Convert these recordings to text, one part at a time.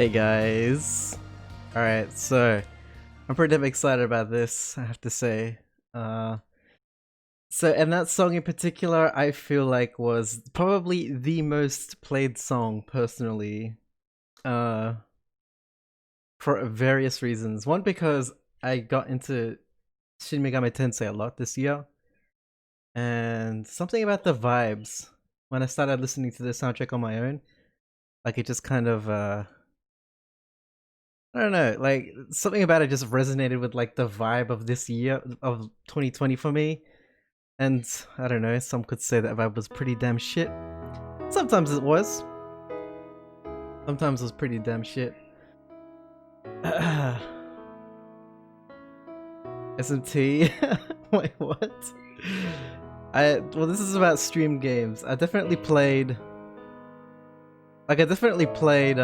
Hey guys. Alright, so I'm pretty damn excited about this, I have to say. And that song in particular, I feel like was probably the most played song personally. Uh for various reasons. One, because I got into Shin Megami Tensei a lot this year. And something about the vibes when I started listening to the soundtrack on my own, like it just kind of I don't know, like something about it just resonated with like the vibe of this year of 2020 for me. And I don't know, some could say that vibe was pretty damn shit. Sometimes it was. Sometimes it was pretty damn shit. SMT? Wait, what? Well, this is about stream games. I definitely played like I definitely played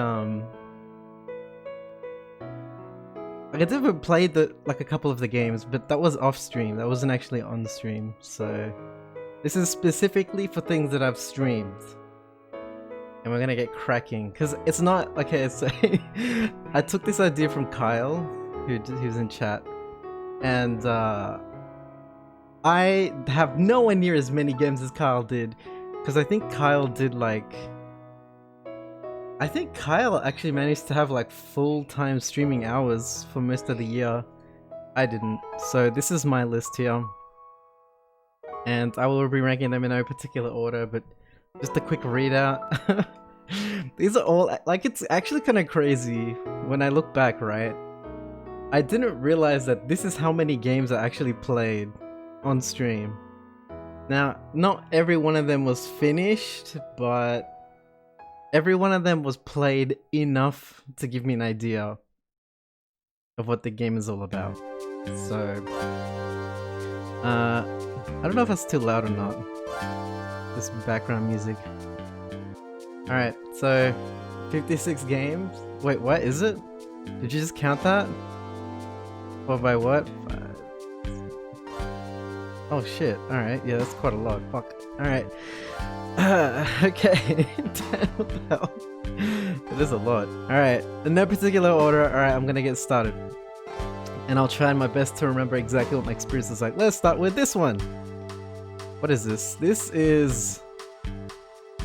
like a couple of the games, but that was off stream. That wasn't actually on the stream. So this is specifically for things that I've streamed. And we're gonna get cracking, because it's not okay. So I took this idea from Kyle, who was in chat, and I have nowhere near as many games as Kyle did, because I think Kyle did like. I think Kyle actually managed to have like full-time streaming hours for most of the year. I didn't. So this is my list here. And I will be ranking them in no particular order, but just a quick readout. These are all, like, it's actually kind of crazy when I look back, right? I didn't realize that this is how many games I actually played on stream. Now, not every one of them was finished, but every one of them was played enough to give me an idea of what the game is all about. So, I don't know if that's too loud or not. This background music. Alright, so 56 games. Wait, what is it? Did you just count that? Or by what? Oh shit, alright, yeah, that's quite a lot. Fuck. Alright. Okay. What the hell? It is a lot. Alright, in no particular order, alright, I'm gonna get started. And I'll try my best to remember exactly what my experience is like. Let's start with this one. What is this? This is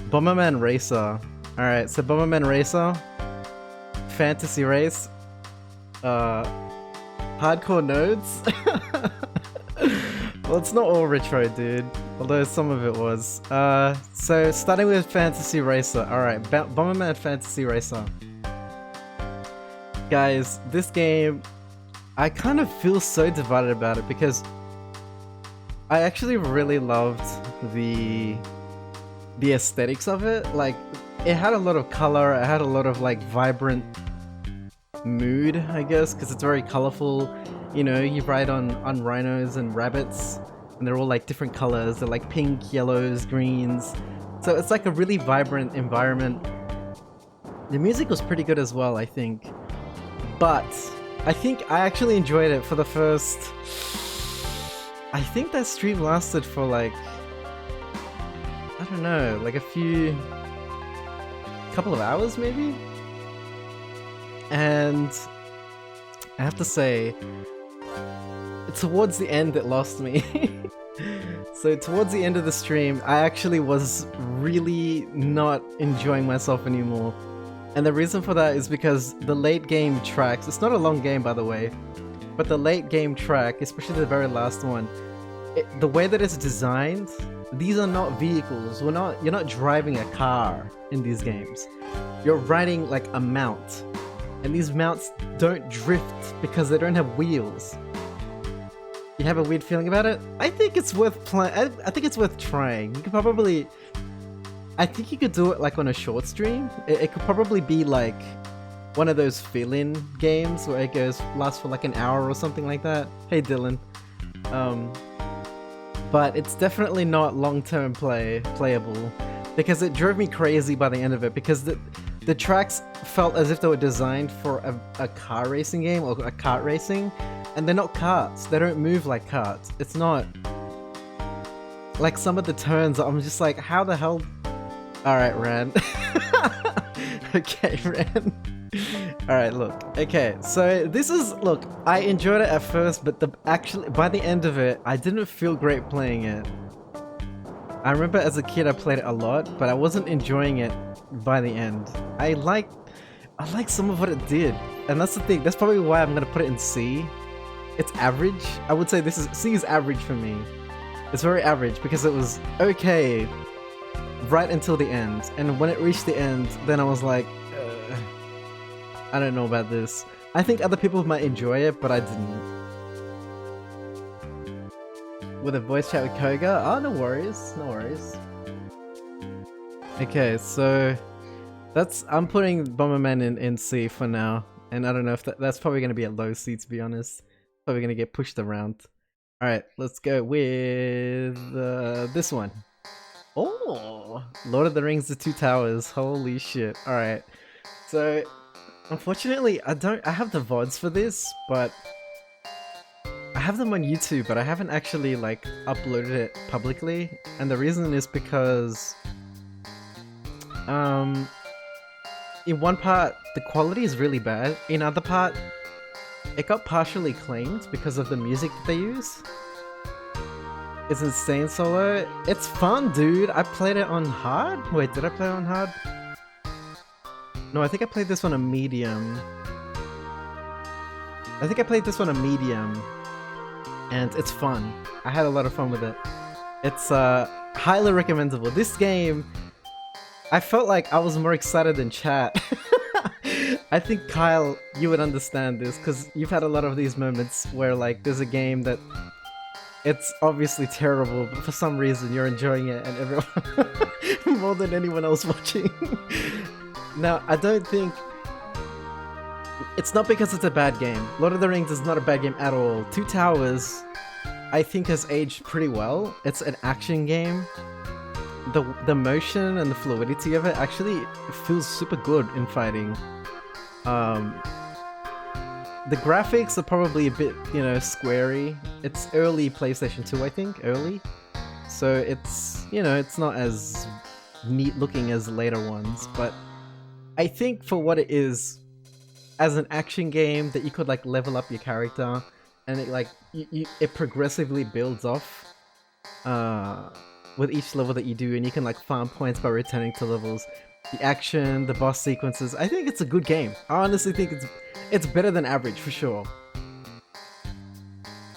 Bomberman Racer. Alright, so Bomberman Racer, Fantasy Race, Hardcore Nodes. Well, it's not all retro, dude. Although some of it was. So starting with Fantasy Racer. Alright, Bomberman Fantasy Racer. Guys, this game, I kind of feel so divided about it because I actually really loved the aesthetics of it. Like, it had a lot of color, it had a lot of like vibrant mood, I guess, because it's very colorful. You know, you ride on rhinos and rabbits, and they're all like different colors. They're like pink, yellows, greens. So it's like a really vibrant environment. The music was pretty good as well, I think. But I think I actually enjoyed it for the first... I think that stream lasted for like... I don't know, like a couple of hours maybe? And I have to say, towards the end it lost me. So towards the end of the stream, I actually was really not enjoying myself anymore. And the reason for that is because the late game tracks, it's not a long game by the way, but the late game track, especially the very last one, the way that it's designed, these are not vehicles. You're not driving a car in these games. You're riding like a mount. And these mounts don't drift because they don't have wheels. You have a weird feeling about it? I think it's worth playing. I think it's worth trying. You could probably... I think you could do it like on a short stream. It could probably be like one of those fill-in games where it lasts for like an hour or something like that. Hey Dylan. But it's definitely not long-term playable because it drove me crazy by the end of it, because the tracks felt as if they were designed for a car racing game or a kart racing, and they're not karts. They don't move like karts. It's not... Like some of the turns, I'm just like, how the hell... Alright, Ran. Okay, Ran. Alright, look. Okay, so this is, look, I enjoyed it at first, but actually, by the end of it, I didn't feel great playing it. I remember as a kid I played it a lot, but I wasn't enjoying it by the end. I like some of what it did, and that's the thing. That's probably why I'm gonna put it in C. It's average. I would say C is average for me. It's very average because it was okay right until the end, and when it reached the end, then I was like, I don't know about this. I think other people might enjoy it, but I didn't. With a voice chat with Koga? Oh, no worries, no worries. Okay, so I'm putting Bomberman in C for now, and I don't know if that's probably going to be a low C, to be honest. Probably going to get pushed around. Alright, let's go with this one. Oh, Lord of the Rings: The Two Towers. Holy shit. Alright, so unfortunately I have the VODs for this, but I have them on YouTube, but I haven't actually like uploaded it publicly, and the reason is because in one part the quality is really bad, in other part it got partially claimed because of the music that they use. It's insane solo. It's fun, dude. I played it on hard? Wait, did I play it on hard? No, I think I played this one on medium. And it's fun. I had a lot of fun with it. It's highly recommendable. This game, I felt like I was more excited than chat. I think Kyle, you would understand this because you've had a lot of these moments where like there's a game that it's obviously terrible, but for some reason you're enjoying it and everyone more than anyone else watching. Now, I don't think it's not because it's a bad game. Lord of the Rings is not a bad game at all. Two Towers, I think, has aged pretty well. It's an action game. The motion and the fluidity of it actually feels super good in fighting. The graphics are probably a bit, you know, squarey. It's early PlayStation 2, I think, early. So it's, you know, it's not as neat looking as later ones, but I think for what it is, as an action game that you could like level up your character, and it like it progressively builds off with each level that you do, and you can like farm points by returning to levels. The action, the boss sequences, I think it's a good game. I honestly think it's better than average for sure.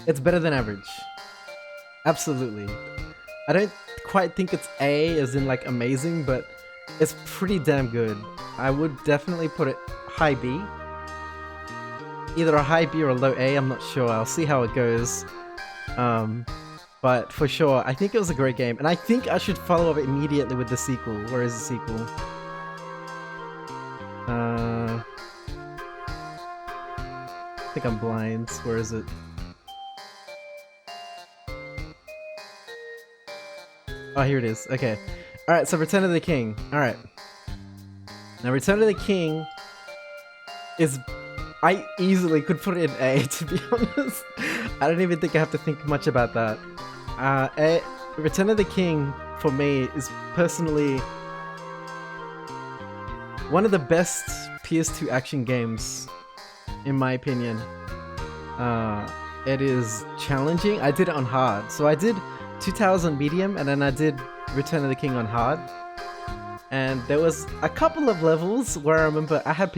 It's better than average. Absolutely. I don't quite think it's A as in like amazing, but it's pretty damn good. I would definitely put it high B. Either a high B or a low A, I'm not sure. I'll see how it goes. But for sure, I think it was a great game, and I think I should follow up immediately with the sequel. Where is the sequel? I think I'm blind. Where is it? Oh, here it is. Okay. Alright, so Return of the King. Alright. Now, Return of the King is... I easily could put it in A, to be honest. I don't even think I have to think much about that. Return of the King, for me, is personally one of the best PS2 action games, in my opinion. It is challenging. I did it on hard. So I did 2 Towers on medium, and then I did Return of the King on hard. And there was a couple of levels where I remember I had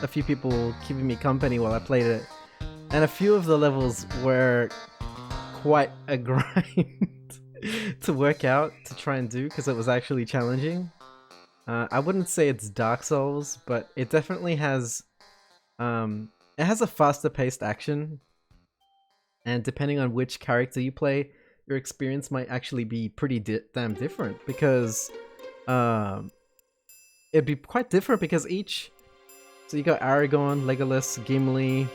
a few people keeping me company while I played it. And a few of the levels were quite a grind to work out, to try and do, because it was actually challenging. I wouldn't say it's Dark Souls, but it definitely has it has a faster paced action, and depending on which character you play, your experience might actually be pretty damn different, because it'd be quite different because so you got Aragorn, Legolas, Gimli,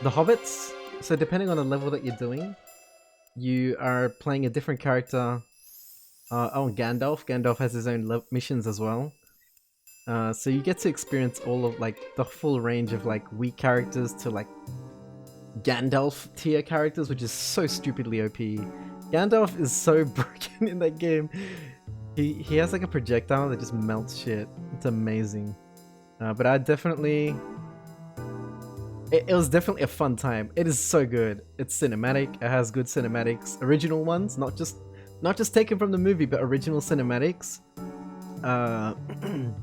the Hobbits. So depending on the level that you're doing, you are playing a different character. Oh, Gandalf. Gandalf has his own missions as well. So you get to experience all of like the full range of like weak characters to like Gandalf tier characters, which is so stupidly OP. Gandalf is so broken in that game. He has like a projectile that just melts shit. It's amazing. But I definitely... It was definitely a fun time. It is so good. It's cinematic. It has good cinematics. Original ones, not just taken from the movie, but original cinematics. The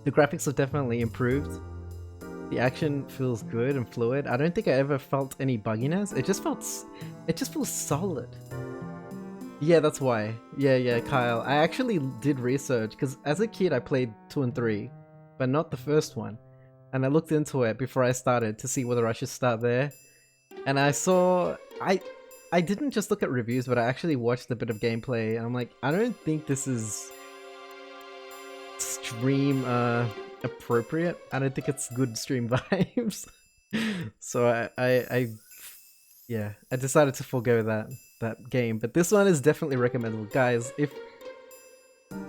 graphics have definitely improved. The action feels good and fluid. I don't think I ever felt any bugginess. It just feels solid. Yeah, that's why. Yeah, Kyle. I actually did research because as a kid I played 2 and 3, but not the first one. And I looked into it before I started to see whether I should start there. And I saw... I didn't just look at reviews, but I actually watched a bit of gameplay. And I'm like, I don't think this is... stream appropriate. I don't think it's good stream vibes. So I decided to forego that game. But this one is definitely recommendable. Guys,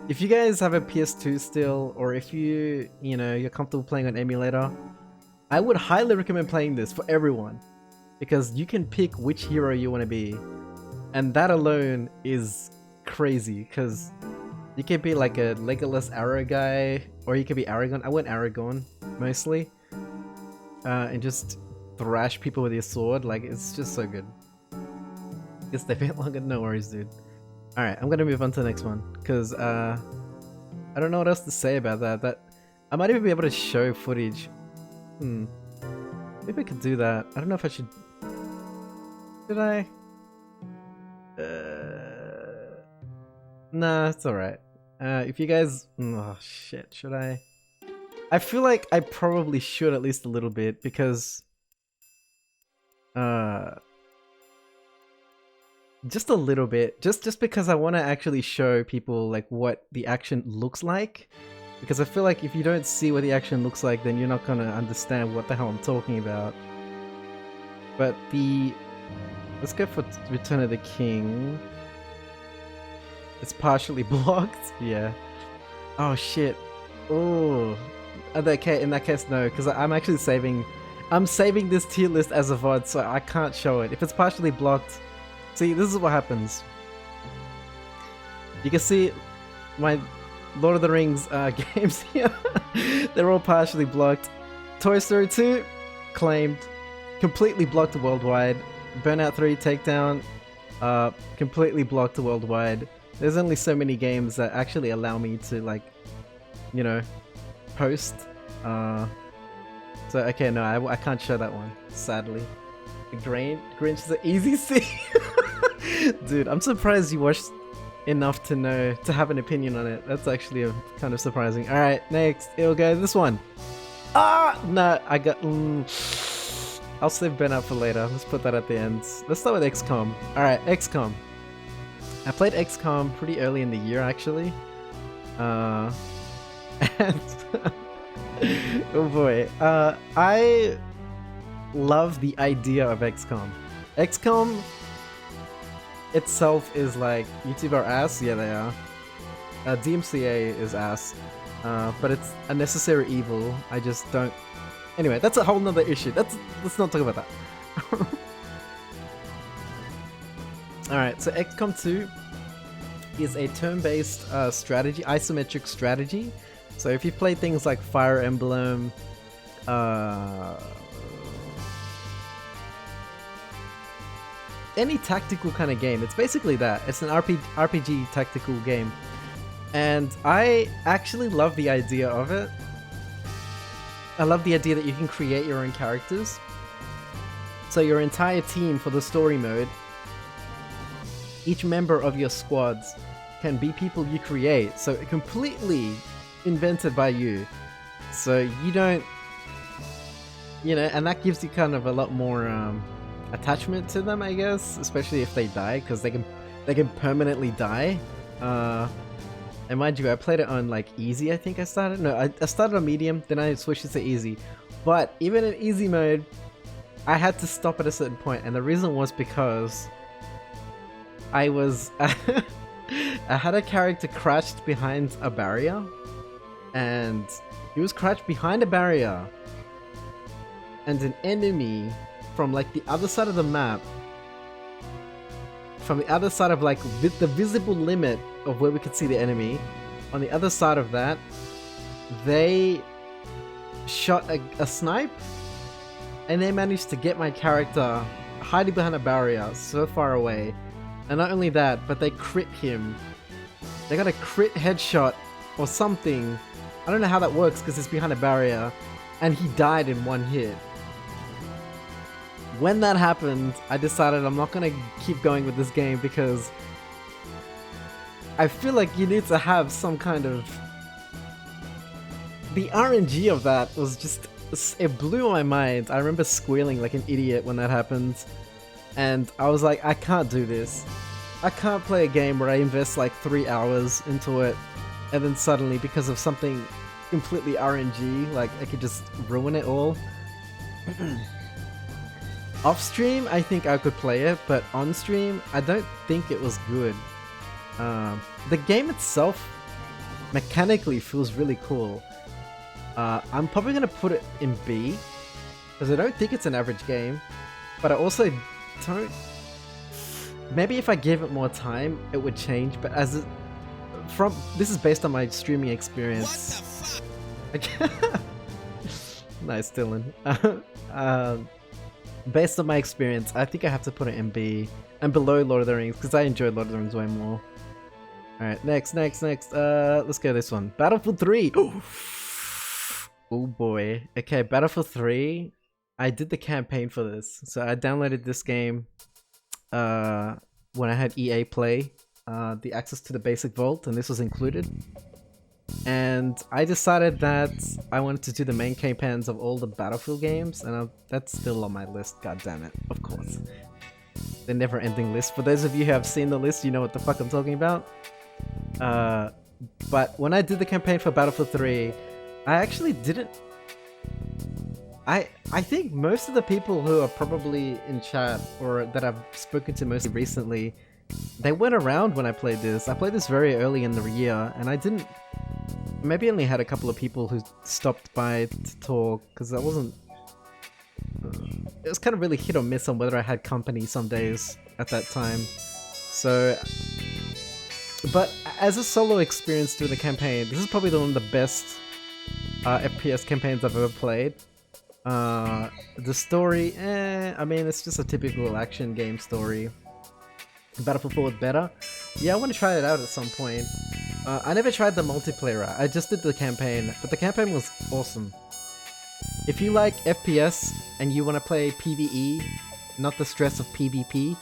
if you guys have a PS2 still, or if you're comfortable playing on emulator, I would highly recommend playing this for everyone, because you can pick which hero you want to be, and that alone is crazy, because you can be like a Legolas arrow guy, or you can be Aragon. I went Aragon mostly, and just thrash people with your sword. Like, it's just so good. Guess they bit longer. No worries, dude. Alright, I'm gonna move on to the next one, because I don't know what else to say about that. I might even be able to show footage. Maybe I could do that. I don't know if I should... Did I? Nah, it's alright. If you guys... Oh shit, should I? I feel like I probably should at least a little bit, because... just a little bit, just because I want to actually show people like what the action looks like, because I feel like if you don't see what the action looks like, then you're not gonna understand what the hell I'm talking about. But let's go for Return of the King. It's partially blocked. Yeah. Oh shit. Oh. Okay, in that case, no, because I'm actually saving this tier list as a VOD, so I can't show it. If it's partially blocked. See, this is what happens. You can see my Lord of the Rings games here. They're all partially blocked. Toy Story 2, claimed. Completely blocked worldwide. Burnout 3, Takedown, completely blocked worldwide. There's only so many games that actually allow me to, like, you know, post. So, okay, no, I can't show that one, sadly. The Grinch is an easy C. Dude, I'm surprised you watched enough to have an opinion on it. That's actually kind of surprising. Alright, next, it'll go this one. Ah! No, I got... I'll save Burnout for later. Let's put that at the end. Let's start with XCOM. Alright, XCOM. I played XCOM pretty early in the year, actually. And... oh boy. I love the idea of XCOM. XCOM itself is like, YouTube are ass? Yeah, they are. DMCA is ass. But it's a necessary evil. I just don't... Anyway, that's a whole nother issue. Let's not talk about that. Alright, so XCOM 2 is a turn-based strategy, isometric strategy. So if you play things like Fire Emblem, any tactical kind of game, it's basically that. It's an RPG tactical game. And I actually love the idea of it. I love the idea that you can create your own characters. So your entire team for the story mode, each member of your squads can be people you create. So completely invented by you. So you don't, you know, and that gives you kind of a lot more attachment to them, I guess, especially if they die, because they can permanently die. And mind you, I played it on like easy, I think I started. No, I started on medium, then I switched it to easy. But even in easy mode, I had to stop at a certain point, and the reason was because I had a character crouched behind a barrier, and he was crouched behind a barrier, and an enemy from like the other side of the map, from the other side of like the visible limit of where we could see the enemy, on the other side of that, they shot a snipe, and they managed to get my character hiding behind a barrier so far away. And not only that, but they crit him. They got a crit headshot or something. I don't know how that works because it's behind a barrier, and he died in one hit. When that happened, I decided I'm not gonna keep going with this game because I feel like you need to have some kind of... The RNG of that was just... It blew my mind. I remember squealing like an idiot when that happened. And I was like, I can't do this. I can't play a game where I invest like 3 hours into it, and then suddenly, because of something completely RNG, like I could just ruin it all. Off stream, I think I could play it, but on stream, I don't think it was good. The game itself, mechanically, feels really cool. I'm probably gonna put it in B, because I don't think it's an average game, but I also don't... Maybe if I gave it more time, it would change, but as it... This is based on my streaming experience. Nice, Dylan. Based on my experience, I think I have to put it in B, and below Lord of the Rings, because I enjoy Lord of the Rings way more. Alright, next. Let's go this one. Battlefield 3! Oh boy. Okay, Battlefield 3. I did the campaign for this. So I downloaded this game when I had EA Play, the access to the basic vault, and this was included. And I decided that I wanted to do the main campaigns of all the Battlefield games, and that's still on my list, god damn it, of course. The never-ending list. For those of you who have seen the list, you know what the fuck I'm talking about. But when I did the campaign for Battlefield 3, I actually didn't... I think most of the people who are probably in chat, or that I've spoken to mostly recently, they weren't around when I played this. I played this very early in the year, and I didn't... Maybe only had a couple of people who stopped by to talk, because I wasn't... It was kind of really hit or miss on whether I had company some days at that time. So... But as a solo experience doing the campaign, this is probably one of the best FPS campaigns I've ever played. The story, I mean, it's just a typical action game story. Battlefield 4 was better. Yeah, I want to try it out at some point. I never tried the multiplayer. I just did the campaign, but the campaign was awesome. If you like FPS and you want to play PvE, not the stress of PvP,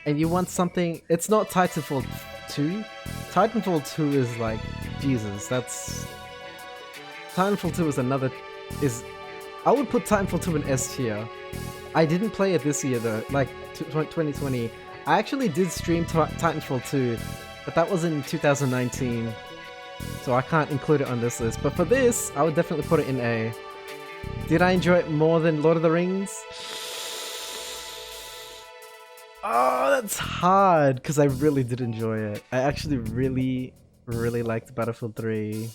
and you want something... It's not Titanfall 2. Titanfall 2 is like... Jesus, that's... Titanfall 2 is another... I would put Titanfall 2 in S tier. I didn't play it this year though, like 2020. I actually did stream Titanfall 2, but that was in 2019. So I can't include it on this list. But for this, I would definitely put it in A. Did I enjoy it more than Lord of the Rings? Oh, that's hard, because I really did enjoy it. I actually really liked Battlefield 3.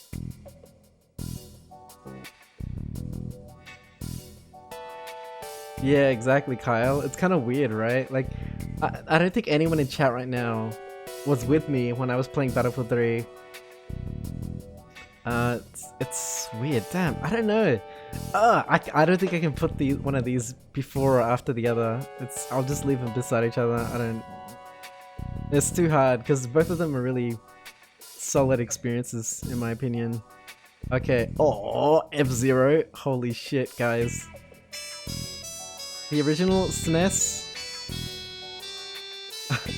Yeah, exactly, Kyle. It's kind of weird, right? Like, I don't think anyone in chat right now was with me when I was playing Battlefield 3. It's weird. Damn, I don't know. I don't think I can put one of these before or after the other. I'll just leave them beside each other. It's too hard because both of them are really solid experiences in my opinion. Okay. Oh, F-Zero. Holy shit, guys. The original SNES.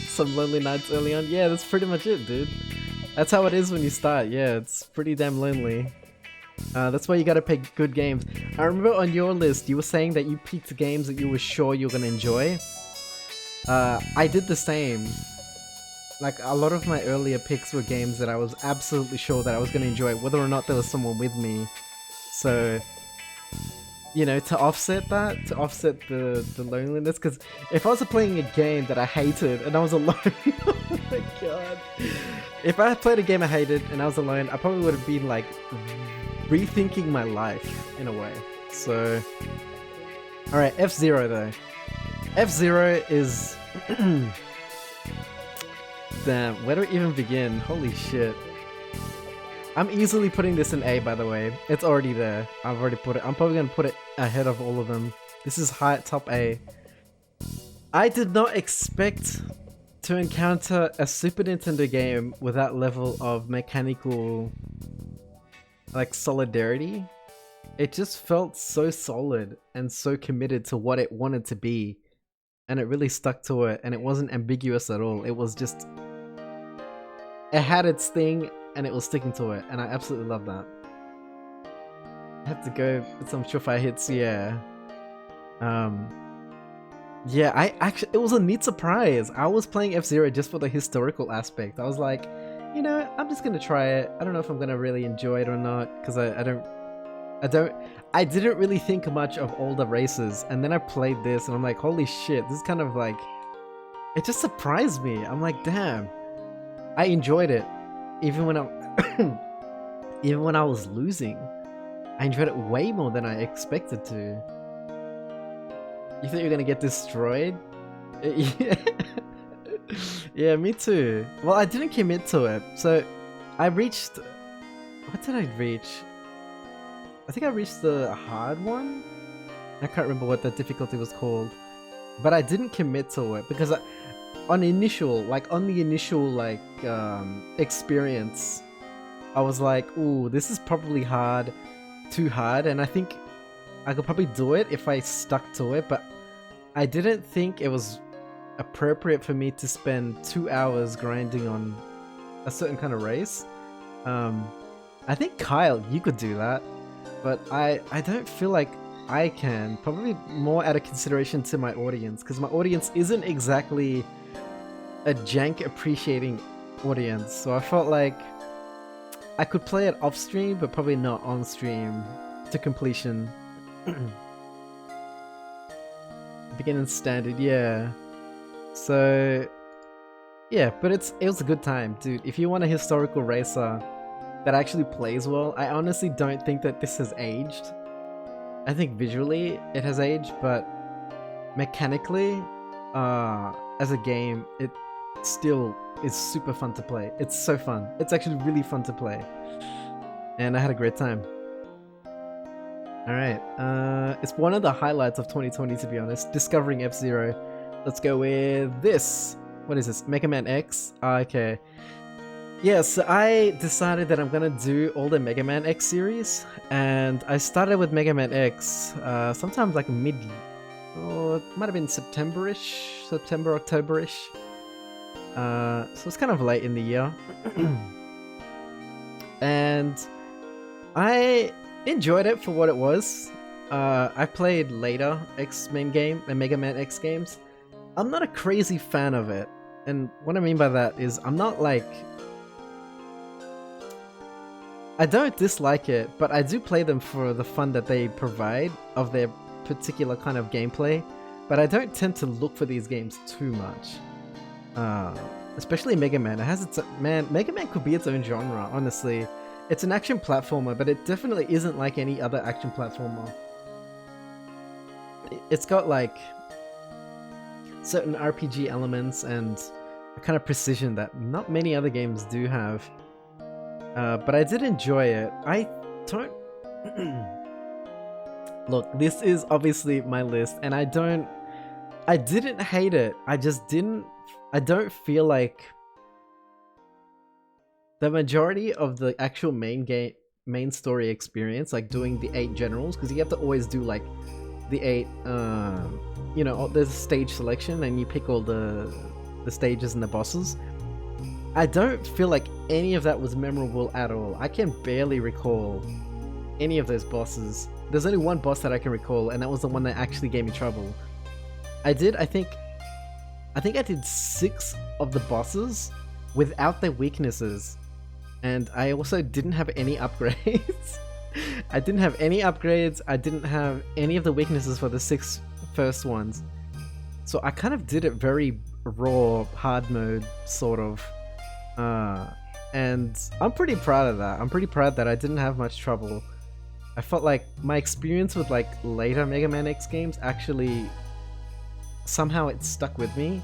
Some lonely nights early on. Yeah, that's pretty much it, dude. That's how it is when you start. Yeah, it's pretty damn lonely. That's why you gotta pick good games. I remember on your list, you were saying that you picked games that you were sure you were gonna enjoy. I did the same. Like, a lot of my earlier picks were games that I was absolutely sure that I was gonna enjoy, whether or not there was someone with me. So... You know, to offset that, to offset the loneliness, because if I was playing a game that I hated and I was alone, oh my god. If I had played a game I hated and I was alone, I probably would have been like rethinking my life in a way. So, alright, F-Zero though. F-Zero is... Damn, where do we even begin? Holy shit. I'm easily putting this in A, by the way. It's already there. I've already put it. I'm probably gonna put it ahead of all of them. This is high top A. I did not expect to encounter a Super Nintendo game with that level of mechanical, like, solidarity. It just felt so solid and so committed to what it wanted to be. And it really stuck to it, and it wasn't ambiguous at all. It was just... It had its thing, and it was sticking to it, and I absolutely love that. I have to go with some surefire hits, yeah. Yeah, it was a neat surprise. I was playing F-Zero just for the historical aspect. I was like, you know, I'm just gonna try it. I don't know if I'm gonna really enjoy it or not, because I didn't really think much of all the races, and then I played this and I'm like, holy shit, this is kind of like, it just surprised me. I'm like, damn, I enjoyed it. Even when even when I was losing, I enjoyed it way more than I expected to. You thought you were gonna get destroyed? Yeah, me too. Well, I didn't commit to it, so I reached... What did I reach? I think I reached the hard one? I can't remember what the difficulty was called. But I didn't commit to it because on the initial experience, I was like, ooh, this is probably hard, too hard, and I think I could probably do it if I stuck to it, but I didn't think it was appropriate for me to spend 2 hours grinding on a certain kind of race. I think Kyle, you could do that. But I don't feel like I can, probably more out of consideration to my audience, because my audience isn't exactly a jank appreciating audience, so I felt like I could play it off stream, but probably not on stream to completion. Beginning standard, yeah. So yeah, but it was a good time, dude. If you want a historical racer that actually plays well, I honestly don't think that this has aged. I think visually it has aged, but mechanically, as a game, it still is super fun to play. It's so fun. It's actually really fun to play. And I had a great time. Alright, it's one of the highlights of 2020, to be honest. Discovering F-Zero. Let's go with this. What is this? Mega Man X? Okay. Yeah, so I decided that I'm gonna do all the Mega Man X series, and I started with Mega Man X sometime like it might have been September-ish, September, October-ish. So it's kind of late in the year. And I enjoyed it for what it was. I played later X-Men game and Mega Man X games. I'm not a crazy fan of it, and what I mean by that is I'm not like... I don't dislike it, but I do play them for the fun that they provide of their particular kind of gameplay, but I don't tend to look for these games too much. Especially Mega Man. It has its... Man, Mega Man could be its own genre, honestly. It's an action platformer, but it definitely isn't like any other action platformer. It's got like certain RPG elements and a kind of precision that not many other games do have. But I did enjoy it. I don't... Look, this is obviously my list, and I didn't hate it. I just didn't... I don't feel like the majority of the actual main story experience, like doing the 8 generals, because you have to always do like the 8, you know, there's a stage selection and you pick all the stages and the bosses. I don't feel like any of that was memorable at all. I can barely recall any of those bosses. There's only one boss that I can recall, and that was the one that actually gave me trouble. I think I did 6 of the bosses without their weaknesses. And I also didn't have any upgrades. I didn't have any upgrades, I didn't have any of the weaknesses for the 6 first ones. So I kind of did it very raw, hard mode, sort of. And I'm pretty proud of that. I'm pretty proud that I didn't have much trouble. I felt like my experience with like later Mega Man X games actually somehow it stuck with me,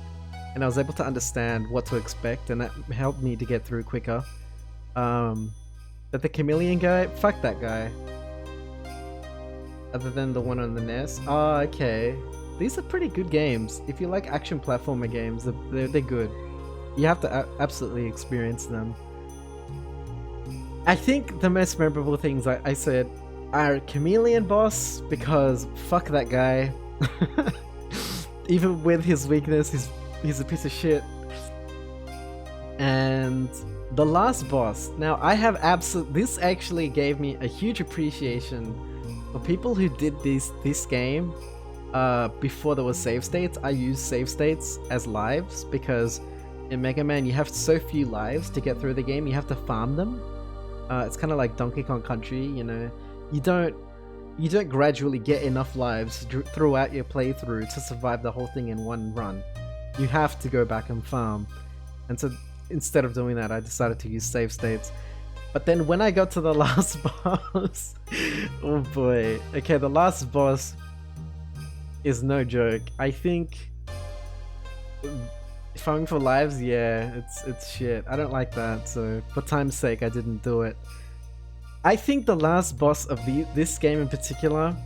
and I was able to understand what to expect, and that helped me to get through quicker. But the chameleon guy, fuck that guy. Other than the one on the NES. Oh, okay. These are pretty good games. If you like action platformer games, they're good. You have to absolutely experience them. I think the most memorable things I said are Chameleon Boss, because fuck that guy. Even with his weakness, he's a piece of shit. And the last boss. Now I have this actually gave me a huge appreciation for people who did this game before there was save states. I use save states as lives because in Mega Man you have so few lives to get through the game. You have to farm them. It's kind of like Donkey Kong Country, you know. You don't gradually get enough lives throughout your playthrough to survive the whole thing in one run. You have to go back and farm. And so instead of doing that, I decided to use save states. But then when I got to the last boss, oh boy. Okay, the last boss is no joke. I think farming for lives, yeah, it's shit. I don't like that, so for time's sake, I didn't do it. I think the last boss of this game in particular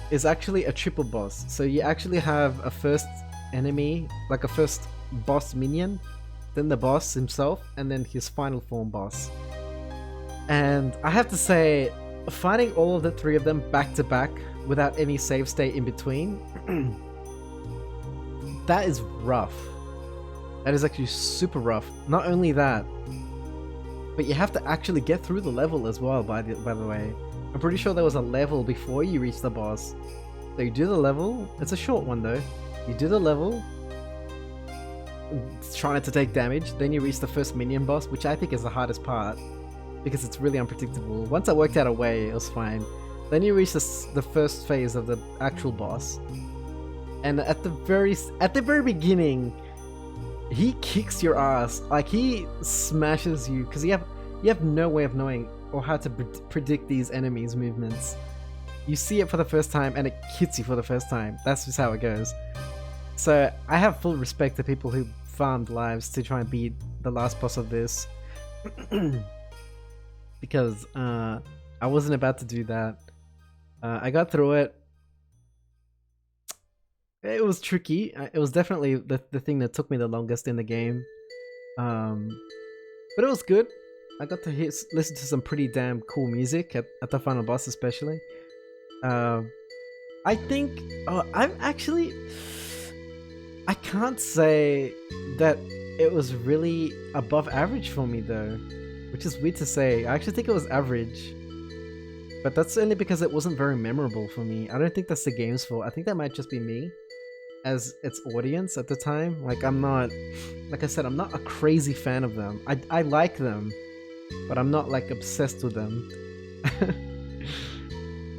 is actually a triple boss. So you actually have a first enemy, like a first boss minion, then the boss himself, and then his final form boss. And I have to say, fighting all of the three of them back to back without any save state in between, that is rough. That is actually super rough. Not only that, but you have to actually get through the level as well, by the way. I'm pretty sure there was a level before you reach the boss. So you do the level, it's a short one though. You do the level, trying to take damage, then you reach the first minion boss, which I think is the hardest part, because it's really unpredictable. Once I worked out a way, it was fine. Then you reach the first phase of the actual boss. And at the very beginning, he kicks your ass. Like, he smashes you, because you have no way of knowing or how to predict these enemies' movements. You see it for the first time and it hits you for the first time. That's just how it goes. So I have full respect to people who farmed lives to try and beat the last boss of this. Because I wasn't about to do that. I got through it. It was tricky. It was definitely the thing that took me the longest in the game. But it was good. I got to listen to some pretty damn cool music at the final boss especially. I think... I can't say that it was really above average for me though. Which is weird to say. I actually think it was average. But that's only because it wasn't very memorable for me. I don't think that's the game's fault. I think that might just be me as its audience at the time. Like, I'm not... Like I said, I'm not a crazy fan of them. I like them, but I'm not like obsessed with them.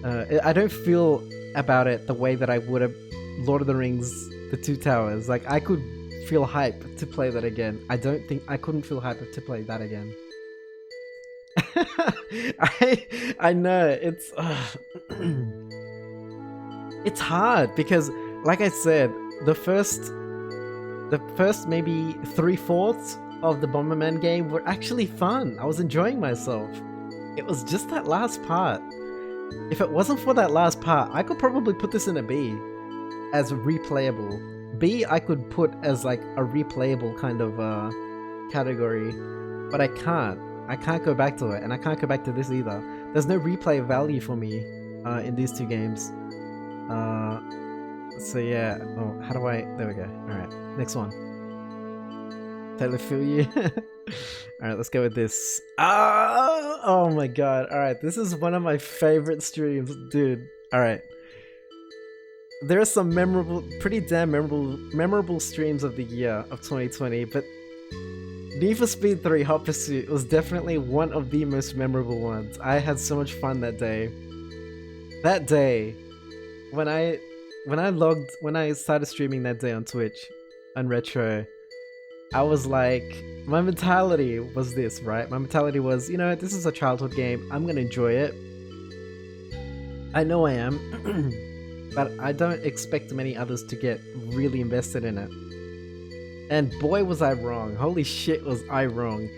I don't feel about it the way that I would have Lord of the Rings, The Two Towers. Like, I could feel hype to play that again. I couldn't feel hype to play that again. I know, it's it's hard because, like I said, the first maybe 3/4 of the Bomberman game were actually fun. I was enjoying myself. It was just that last part. If it wasn't for that last part, I could probably put this in a B as replayable. B I could put as like a replayable kind of category, but I can't. I can't go back to it, and I can't go back to this either. There's no replay value for me in these two games. So yeah, oh, how do I... There we go. Alright, next one. Totally feel you. Alright, let's go with this. Oh my god, alright, this is one of my favorite streams, dude. Alright. There are some pretty damn memorable streams of the year of 2020, but Need for Speed 3 Hot Pursuit was definitely one of the most memorable ones. I had so much fun that day. That day, when I started streaming that day on Twitch, on Retro, I was like, my mentality was this, right? My mentality was, you know, this is a childhood game, I'm gonna enjoy it. I know I am, but I don't expect many others to get really invested in it. And boy was I wrong. Holy shit was I wrong.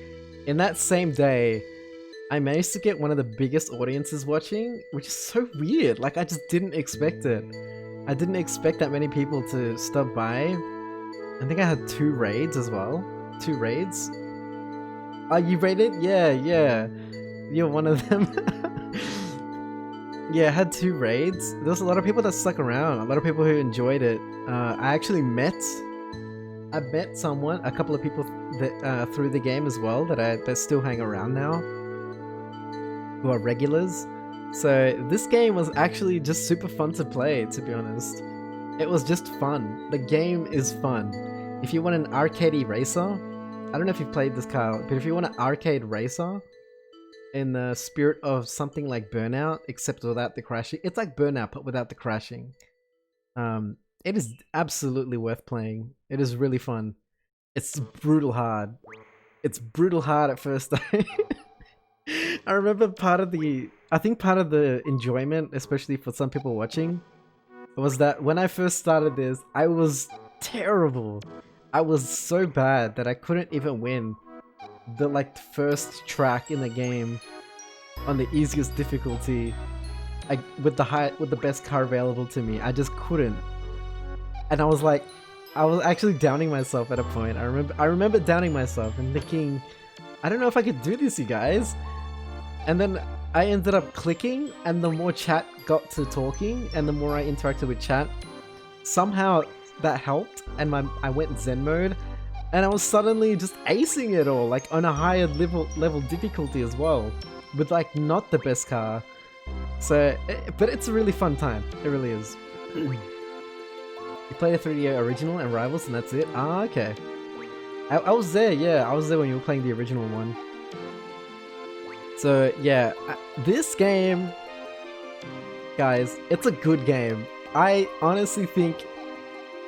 In that same day, I managed to get one of the biggest audiences watching, which is so weird. Like, I just didn't expect it. I didn't expect that many people to stop by. I think I had 2 raids as well. 2 raids. Are you raided? Yeah, yeah. You're one of them. Yeah, I had 2 raids. There was a lot of people that stuck around. A lot of people who enjoyed it. I actually met someone, a couple of people that through the game as well that still hang around now, who are regulars. So this game was actually just super fun to play, to be honest. It was just fun. The game is fun. If you want an arcadey racer, I don't know if you've played this, Kyle, but if you want an arcade racer in the spirit of something like Burnout, except without the crashing, it's like Burnout but without the crashing. It is absolutely worth playing. It is really fun. It's brutal hard. It's brutal hard at first. I remember I think part of the enjoyment, especially for some people watching, was that when I first started this, I was terrible. I was so bad that I couldn't even win the first track in the game on the easiest difficulty, with the best car available to me. I just couldn't. And I was actually downing myself at a point. I remember downing myself and thinking, I don't know if I could do this, you guys. And then I ended up clicking, and the more chat got to talking, and the more I interacted with chat, somehow that helped, and I went Zen mode, and I was suddenly just acing it all, like on a higher level difficulty as well, with not the best car. So, but it's a really fun time. It really is. You play the 3D original and Rivals, and that's it? Ah, okay. I was there, yeah. I was there when you were playing the original one. So, yeah. This game, guys, it's a good game. I honestly think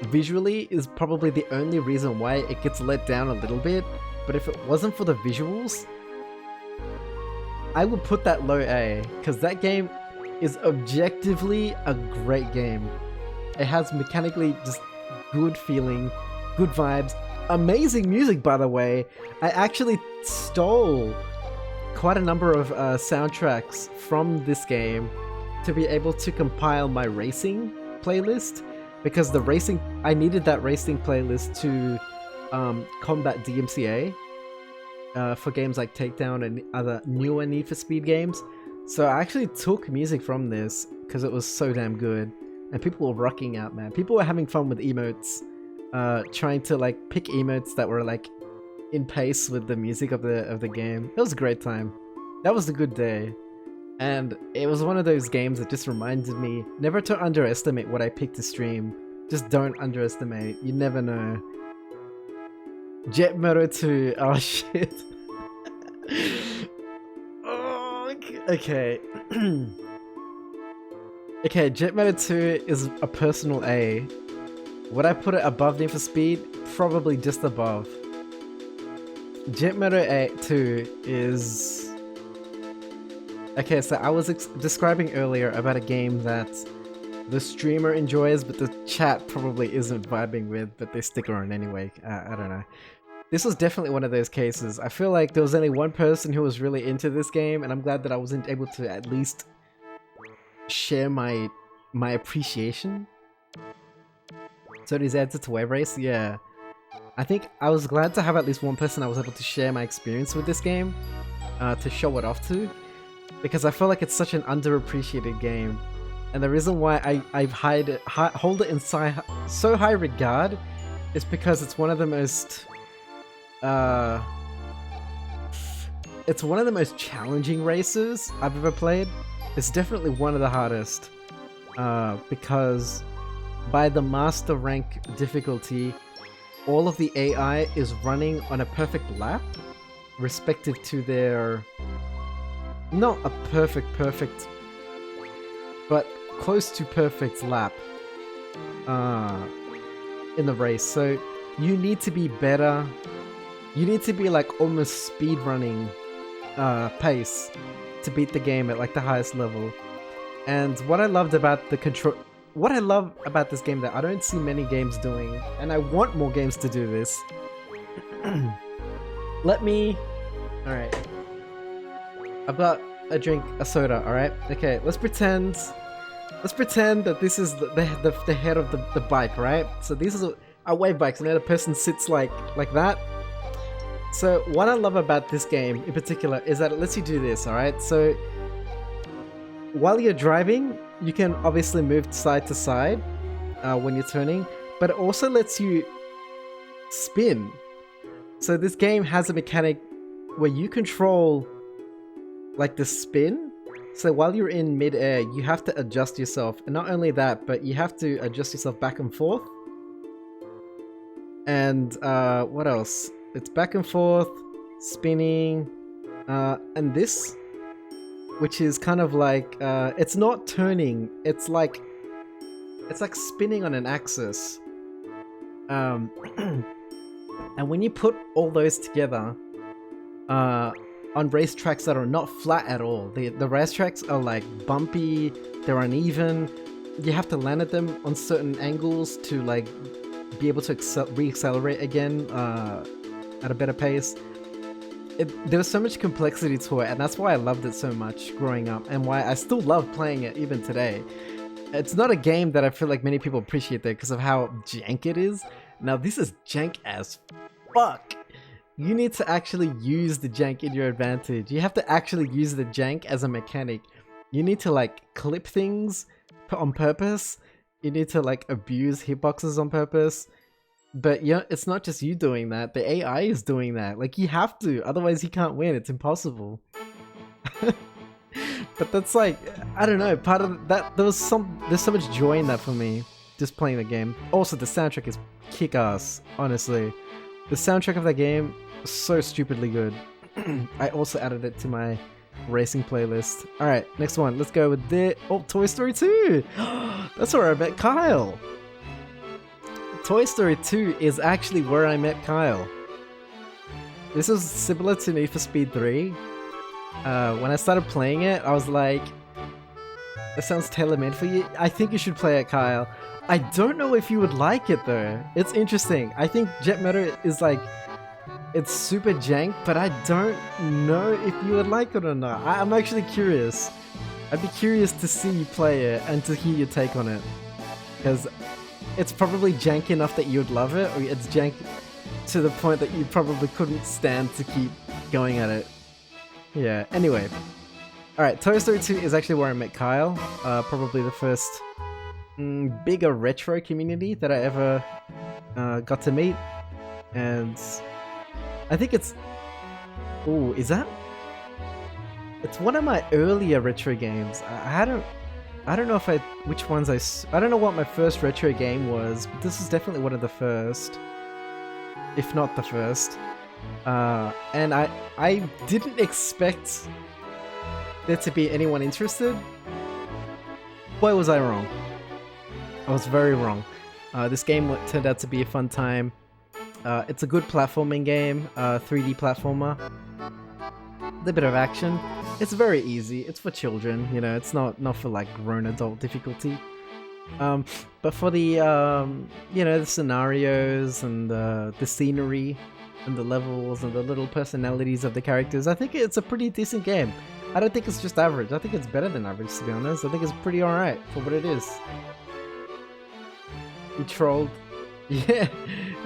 visually is probably the only reason why it gets let down a little bit. But if it wasn't for the visuals, I would put that low A, because that game is objectively a great game. It has mechanically just good feeling, good vibes, amazing music, by the way. I actually stole quite a number of soundtracks from this game to be able to compile my racing playlist, because I needed that racing playlist to combat DMCA for games like Takedown and other newer Need for Speed games. So I actually took music from this because it was so damn good. And people were rocking out, man. People were having fun with emotes, trying to pick emotes that were in pace with the music of the game. It was a great time. That was a good day. And it was one of those games that just reminded me never to underestimate what I picked to stream. Just don't underestimate. You never know. Jet Moto 2. Oh shit. Oh, okay. Okay, Jet Moto 2 is a personal A. Would I put it above Need for Speed? Probably just above. Jet Moto 2 is... Okay, so I was describing earlier about a game that the streamer enjoys, but the chat probably isn't vibing with, but they stick around anyway. I don't know. This was definitely one of those cases. I feel like there was only one person who was really into this game, and I'm glad that I wasn't able to at least share my appreciation. So does answer to Wave Race? Yeah. I think I was glad to have at least one person I was able to share my experience with this game, to show it off to, because I feel like it's such an underappreciated game. And the reason why I hold it in so high regard is because it's one of the most challenging races I've ever played. It's definitely one of the hardest, because by the master rank difficulty, all of the AI is running on a perfect lap, respective to their... not a perfect, but close to perfect lap in the race. So you need to be better. You need to be almost speed running pace to beat the game at the highest level. And what I loved about what I love about this game that I don't see many games doing, and I want more games to do this. Alright. I've got a drink, a soda, alright? Okay, let's pretend that this is the head of the bike, right? So these are our wave bikes, and then the person sits like that. So what I love about this game in particular is that it lets you do this, alright? So while you're driving, you can obviously move side to side when you're turning, but it also lets you spin. So this game has a mechanic where you control like the spin. So while you're in mid-air, you have to adjust yourself, and not only that, but you have to adjust yourself back and forth. And what else? It's back and forth, spinning, and this, which is kind of like it's not turning. It's like spinning on an axis. And when you put all those together, on racetracks that are not flat at all, the racetracks are like bumpy, they're uneven. You have to land at them on certain angles to like be able to re-accelerate again at a better pace. There was so much complexity to it, and that's why I loved it so much growing up, and why I still love playing it even today. It's not a game that I feel like many people appreciate there because of how jank it is. Now this is jank as fuck. You need to actually use the jank in your advantage. You have to actually use the jank as a mechanic. You need to like clip things on purpose. You need to like abuse hitboxes on purpose. But yeah, it's not just you doing that. The AI is doing that. Like you have to, otherwise you can't win. It's impossible. But that's like, I don't know, part of that, there's so much joy in that for me, just playing the game. Also, the soundtrack is kick-ass, honestly. The soundtrack of that game is so stupidly good. I also added it to my racing playlist. Alright, next one. Let's go with the... Oh, Toy Story 2! That's where I met Kyle! Toy Story 2 is actually where I met Kyle. This is similar to Need for Speed 3. When I started playing it, I was like, that sounds tailor-made for you. I think you should play it, Kyle. I don't know if you would like it though. It's interesting. I think Jet Motor is like, it's super jank, but I don't know if you would like it or not. I'm actually curious. I'd be curious to see you play it and to hear your take on it. Because it's probably jank enough that you'd love it, or it's jank to the point that you probably couldn't stand to keep going at it. Yeah, anyway. Alright, Toy Story 2 is actually where I met Kyle. Probably the first bigger retro community that I ever got to meet. And I think it's... Ooh, is that... It's one of my earlier retro games. I don't know if which ones I don't know what my first retro game was, but this is definitely one of the first. If not the first. And I didn't expect there to be anyone interested. Boy, was I wrong. I was very wrong. This game turned out to be a fun time. It's a good platforming game, 3D platformer. A bit of action. It's very easy. It's for children, you know. It's not for like grown adult difficulty. But for the you know, the scenarios and the scenery and the levels and the little personalities of the characters, I think it's a pretty decent game. I don't think it's just average. I think it's better than average, to be honest. I think it's pretty alright for what it is. You trolled. Yeah,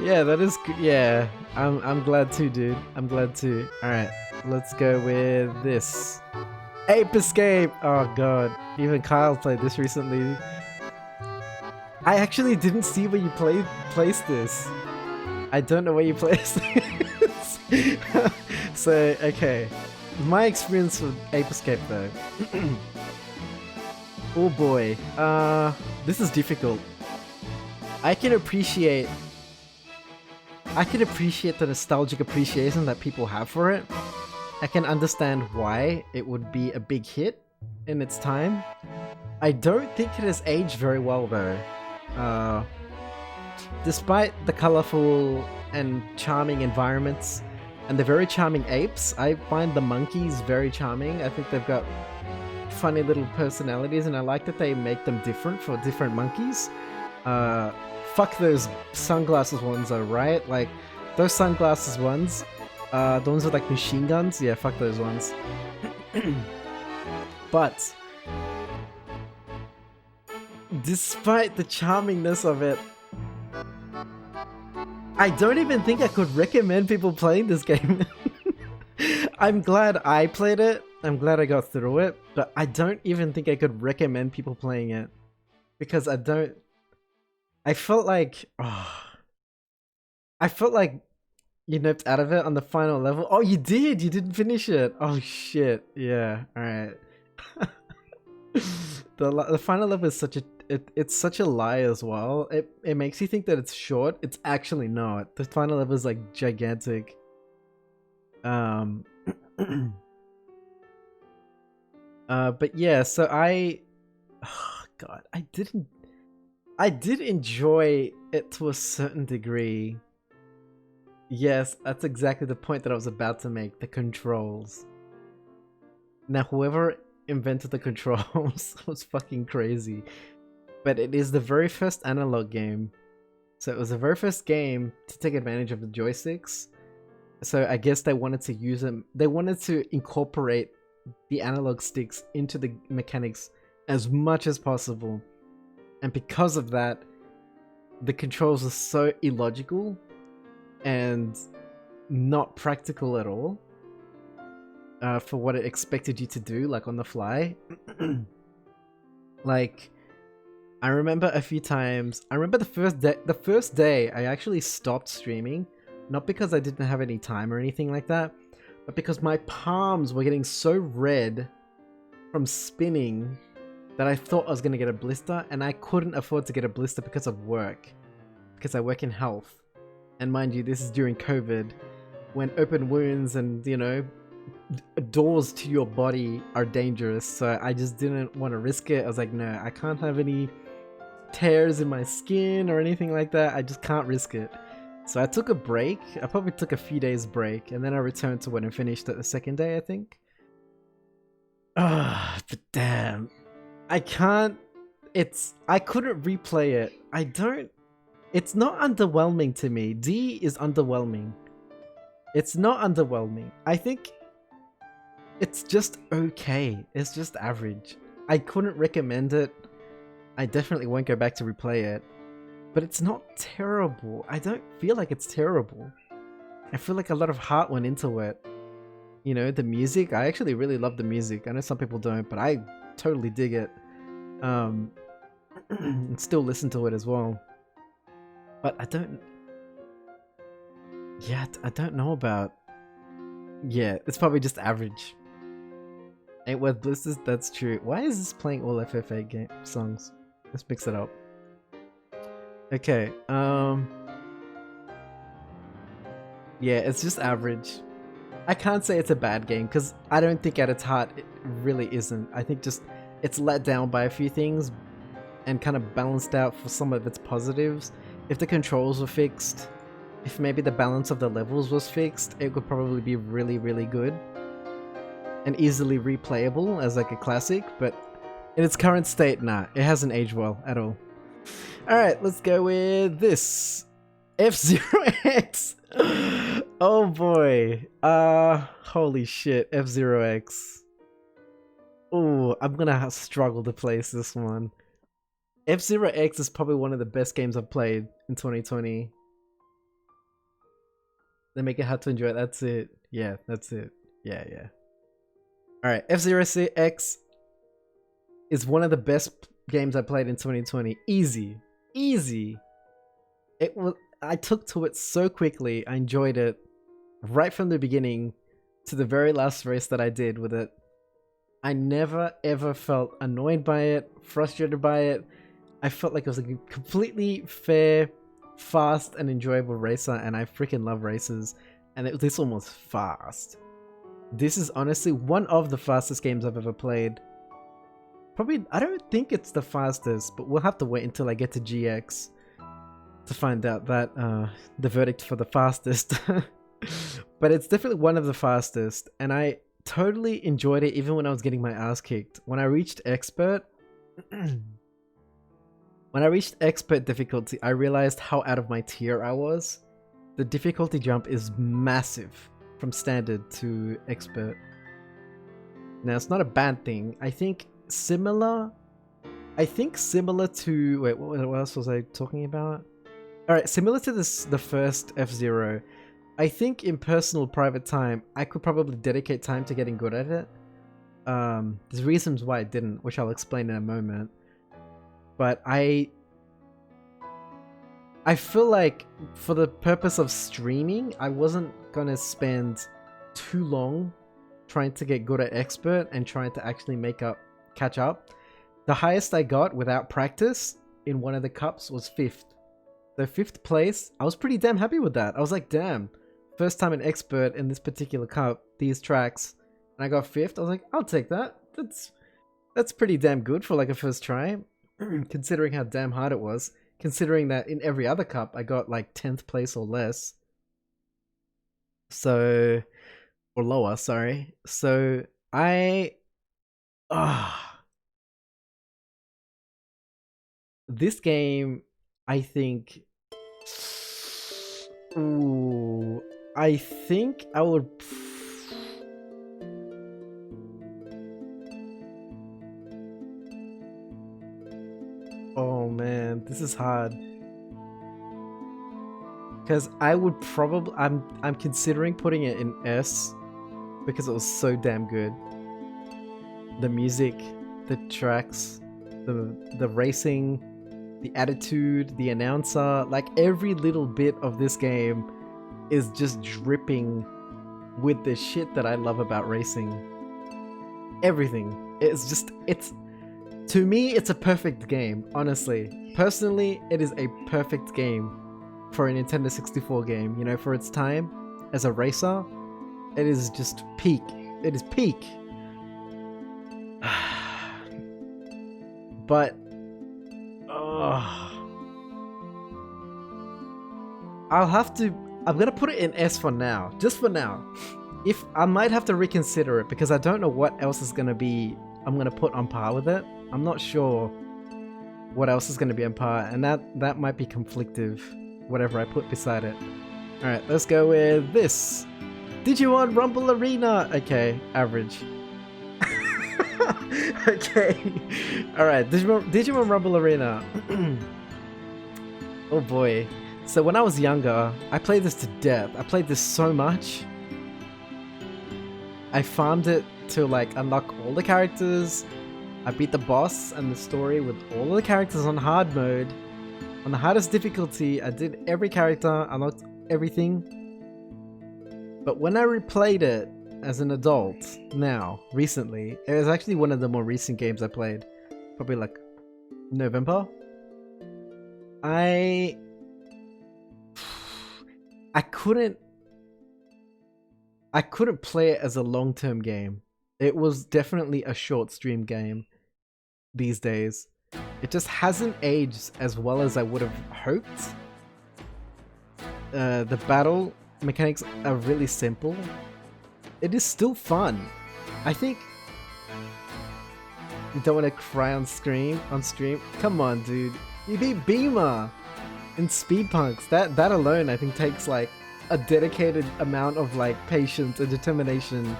yeah, that is good. Yeah, I'm glad too, dude. I'm glad too. Alright, let's go with this. Ape Escape! Oh god, even Kyle played this recently. I actually didn't see where you placed this. I don't know where you placed this. So, okay. My experience with Ape Escape though. Oh boy. This is difficult. I can appreciate the nostalgic appreciation that people have for it. I can understand why it would be a big hit in its time. I don't think it has aged very well though. Despite the colorful and charming environments and the very charming apes, I find the monkeys very charming. I think they've got funny little personalities, and I like that they make them different for different monkeys. Fuck those sunglasses ones though, right? Like, those sunglasses ones, the ones with like machine guns, yeah, fuck those ones. But despite the charmingness of it, I don't even think I could recommend people playing this game. I'm glad I played it. I'm glad I got through it, but I don't even think I could recommend people playing it because I felt like, I felt like you nipped out of it on the final level. Oh, you did. You didn't finish it. Oh shit. Yeah. All right. The final level is such a it's such a lie as well. It makes you think that it's short. It's actually not. The final level is like gigantic. But yeah, so God, I did enjoy it to a certain degree. Yes, that's exactly the point that I was about to make, the controls. Now, whoever invented the controls was fucking crazy. But it is the very first analog game. So it was the very first game to take advantage of the joysticks. So I guess they wanted to use them. They wanted to incorporate the analog sticks into the mechanics as much as possible. And because of that, the controls are so illogical and not practical at all for what it expected you to do, like on the fly. Like, I remember a few times, I remember the first day I actually stopped streaming, not because I didn't have any time or anything like that, but because my palms were getting so red from spinning that I thought I was going to get a blister, and I couldn't afford to get a blister because of work, because I work in health. And mind you, this is during COVID, when open wounds and, you know, doors to your body are dangerous. So I just didn't want to risk it. I was like, no, I can't have any tears in my skin or anything like that. I just can't risk it. So I took a break. I probably took a few days break, and then I returned to it and finished it the second day, I think. But damn, I couldn't replay it. It's not underwhelming to me. D is underwhelming. It's not underwhelming. I think it's just okay. It's just average. I couldn't recommend it. I definitely won't go back to replay it. But it's not terrible. I don't feel like it's terrible. I feel like a lot of heart went into it. You know, the music, I actually really love the music. I know some people don't, but I totally dig it. And still listen to it as well. But I don't know about... Yeah, it's probably just average. Ain't worth blisters, that's true. Why is this playing all FFA game songs? Let's mix it up. Okay, yeah, it's just average. I can't say it's a bad game, because I don't think at its heart it really isn't. I think just it's let down by a few things and kind of balanced out for some of its positives. If the controls were fixed, if maybe the balance of the levels was fixed, it would probably be really, really good and easily replayable as like a classic, but in its current state, nah, it hasn't aged well at all. Alright, let's go with this. F-Zero X! Oh boy. Holy shit, F-Zero X. Ooh, I'm gonna struggle to place this one. F-Zero X is probably one of the best games I've played in 2020. They make it hard to enjoy. That's it. Yeah, that's it. Yeah. Alright, F-Zero X is one of the best games I played in 2020. Easy. I took to it so quickly. I enjoyed it right from the beginning to the very last race that I did with it. I never ever felt annoyed by it, frustrated by it. I felt like it was a completely fair, fast, and enjoyable racer, and I freaking love races. And this one was fast. This is honestly one of the fastest games I've ever played. Probably, I don't think it's the fastest, but we'll have to wait until I get to GX to find out that the verdict for the fastest. But it's definitely one of the fastest, and I totally enjoyed it even when I was getting my ass kicked. When I reached expert, difficulty, I realized how out of my tier I was. The difficulty jump is massive from standard to expert. Now, it's not a bad thing. I think similar to... Wait, what else was I talking about? Alright, similar to the first F-Zero, I think in personal private time, I could probably dedicate time to getting good at it. There's reasons why I didn't, which I'll explain in a moment. But I feel like for the purpose of streaming, I wasn't gonna spend too long trying to get good at expert and trying to actually catch up. The highest I got without practice in one of the cups was 5th. So 5th place, I was pretty damn happy with that. I was like, damn, first time an expert in this particular cup, these tracks, and I got 5th. I was like, I'll take that. That's pretty damn good for like a first try, considering how damn hard it was. Considering that in every other cup, I got like 10th place or less. So, or lower, sorry. So this game, I think... Ooh, I think I would... Oh man, this is hard. Because I would probably... I'm considering putting it in S because it was so damn good. The music, the tracks, the racing, the attitude, the announcer, like every little bit of this game is just dripping with the shit that I love about racing. Everything. To me, it's a perfect game, honestly. Personally, it is a perfect game for a Nintendo 64 game, you know, for its time as a racer. It is just peak. It is peak. But I'm gonna put it in S for now, just for now. If I might have to reconsider it because I don't know what else is gonna be. I'm gonna put on par with it. I'm not sure what else is gonna be on par, and that might be conflictive. Whatever I put beside it. All right, let's go with this. Digimon Rumble Arena. Okay, average. Okay. All right, Digimon Rumble Arena. Oh boy. So when I was younger, I played this to death. I played this so much. I farmed it to like unlock all the characters. I beat the boss and the story with all of the characters on hard mode. On the hardest difficulty, I did every character, unlocked everything. But when I replayed it as an adult, now, recently, it was actually one of the more recent games I played. Probably like November. I couldn't play it as a long-term game. It was definitely a short stream game these days. It just hasn't aged as well as I would have hoped. The battle mechanics are really simple. It is still fun. I think... You don't want to cry on stream? Come on, dude. You beat Beamer in Speedpunks. That alone, I think, takes like a dedicated amount of like patience and determination.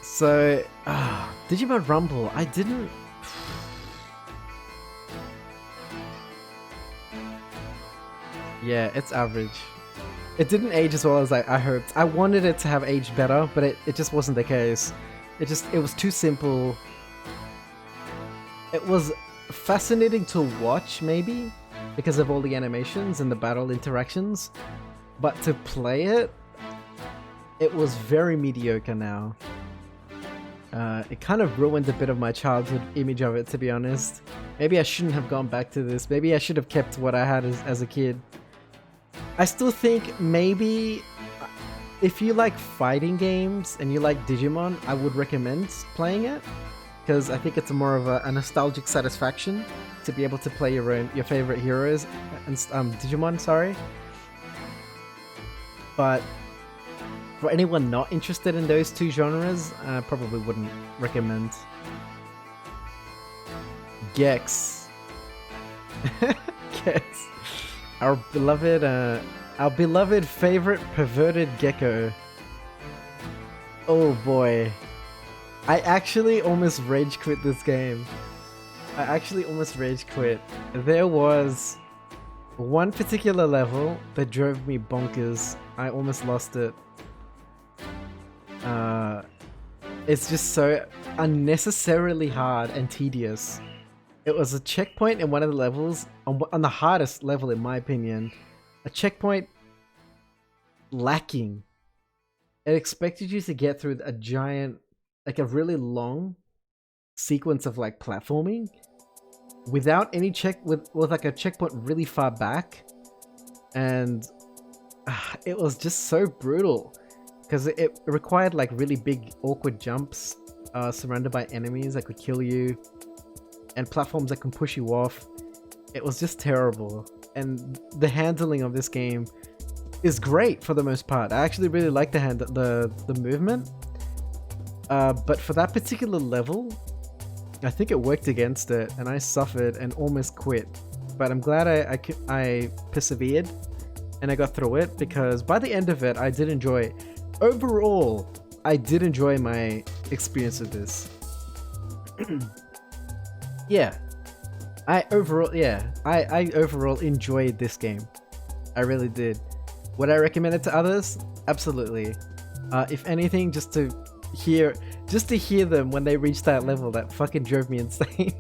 So, Digimon Rumble, I didn't... Yeah, it's average. It didn't age as well as I hoped. I wanted it to have aged better, but it just wasn't the case. It was too simple. It was fascinating to watch, maybe, because of all the animations and the battle interactions. But to play it, it was very mediocre now. It kind of ruined a bit of my childhood image of it, to be honest. Maybe I shouldn't have gone back to this. Maybe I should have kept what I had as a kid. I still think maybe if you like fighting games and you like Digimon, I would recommend playing it. Because I think it's more of a nostalgic satisfaction to be able to play your favorite heroes and Digimon, sorry. But for anyone not interested in those two genres, I probably wouldn't recommend. Gex. Gex. Our beloved favorite perverted gecko. Oh boy. I actually almost rage quit this game. I actually almost rage quit. There was one particular level that drove me bonkers. I almost lost it. It's just so unnecessarily hard and tedious. It was a checkpoint in one of the levels, on the hardest level in my opinion. A checkpoint lacking. It expected you to get through a giant, like a really long sequence of like platforming without any with like a checkpoint really far back, and it was just so brutal because it required like really big awkward jumps surrounded by enemies that could kill you and platforms that can push you off. It was just terrible, and the handling of this game is great for the most part. I actually really like the movement, but for that particular level I think it worked against it, and I suffered and almost quit. But I'm glad I persevered and I got through it, because by the end of it I did enjoy it. Overall, I did enjoy my experience with this. Yeah, I overall enjoyed this game. I really did. Would I recommend it to others? Absolutely. If anything, just to hear them when they reach that level, that fucking drove me insane.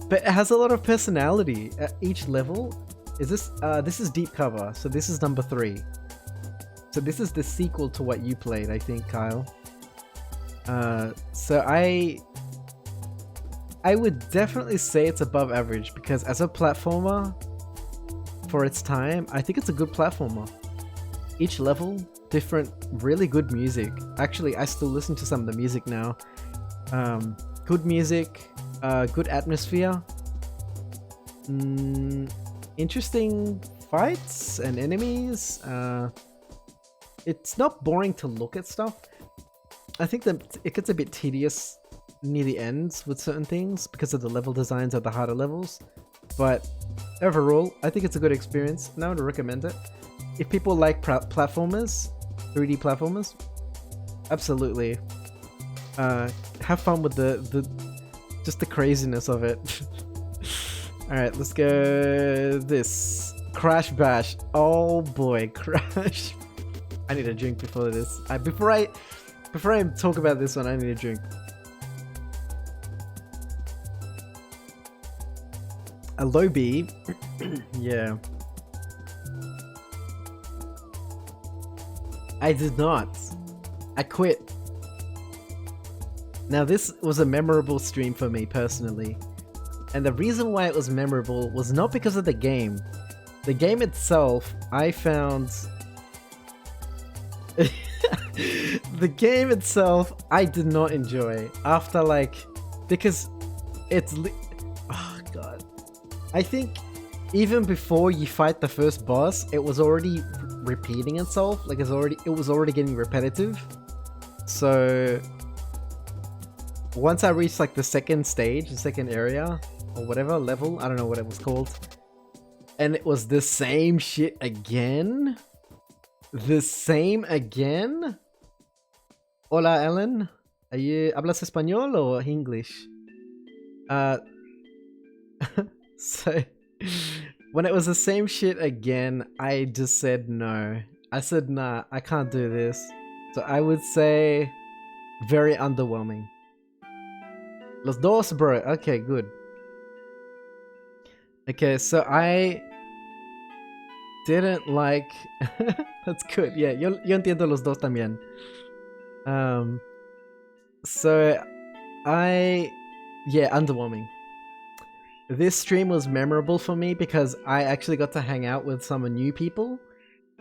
But it has a lot of personality. At each level is this is deep cover, so this is number 3. So this is the sequel to what you played, I think, Kyle. So I would definitely say it's above average, because as a platformer for its time, I think it's a good platformer. Each level, different, really good music. Actually, I still listen to some of the music now. Good music, good atmosphere, interesting fights and enemies. It's not boring to look at stuff. I think that it gets a bit tedious near the ends with certain things because of the level designs of the harder levels, but overall I think it's a good experience and I would recommend it. If people like platformers, 3D platformers, absolutely. Have fun with just the craziness of it. Alright, let's go this. Crash Bash. Oh boy, Crash. I need a drink before this. Before I talk about this one, I need a drink. A low B. Yeah. I did not. I quit. Now this was a memorable stream for me personally. And the reason why it was memorable was not because of the game. The game itself, I found... the game itself, I did not enjoy. After because it's... Oh god. I think even before you fight the first boss, it was already repeating itself. Like it was already getting repetitive. So once I reached like the second stage, the second area, or whatever level, I don't know what it was called, and it was the same shit again. The same again. Hola, Ellen. ¿Hablas español or English? So when it was the same shit again, I just said no. I said nah, I can't do this. So I would say very underwhelming. Los dos, bro. Okay, good. Okay, so I didn't like... That's good. Yeah, yo entiendo los dos también. So yeah, underwhelming. This stream was memorable for me because I actually got to hang out with some new people.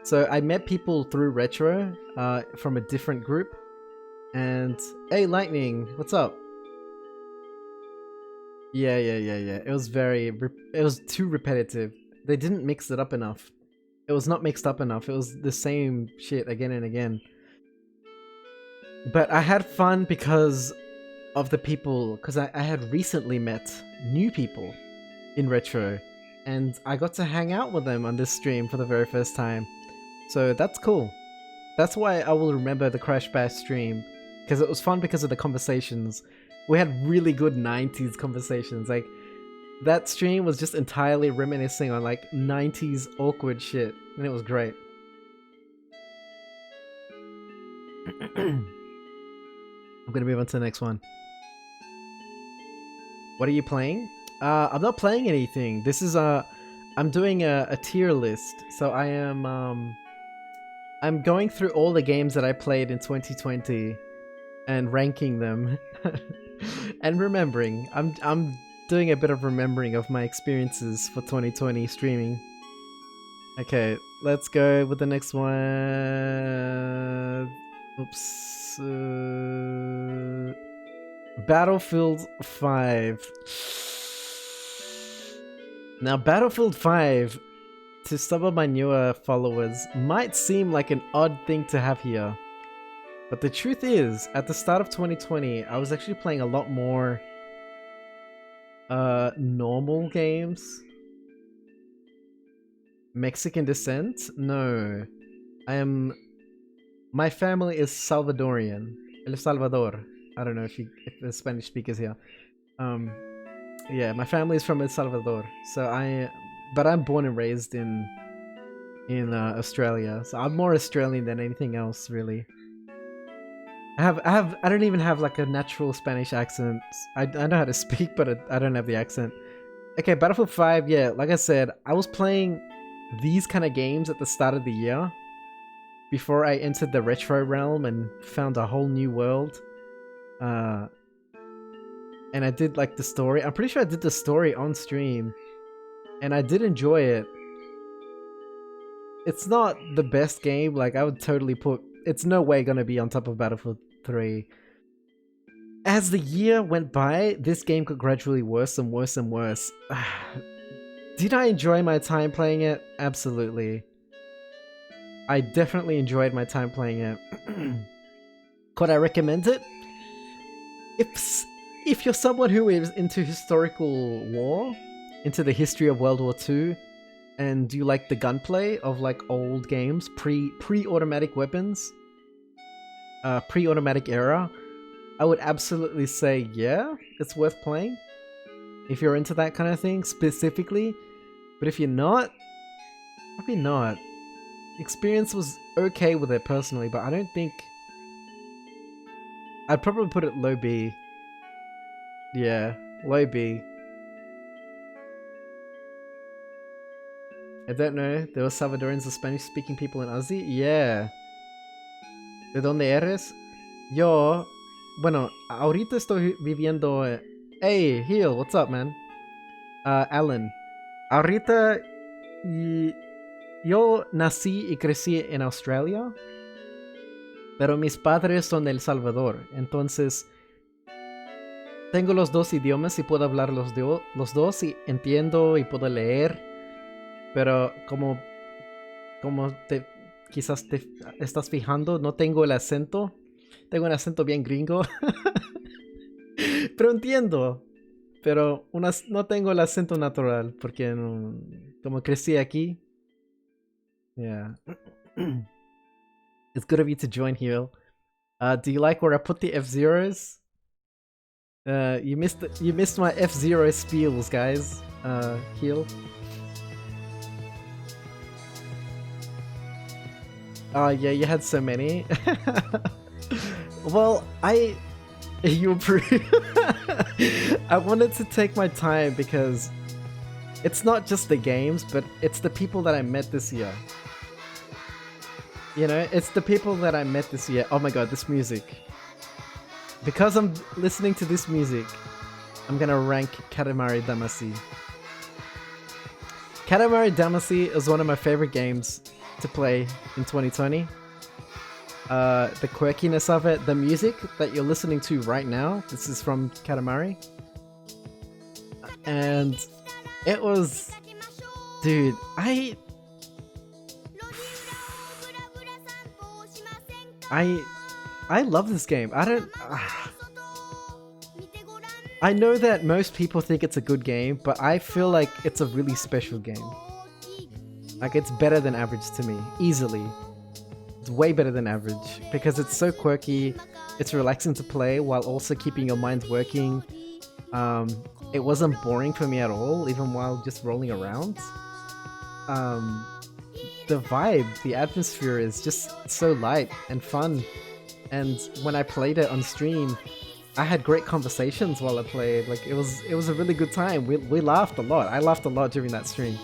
So I met people through Retro, from a different group. And hey, Lightning, what's up? Yeah. It was too repetitive. They didn't mix it up enough. It was not mixed up enough. It was the same shit again and again. But I had fun because of the people, because I had recently met new people in Retro, and I got to hang out with them on this stream for the very first time. So that's cool. That's why I will remember the Crash Bash stream, because it was fun because of the conversations. We had really good 90s conversations. Like, that stream was just entirely reminiscing on like 90s awkward shit, and it was great. I'm gonna move on to the next one. What are you playing? I'm not playing anything. This is I'm doing a tier list. So I am I'm going through all the games that I played in 2020 and ranking them and remembering. I'm doing a bit of remembering of my experiences for 2020 streaming. Okay, let's go with the next one. Oops. Battlefield 5. Now, Battlefield 5, to some of my newer followers, might seem like an odd thing to have here. But the truth is, at the start of 2020, I was actually playing a lot more normal games. Mexican descent? No. My family is Salvadorian. El Salvador. I don't know if the Spanish speakers here. Yeah, my family is from El Salvador. But I'm born and raised in Australia. So I'm more Australian than anything else, really. I don't even have like a natural Spanish accent. I know how to speak, but I don't have the accent. Okay, Battlefield 5, yeah, like I said, I was playing these kind of games at the start of the year before I entered the retro realm and found a whole new world. And I did like the story. I'm pretty sure I did the story on stream, and I did enjoy it. It's not the best game. Like, I would totally put... It's no way gonna be on top of Battlefield 3. As the year went by, this game got gradually worse and worse and worse. Did I enjoy my time playing it? Absolutely. I definitely enjoyed my time playing it. Could I recommend it? If you're someone who is into historical war, into the history of World War II, and you like the gunplay of like old games, pre-automatic weapons, pre-automatic era, I would absolutely say yeah, it's worth playing. If you're into that kind of thing specifically, but if you're not, probably not. Experience was okay with it personally, but I don't think... I'd probably put it low B. Yeah, low B. I don't know, there were Salvadorians or Spanish-speaking people in Aussie? Yeah. ¿De dónde eres? Yo... Bueno, ahorita estoy viviendo... Hey, Heel, what's up, man? Alan. Ahorita... Yo nací y crecí en Australia, pero mis padres son de El Salvador, entonces tengo los dos idiomas y puedo hablar los dos y entiendo y puedo leer, pero como quizás te estás fijando, no tengo el acento, tengo un acento bien gringo, pero entiendo, pero no tengo el acento natural porque como crecí aquí. Yeah. It's good of you to join here. Do you like where I put the F-Zeros? You missed my F-Zero spiels, guys. Heal. Oh yeah, you had so many. Well, you approve. I wanted to take my time because it's not just the games, but it's the people that I met this year. You know, it's the people that I met this year. Oh my god, this music. Because I'm listening to this music, I'm gonna rank Katamari Damacy. Katamari Damacy is one of my favorite games to play in 2020. The quirkiness of it, the music that you're listening to right now, this is from Katamari. And it was... Dude, I love this game. I know that most people think it's a good game, but I feel like it's a really special game. Like, it's better than average to me, easily. way better than average because it's so quirky, it's relaxing to play while also keeping your mind working. It wasn't boring for me at all, even while just rolling around. The vibe, the atmosphere is just so light and fun, and when I played it on stream, I had great conversations while I played. Like it was a really good time. We laughed a lot. I laughed a lot during that stream.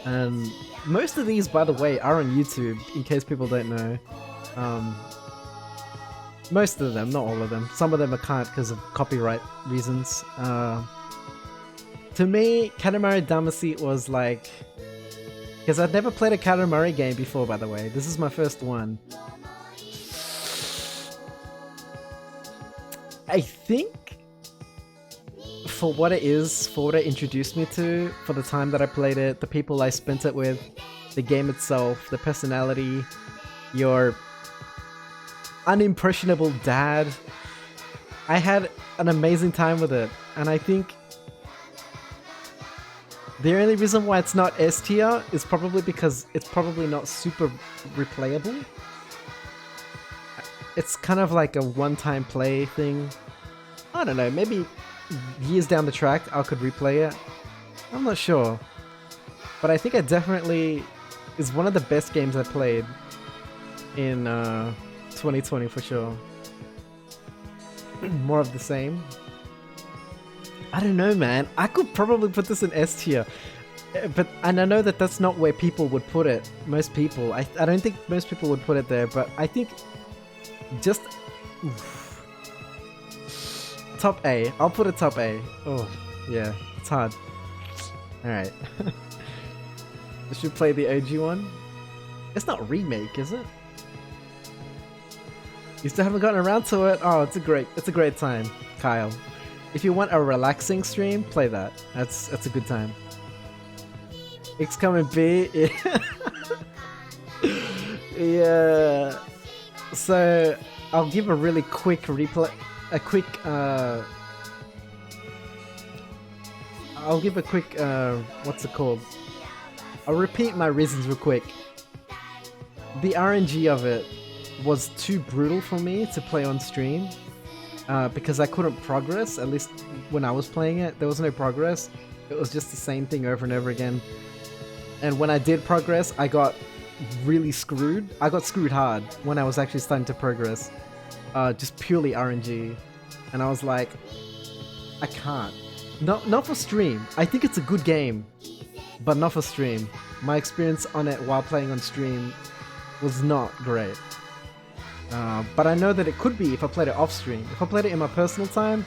And most of these, by the way, are on YouTube, in case people don't know. Most of them, not all of them. Some of them I can't because of copyright reasons. To me, Katamari Damacy was like... Because I'd never played a Katamari game before, by the way. This is my first one. I think for what it is, for what it introduced me to, for the time that I played it, the people I spent it with, the game itself, the personality, your unimpressionable dad, I had an amazing time with it. And I think the only reason why it's not S tier is probably because it's probably not super replayable. It's kind of like a one-time play thing. I don't know, maybe years down the track I could replay it. I'm not sure. But I think it definitely is one of the best games I played in 2020 for sure. More of the same. I don't know, man. I could probably put this in S tier. And I know that that's not where people would put it. Most people. I don't think most people would put it there, but I think just... Top A. I'll put it top A. Oh, yeah. It's hard. Alright. I should play the OG one. It's not remake, is it? You still haven't gotten around to it? Oh, it's a great time, Kyle. If you want a relaxing stream, play that. That's a good time. XCOM and B, yeah. Yeah. So I'll give a really quick replay. I'll give a quick. What's it called? I'll repeat my reasons real quick. The RNG of it was too brutal for me to play on stream. Because I couldn't progress, at least when I was playing it, there was no progress. It was just the same thing over and over again. And when I did progress, I got really screwed. I got screwed hard when I was actually starting to progress. Just purely RNG. And I was like, I can't. Not for stream. I think it's a good game, but not for stream. My experience on it while playing on stream was not great. But I know that it could be if I played it off stream. If I played it in my personal time,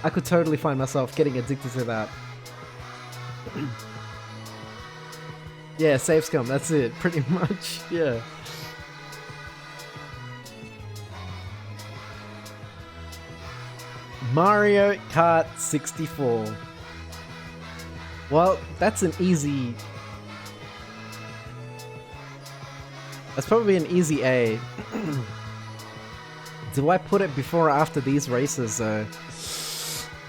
I could totally find myself getting addicted to that. Yeah, save scum, that's it, pretty much, yeah. Mario Kart 64. Well, that's an easy... That's probably an easy A. Do I put it before or after these races though?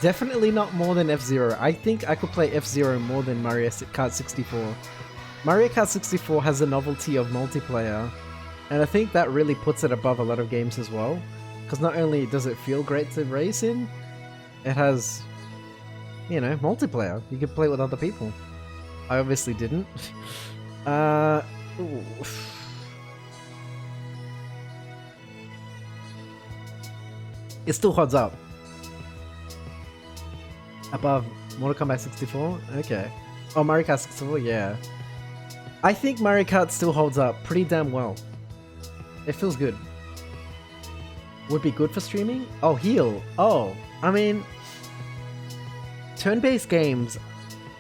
Definitely not more than F-Zero. I think I could play F-Zero more than Mario Kart 64. Mario Kart 64 has a novelty of multiplayer, and I think that really puts it above a lot of games as well. Because not only does it feel great to race in, it has, you know, multiplayer. You can play with other people. I obviously didn't. Ooh. It still holds up. Above Mortal Kombat 64? Okay. Oh, Mario Kart 64? Yeah. I think Mario Kart still holds up pretty damn well. It feels good. Would be good for streaming? Oh, heal. Oh, I mean... Turn-based games.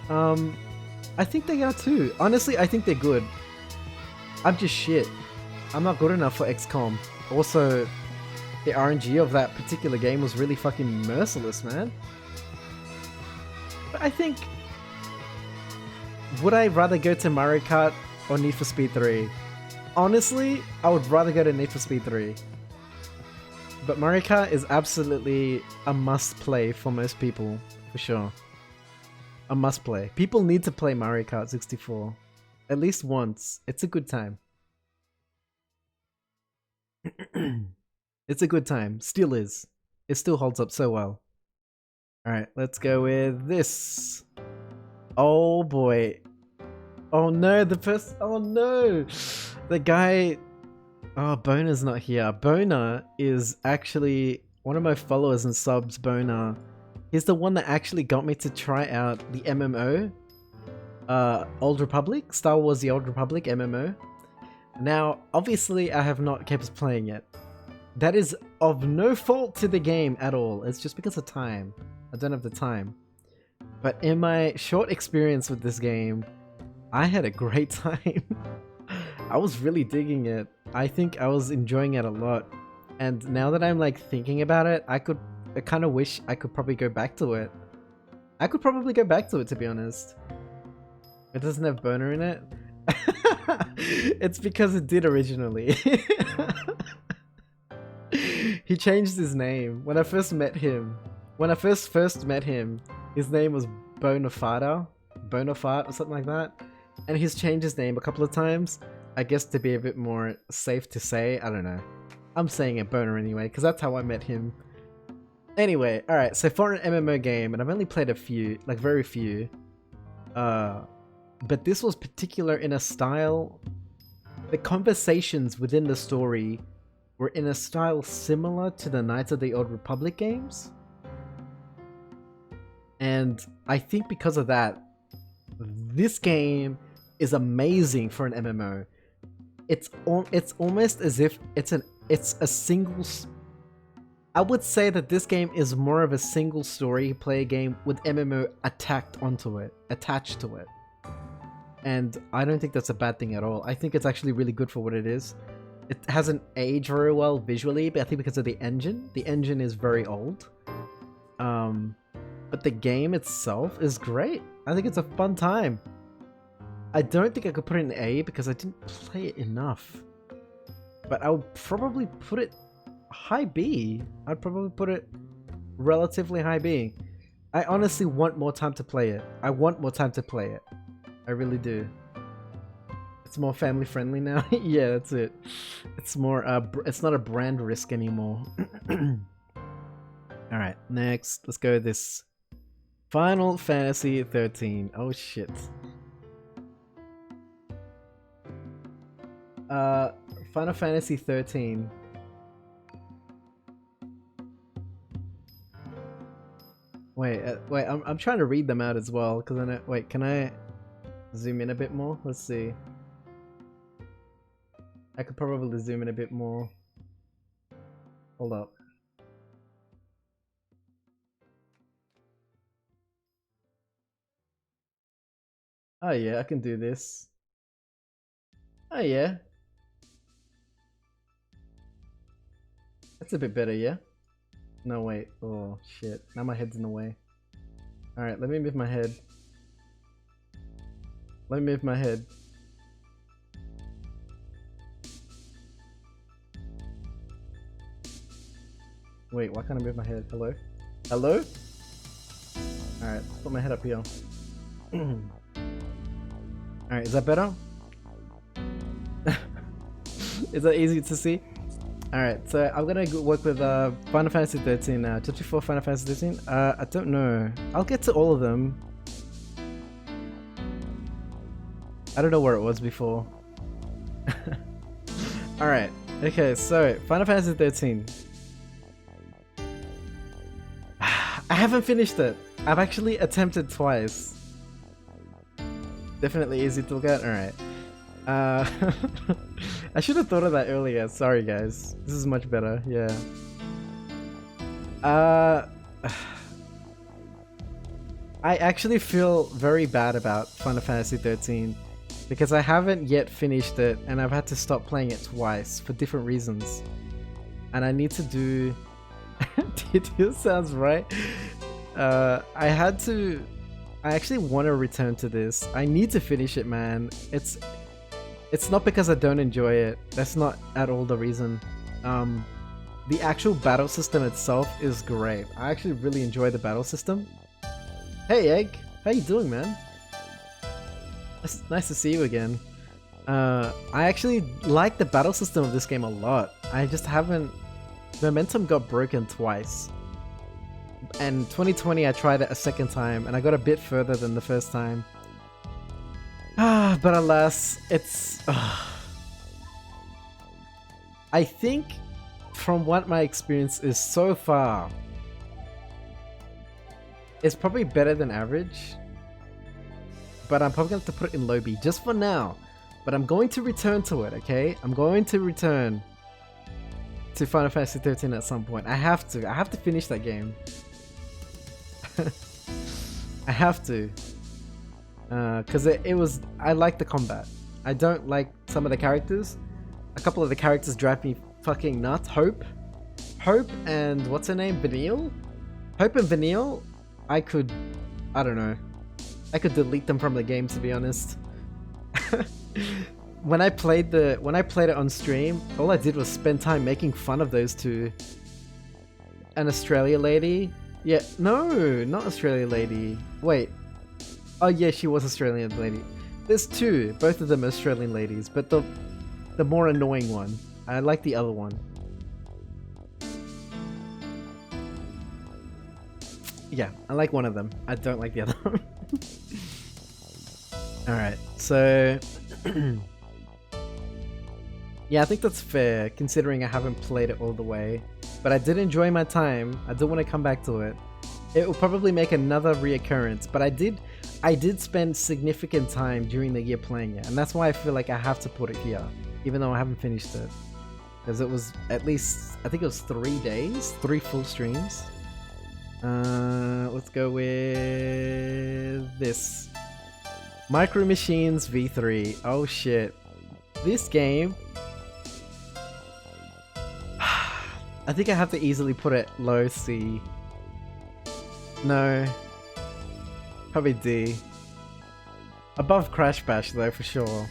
I think they are too. Honestly, I think they're good. I'm just shit. I'm not good enough for XCOM. Also... The RNG of that particular game was really fucking merciless, man. But I think... Would I rather go to Mario Kart or Need for Speed 3? Honestly, I would rather go to Need for Speed 3. But Mario Kart is absolutely a must-play for most people, for sure. A must-play. People need to play Mario Kart 64. At least once. It's a good time. It's a good time. Still is. It still holds up so well. Alright, let's go with this. Oh boy. Oh no, oh no! The guy... Oh, Boner's not here. Boner is actually one of my followers and subs, Boner. He's the one that actually got me to try out the MMO. Old Republic? Star Wars The Old Republic MMO. Now, obviously I have not kept playing it. That is of no fault to the game at all. It's just because of time. I don't have the time. But in my short experience with this game, I had a great time. I was really digging it. I think I was enjoying it a lot. And now that I'm like thinking about it, I kind of wish I could probably go back to it. I could probably go back to it, to be honest. It doesn't have Boner in it. It's because it did originally. He changed his name. When I first met him, his name was Bonafide or something like that. And he's changed his name a couple of times. I guess to be a bit more safe to say. I don't know. I'm saying it Boner anyway, because that's how I met him. Anyway, alright, so for an MMO game, and I've only played a few, like very few. But this was particular in a style... The conversations within the story were in a style similar to the Knights of the Old Republic games. And I think because of that, this game is amazing for an MMO. It's almost as if it's a single... I would say that this game is more of a single story player game with MMO attached to it. And I don't think that's a bad thing at all. I think it's actually really good for what it is. It hasn't aged very well visually, but I think because of the engine. The engine is very old. But the game itself is great. I think it's a fun time. I don't think I could put it in A because I didn't play it enough. But I would probably put it high B. I'd probably put it relatively high B. I honestly want more time to play it. I want more time to play it. I really do. It's more family friendly now. Yeah, that's it. It's more it's not a brand risk anymore. Alright, next. Let's go with this. Final Fantasy 13. Oh shit. Final Fantasy 13. Wait, I'm trying to read them out as well, because I know... Wait, can I zoom in a bit more? Let's see. I could probably zoom in a bit more. Hold up. Oh yeah, I can do this. Oh yeah. That's a bit better, yeah? No, wait. Oh, shit. Now my head's in the way. Alright, let me move my head. Let me move my head. Wait, why can't I move my head? Hello? Hello? Alright, put my head up here. Alright, is that better? Is that easy to see? Alright, so I'm gonna work with Final Fantasy 13 now. Just before Final Fantasy 13? I don't know. I'll get to all of them. I don't know where it was before. Alright, okay, so Final Fantasy 13. I haven't finished it. I've actually attempted twice. Definitely easy to look at. Alright. I should have thought of that earlier. Sorry guys. This is much better. Yeah. I actually feel very bad about Final Fantasy 13 because I haven't yet finished it and I've had to stop playing it twice for different reasons. And I need to do... This sounds right. I actually want to return to this. I need to finish it, man. It's not because I don't enjoy it. That's not at all the reason. The actual battle system itself is great. I actually really enjoy the battle system. Hey Egg, how you doing, man? It's nice to see you again. I actually like the battle system of this game a lot. I just haven't... Momentum got broken twice. And 2020 I tried it a second time and I got a bit further than the first time. But alas, it's... I think from what my experience is so far, it's probably better than average. But I'm probably going to have to put it in low B just for now. But I'm going to return to it, okay? I'm going to return to Final Fantasy 13 at some point. I have to. I have to finish that game. I have to. Because it was... I like the combat. I don't like some of the characters. A couple of the characters drive me fucking nuts. Hope and... what's her name? Vanille? Hope and Vanille, I don't know. I could delete them from the game, to be honest. When I played it on stream, all I did was spend time making fun of those two. An Australia lady. Yeah, no, not Australia lady. Wait. Oh yeah, she was Australian lady. There's two, both of them Australian ladies, but the more annoying one. I like the other one. Yeah, I like one of them. I don't like the other one. Alright, so... yeah, I think that's fair, considering I haven't played it all the way. But I did enjoy my time. I do want to come back to it. It will probably make another reoccurrence, but I did spend significant time during the year playing it, and that's why I feel like I have to put it here, even though I haven't finished it. Because it was at least, I think it was 3 days, 3 full streams. Let's go with this. Micro Machines V3. Oh shit. This game... I think I have to easily put it low C. No. Probably D. Above Crash Bash though, for sure.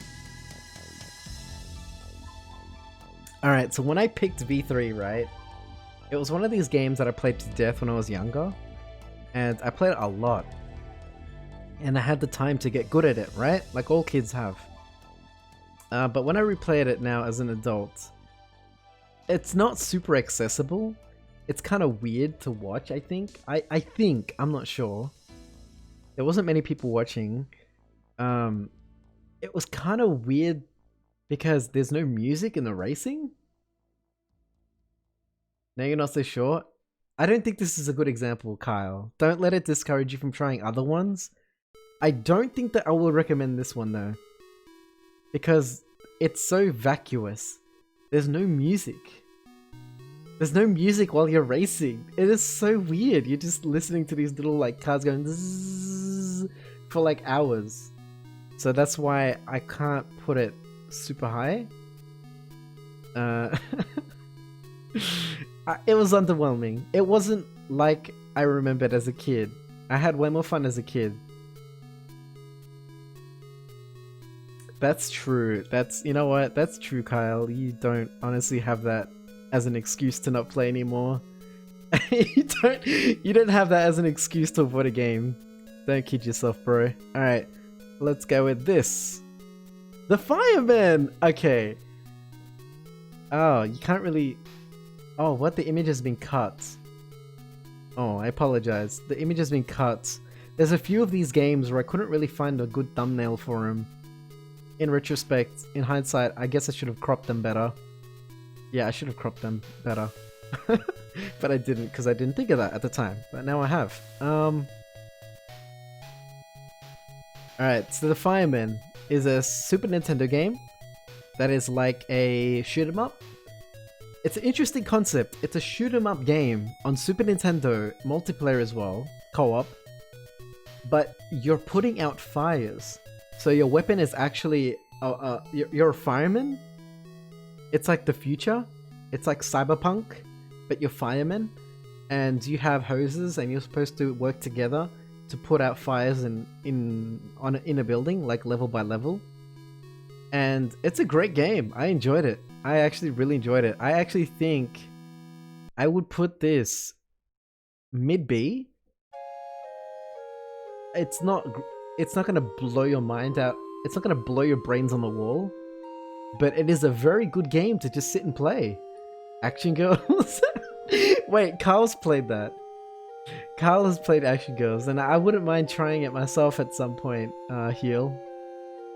Alright, so when I picked V3, right? It was one of these games that I played to death when I was younger. And I played it a lot. And I had the time to get good at it, right? Like all kids have. But when I replayed it now as an adult, it's not super accessible. It's kind of weird to watch, I think. I think, I'm not sure. There wasn't many people watching. It was kind of weird because there's no music in the racing. Now you're not so sure? I don't think this is a good example, Kyle. Don't let it discourage you from trying other ones. I don't think that I will recommend this one though. Because it's so vacuous. There's no music. There's no music while you're racing. It is so weird. You're just listening to these little like cars going zzz for like hours. So that's why I can't put it super high. It was underwhelming. It wasn't like I remembered as a kid. I had way more fun as a kid. That's true. You know what? That's true, Kyle. You don't honestly have that as an excuse to not play anymore. You don't have that as an excuse to avoid a game. Don't kid yourself, bro. Alright, let's go with this. The Fireman! Okay. Oh, you can't really... Oh, what? The image has been cut. Oh, I apologize. The image has been cut. There's a few of these games where I couldn't really find a good thumbnail for them. In retrospect, in hindsight, I guess I should have cropped them better. Yeah, I should have cropped them better. But I didn't, because I didn't think of that at the time. But now I have. Alright, so The Fireman is a Super Nintendo game that is like a shoot 'em up. It's an interesting concept. It's a shoot 'em up game on Super Nintendo, multiplayer as well, co-op. But you're putting out fires. So your weapon is actually, you're a fireman. It's like the future. It's like cyberpunk, but you're firemen. And you have hoses and you're supposed to work together to put out fires in a building, like level by level. And it's a great game. I enjoyed it. I actually really enjoyed it. I actually think I would put this mid B. It's not gonna blow your mind out. It's not gonna blow your brains on the wall. But it is a very good game to just sit and play. Action Girls? Wait, Carl's played that. Carl has played Action Girls, and I wouldn't mind trying it myself at some point, Heal.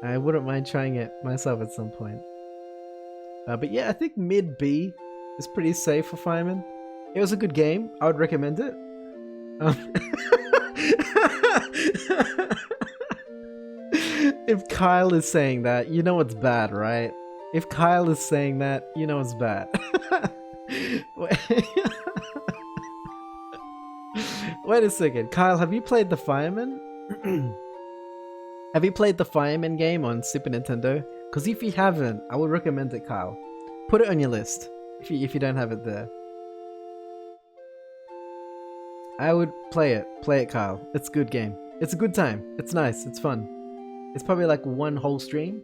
I wouldn't mind trying it myself at some point. But yeah, I think mid B is pretty safe for Fireman. It was a good game. I would recommend it. If Kyle is saying that, you know it's bad, right? If Kyle is saying that, you know it's bad. Wait a second. Kyle, have you played the Fireman? Have you played the Fireman game on Super Nintendo? Because if you haven't, I would recommend it, Kyle. Put it on your list if you don't have it there. I would play it. Play it, Kyle. It's a good game. It's a good time. It's nice. It's fun. It's probably like one whole stream.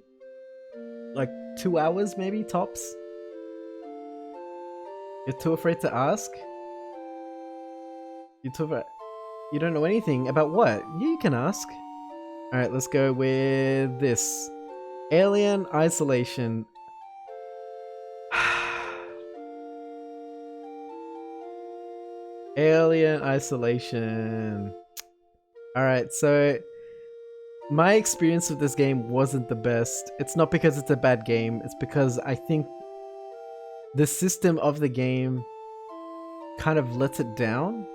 Like 2 hours maybe, tops. You're too afraid to ask? You're too afraid. You don't know anything about what? Yeah, you can ask. Alright, let's go with this. Alien Isolation. Alien Isolation. Alright, so my experience with this game wasn't the best. It's not because it's a bad game, it's because I think the system of the game kind of lets it down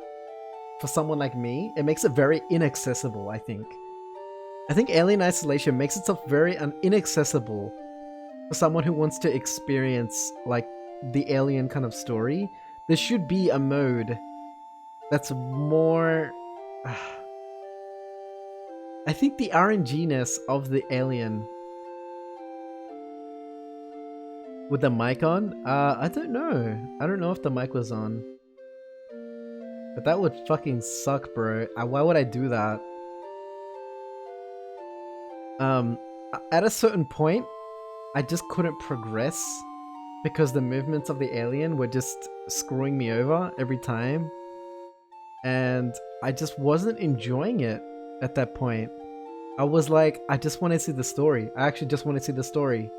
for someone like me. It makes it very inaccessible, I think. I think Alien Isolation makes itself very inaccessible for someone who wants to experience like the Alien kind of story. There should be a mode that's more... I think the RNG-ness of the Alien... With the mic on? I don't know. I don't know if the mic was on. But that would fucking suck, bro. Why would I do that? At a certain point, I just couldn't progress because the movements of the alien were just screwing me over every time. And I just wasn't enjoying it at that point. I was like, I just want to see the story. I actually just want to see the story.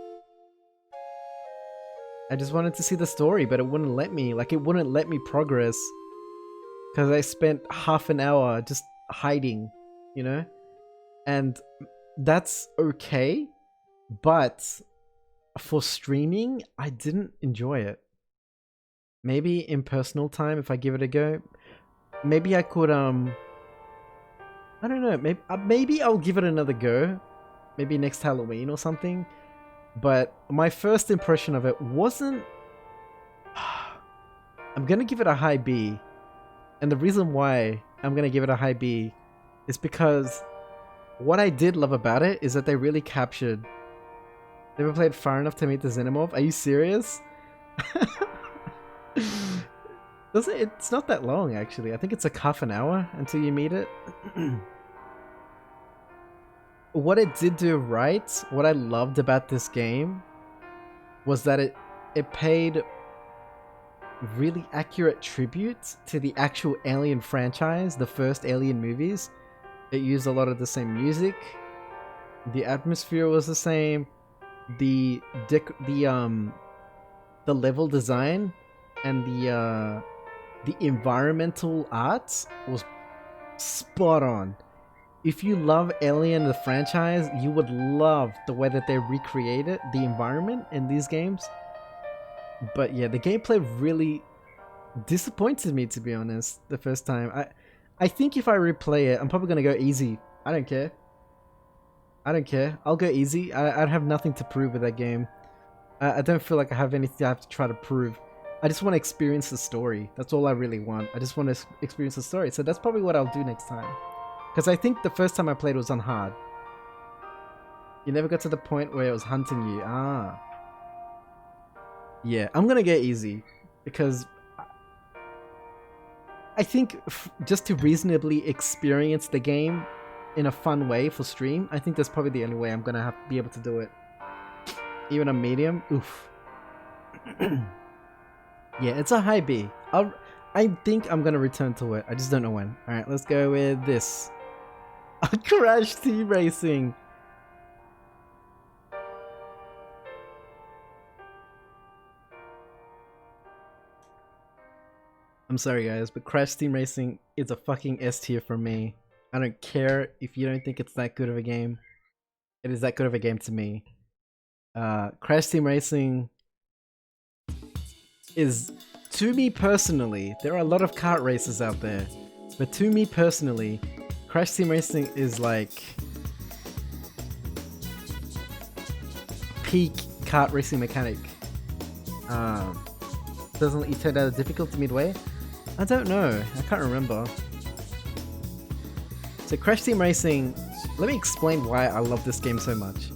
I just wanted to see the story, but it wouldn't let me. Like, it wouldn't let me progress. Because I spent half an hour just hiding, you know? And that's okay. But for streaming, I didn't enjoy it. Maybe in personal time, if I give it a go, maybe I could, I don't know, maybe I'll give it another go. Maybe next Halloween or something. But my first impression of it wasn't... I'm gonna give it a high B. And the reason why I'm gonna give it a high B is because what I did love about it is that they really captured... Never played Far Enough to Meet the Xenomorph? Are you serious? It's not that long, actually. I think it's like half an hour until you meet it. What it did do right, what I loved about this game, was that it paid really accurate tribute to the actual Alien franchise, the first Alien movies. It used a lot of the same music. The atmosphere was the same. The level design and the environmental art was spot on. If you love Alien the franchise, you would love the way that they recreated the environment in these games. But yeah, the gameplay really disappointed me, to be honest, the first time. I think if I replay it, I'm probably gonna go easy. I don't care. I don't care. I'll go easy. I'd have nothing to prove with that game. I don't feel like I have anything I have to try to prove. I just want to experience the story. That's all I really want. I just want to experience the story. So that's probably what I'll do next time. Because I think the first time I played was on hard. You never got to the point where it was hunting you. Ah. Yeah, I'm gonna get easy. Because I think just to reasonably experience the game in a fun way for stream, I think that's probably the only way I'm gonna have to be able to do it. Even a medium? Oof. Yeah, it's a high B. I think I'm gonna return to it. I just don't know when. Alright, let's go with this. Crash Team Racing. I'm sorry guys, but Crash Team Racing is a fucking S tier for me. I don't care if you don't think it's that good of a game. It is that good of a game to me. Crash Team Racing is, to me personally, there are a lot of kart races out there, but to me personally, Crash Team Racing is like peak kart racing mechanic. Doesn't let you turn down the difficulty midway? I don't know, I can't remember. So Crash Team Racing, let me explain why I love this game so much.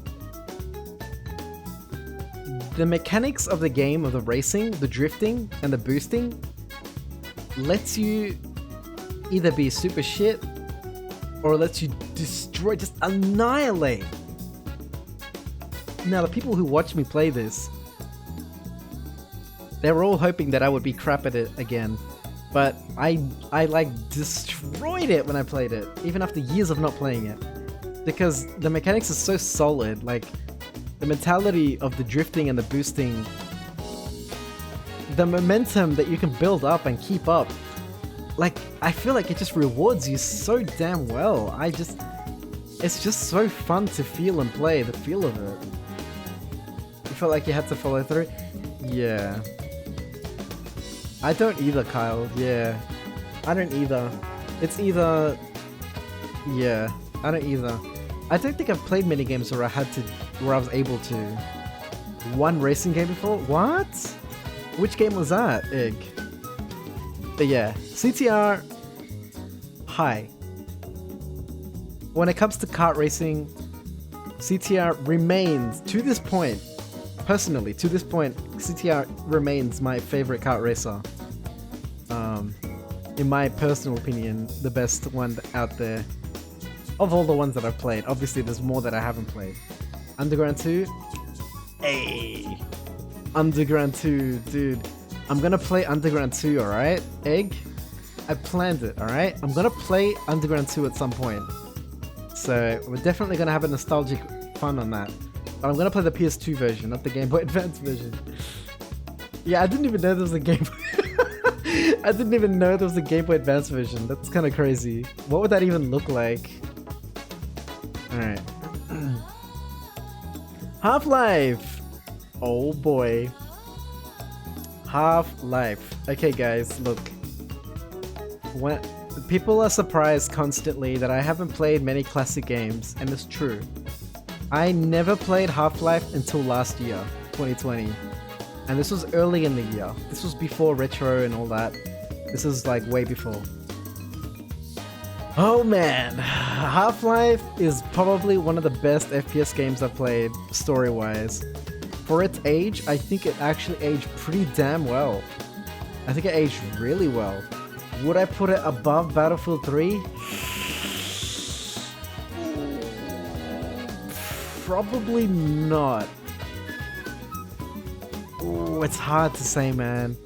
The mechanics of the game, of the racing, the drifting, and the boosting lets you either be super shit or lets you destroy, just annihilate. Now the people who watch me play this, they were all hoping that I would be crap at it again, but I like destroyed it when I played it, even after years of not playing it, because the mechanics are so solid. Like the mentality of the drifting and the boosting, the momentum that you can build up and keep up, like I feel like it just rewards you so damn well. It's just so fun to feel and play, the feel of it. You felt like you had to follow through? Yeah. I don't either, Kyle. Yeah. I don't either. It's either... Yeah. I don't either. I don't think I've played many games where I was able to. One racing game before? What? Which game was that, Ig? But yeah. CTR... High. When it comes to kart racing, CTR remains, to this point, personally, to this point, CTR remains my favorite kart racer. In my personal opinion, the best one out there. Of all the ones that I've played. Obviously, there's more that I haven't played. Underground 2? Hey! Underground 2, dude. I'm gonna play Underground 2, alright? Egg? I planned it, alright? I'm gonna play Underground 2 at some point. So, we're definitely gonna have a nostalgic fun on that. But I'm gonna play the PS2 version, not the Game Boy Advance version. Yeah, I didn't even know there was a Game Boy... I didn't even know there was a Game Boy Advance version. That's kind of crazy. What would that even look like? Alright. Half-Life! Oh boy. Half-Life. Okay guys, look. When people are surprised constantly that I haven't played many classic games, and it's true. I never played Half-Life until last year, 2020. And this was early in the year. This was before Retro and all that. This is like way before. Oh man, Half-Life is probably one of the best FPS games I've played, story-wise. For its age, I think it actually aged pretty damn well. I think it aged really well. Would I put it above Battlefield 3? Probably not. Ooh, it's hard to say, man.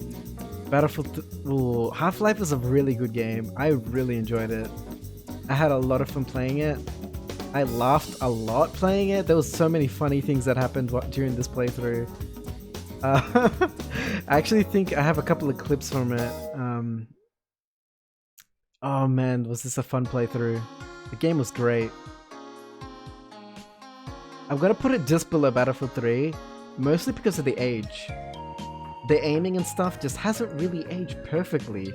Half-Life is a really good game. I really enjoyed it. I had a lot of fun playing it. I laughed a lot playing it. There was so many funny things that happened during this playthrough. I actually think I have a couple of clips from it. Oh man, was this a fun playthrough. The game was great. I'm gonna put it just below Battlefield 3, mostly because of the age. The aiming and stuff just hasn't really aged perfectly.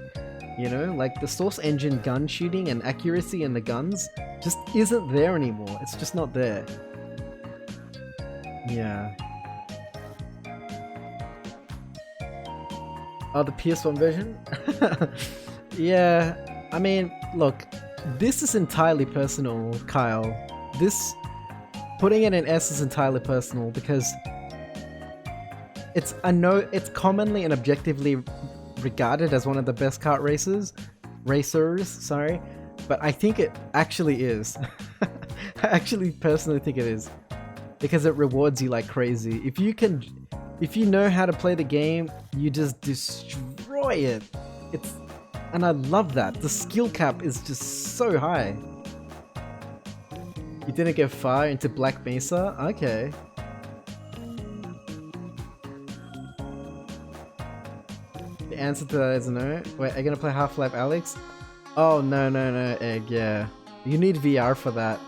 You know, like the Source Engine gun shooting and accuracy in the guns just isn't there anymore. It's just not there. Yeah. Oh, the PS1 version? Yeah, I mean, look, this is entirely personal, Kyle. Putting it in S is entirely personal because I know it's commonly and objectively regarded as one of the best kart racers, but I think it actually is. I actually personally think it is because it rewards you like crazy. If you know how to play the game, you just destroy it. And I love that. The skill cap is just so high. You didn't get far into Black Mesa? Okay. The answer to that is no. Wait, are you gonna play Half-Life Alyx? Oh, no, Egg, yeah. You need VR for that.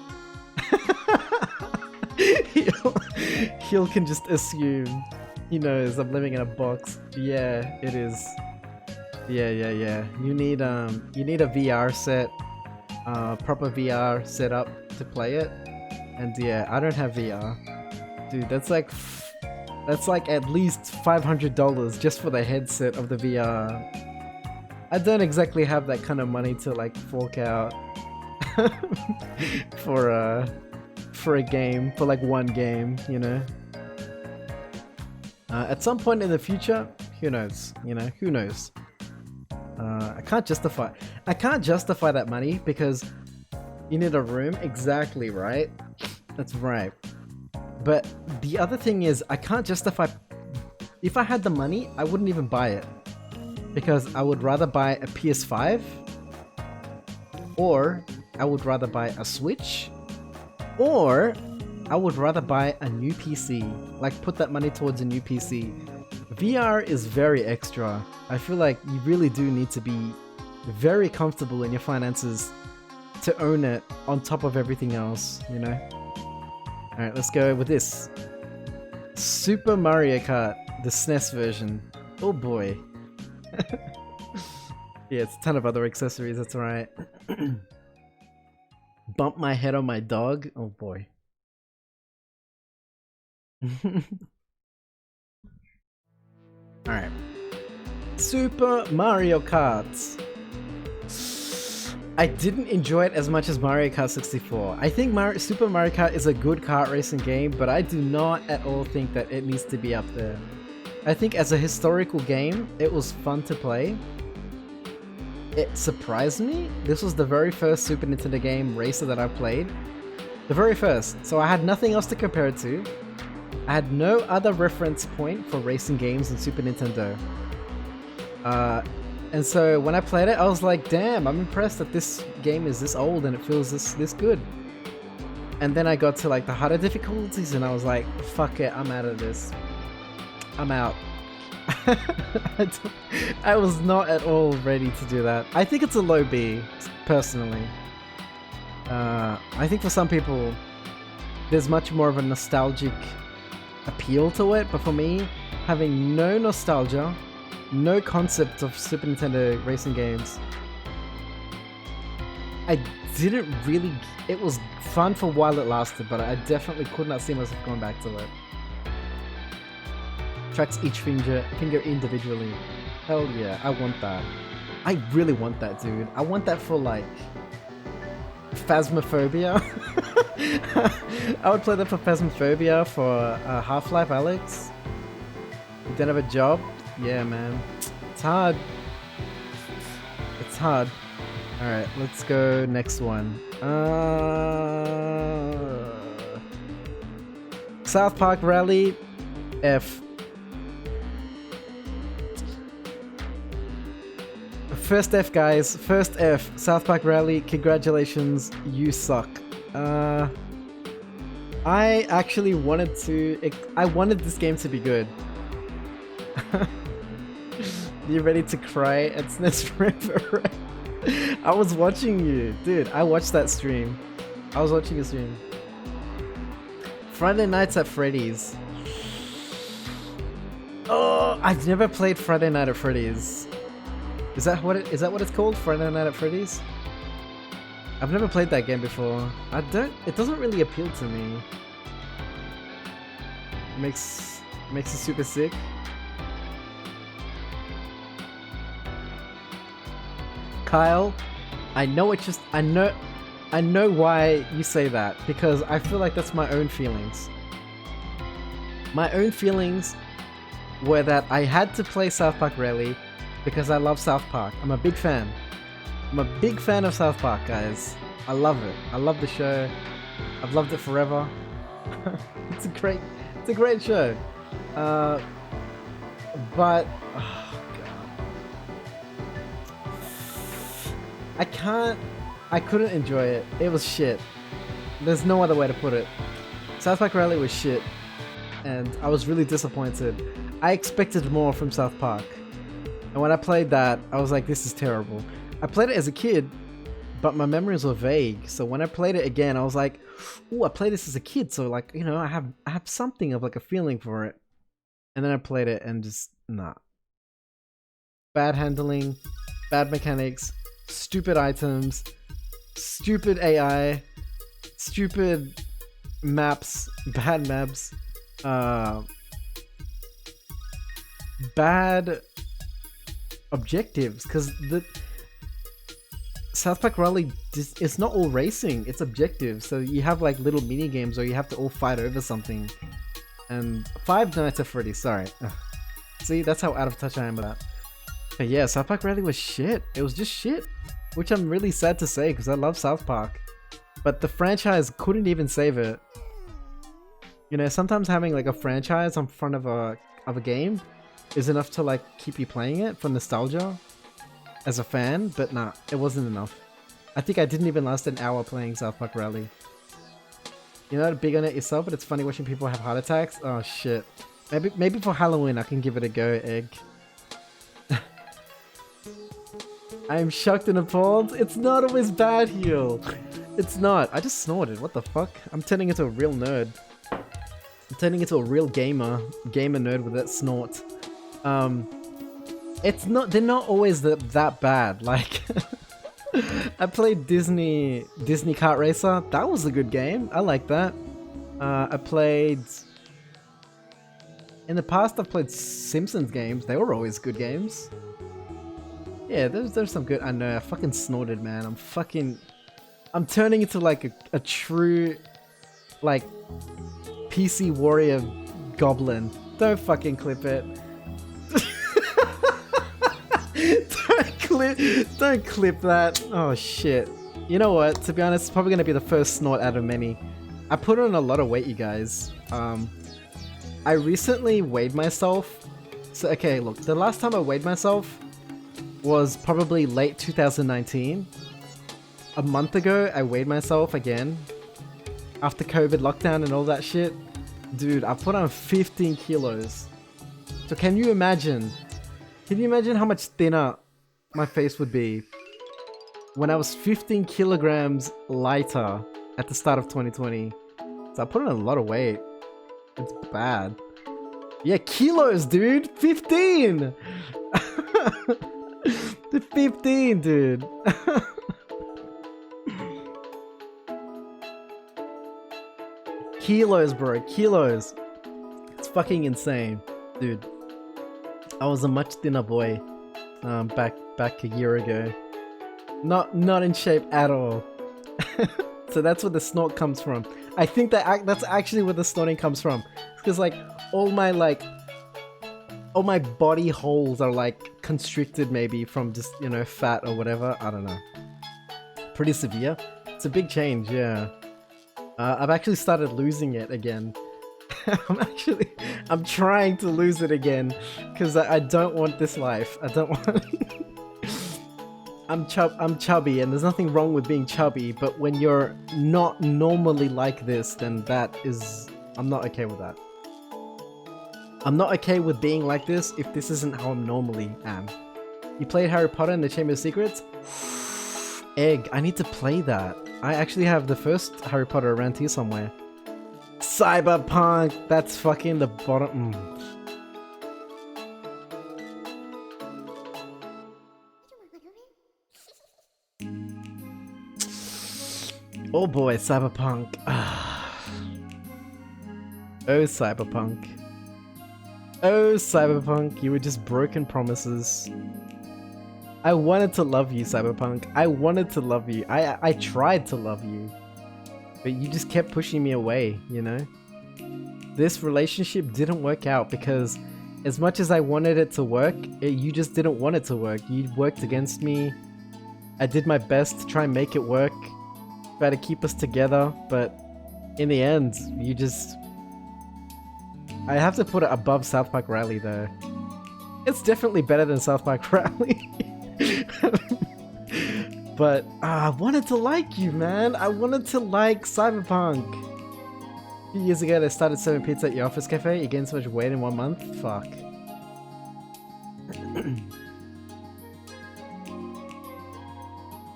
He'll can just assume. He knows I'm living in a box. Yeah, it is. Yeah. You need a VR set, proper VR setup to play it. And yeah, I don't have VR. Dude, that's like at least $500 just for the headset of the VR. I don't exactly have that kind of money to like fork out for a game, for like one game, you know. At some point in the future, who knows? You know, who knows? I can't justify that money because you need a room. Exactly right. That's right. But the other thing is, I can't justify. If I had the money, I wouldn't even buy it. Because I would rather buy a PS5, or I would rather buy a Switch, or I would rather buy a new PC. Like, put that money towards a new PC. VR is very extra. I feel like you really do need to be very comfortable in your finances to own it on top of everything else, you know? Alright, let's go with this. Super Mario Kart, the SNES version. Oh boy. Yeah, it's a ton of other accessories, that's right. Bump my head on my dog? Oh boy. Alright. Super Mario Kart. I didn't enjoy it as much as Mario Kart 64. I think Super Mario Kart is a good kart racing game, but I do not at all think that it needs to be up there. I think as a historical game, it was fun to play. It surprised me. This was the very first Super Nintendo game racer that I played. The very first. So I had nothing else to compare it to. I had no other reference point for racing games on Super Nintendo. And so when I played it, I was like, damn, I'm impressed that this game is this old and it feels this good. And then I got to like the harder difficulties and I was like, fuck it, I'm out of this. I'm out. I was not at all ready to do that. I think it's a low B, personally. I think for some people, there's much more of a nostalgic appeal to it, but for me, having no nostalgia, no concept of Super Nintendo racing games, I didn't really... It was fun for while it lasted, but I definitely could not see myself going back to it. Tracks each finger individually. Hell yeah, I want that. I really want that, dude. I want that for like... Phasmophobia. I would play that for Phasmophobia, for Half-Life Alyx. You don't have a job? Yeah, man. It's hard. It's hard. Alright, let's go next one. South Park Rally. F. First F, guys. First F. South Park Rally. Congratulations. You suck. I actually wanted to... I wanted this game to be good. You ready to cry at SNES Forever? I was watching you. Dude, I watched that stream. I was watching a stream. Friday Nights at Freddy's. Oh, I've never played Friday Night at Freddy's. Is that what it's called? Friday Night at Freddy's? I've never played that game before. It doesn't really appeal to me. Makes it super sick. Kyle, I know why you say that, because I feel like that's my own feelings. My own feelings were that I had to play South Park Rally because I love South Park. I'm a big fan. I'm a big fan of South Park, guys. I love it. I love the show. I've loved it forever. It's a great show. But oh God. I couldn't enjoy it. It was shit. There's no other way to put it. South Park Rally was shit. And I was really disappointed. I expected more from South Park. And when I played that, I was like, this is terrible. I played it as a kid, but my memories were vague. So when I played it again, I was like, oh, I played this as a kid. So like, you know, I have something of like a feeling for it. And then I played it and just, nah. Bad handling, bad mechanics, stupid items, stupid AI, stupid maps, bad maps, bad objectives, because the South Park Rally it's not all racing, it's objectives. So you have like little mini games or you have to all fight over something. And Five Nights at Freddy's, sorry. Ugh. See, that's how out of touch I am with that. But yeah, South Park Rally was shit. It was just shit, which I'm really sad to say because I love South Park. But the franchise couldn't even save it. You know, sometimes having like a franchise in front of a game is enough to like keep you playing it for nostalgia as a fan, but nah, it wasn't enough. I think I didn't even last an hour playing South Park Rally. You're not big on it yourself, but it's funny watching people have heart attacks. Oh shit. Maybe for Halloween I can give it a go, Egg. I am shocked and appalled. It's not always bad, Heal. It's not. I just snorted. What the fuck? I'm turning into a real nerd. I'm turning into a real gamer nerd with that snort. It's not. They're not always that bad. Like, I played Disney Kart Racer. That was a good game. I like that. I played. In the past, I've played Simpsons games. They were always good games. Yeah, there's some good. I know. I fucking snorted, man. I'm turning into like a true, like, PC warrior goblin. Don't fucking clip it. Don't clip that. Oh shit. You know what? To be honest, it's probably gonna be the first snort out of many. I put on a lot of weight, you guys. I recently weighed myself. So okay, look, the last time I weighed myself was probably late 2019. A month ago, I weighed myself again. After COVID lockdown and all that shit. Dude, I put on 15 kilos. So can you imagine how much thinner my face would be when I was 15 kilograms lighter at the start of 2020? So I put on a lot of weight. It's bad. Yeah, kilos, dude! 15! The 15, dude! Kilos, bro, kilos. It's fucking insane, dude. I was a much thinner boy, back a year ago. Not in shape at all. So that's where the snort comes from. I think that's actually where the snorting comes from. Because like all my body holes are like constricted maybe from just, you know, fat or whatever. I don't know. Pretty severe. It's a big change, yeah. I've actually started losing it again. I'm trying to lose it again because I don't want this life. I don't want. I'm chubby, and there's nothing wrong with being chubby. But when you're not normally like this, then I'm not okay with that. I'm not okay with being like this if this isn't how I normally am. You played Harry Potter and the Chamber of Secrets? Egg, I need to play that. I actually have the first Harry Potter around here somewhere. Cyberpunk! That's fucking the bottom. Oh boy, Cyberpunk. Oh, Cyberpunk. Oh, Cyberpunk, you were just broken promises. I wanted to love you, Cyberpunk. I wanted to love you. I tried to love you. But you just kept pushing me away, you know? This relationship didn't work out because as much as I wanted it to work, you just didn't want it to work. You worked against me. I did my best to try and make it work. Try to keep us together, but in the end, you just... I have to put it above South Park Rally though. It's definitely better than South Park Rally. But I wanted to like you, man. I wanted to like Cyberpunk. A few years ago, they started serving pizza at your office cafe. You gained so much weight in 1 month. Fuck.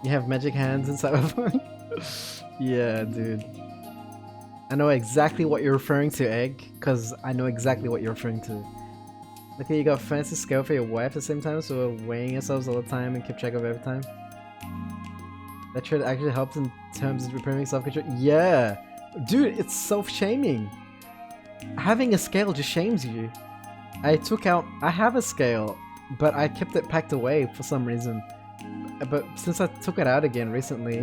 You have magic hands in Cyberpunk? Yeah, dude. I know exactly what you're referring to, Egg, because I know exactly what you're referring to. Look, you got fancy scale for your wife at the same time, so we're weighing ourselves all the time and keep track of every time. That trait actually helps in terms of repairing self-control. Yeah! Dude, it's self-shaming. Having a scale just shames you. I have a scale, but I kept it packed away for some reason. But since I took it out again recently,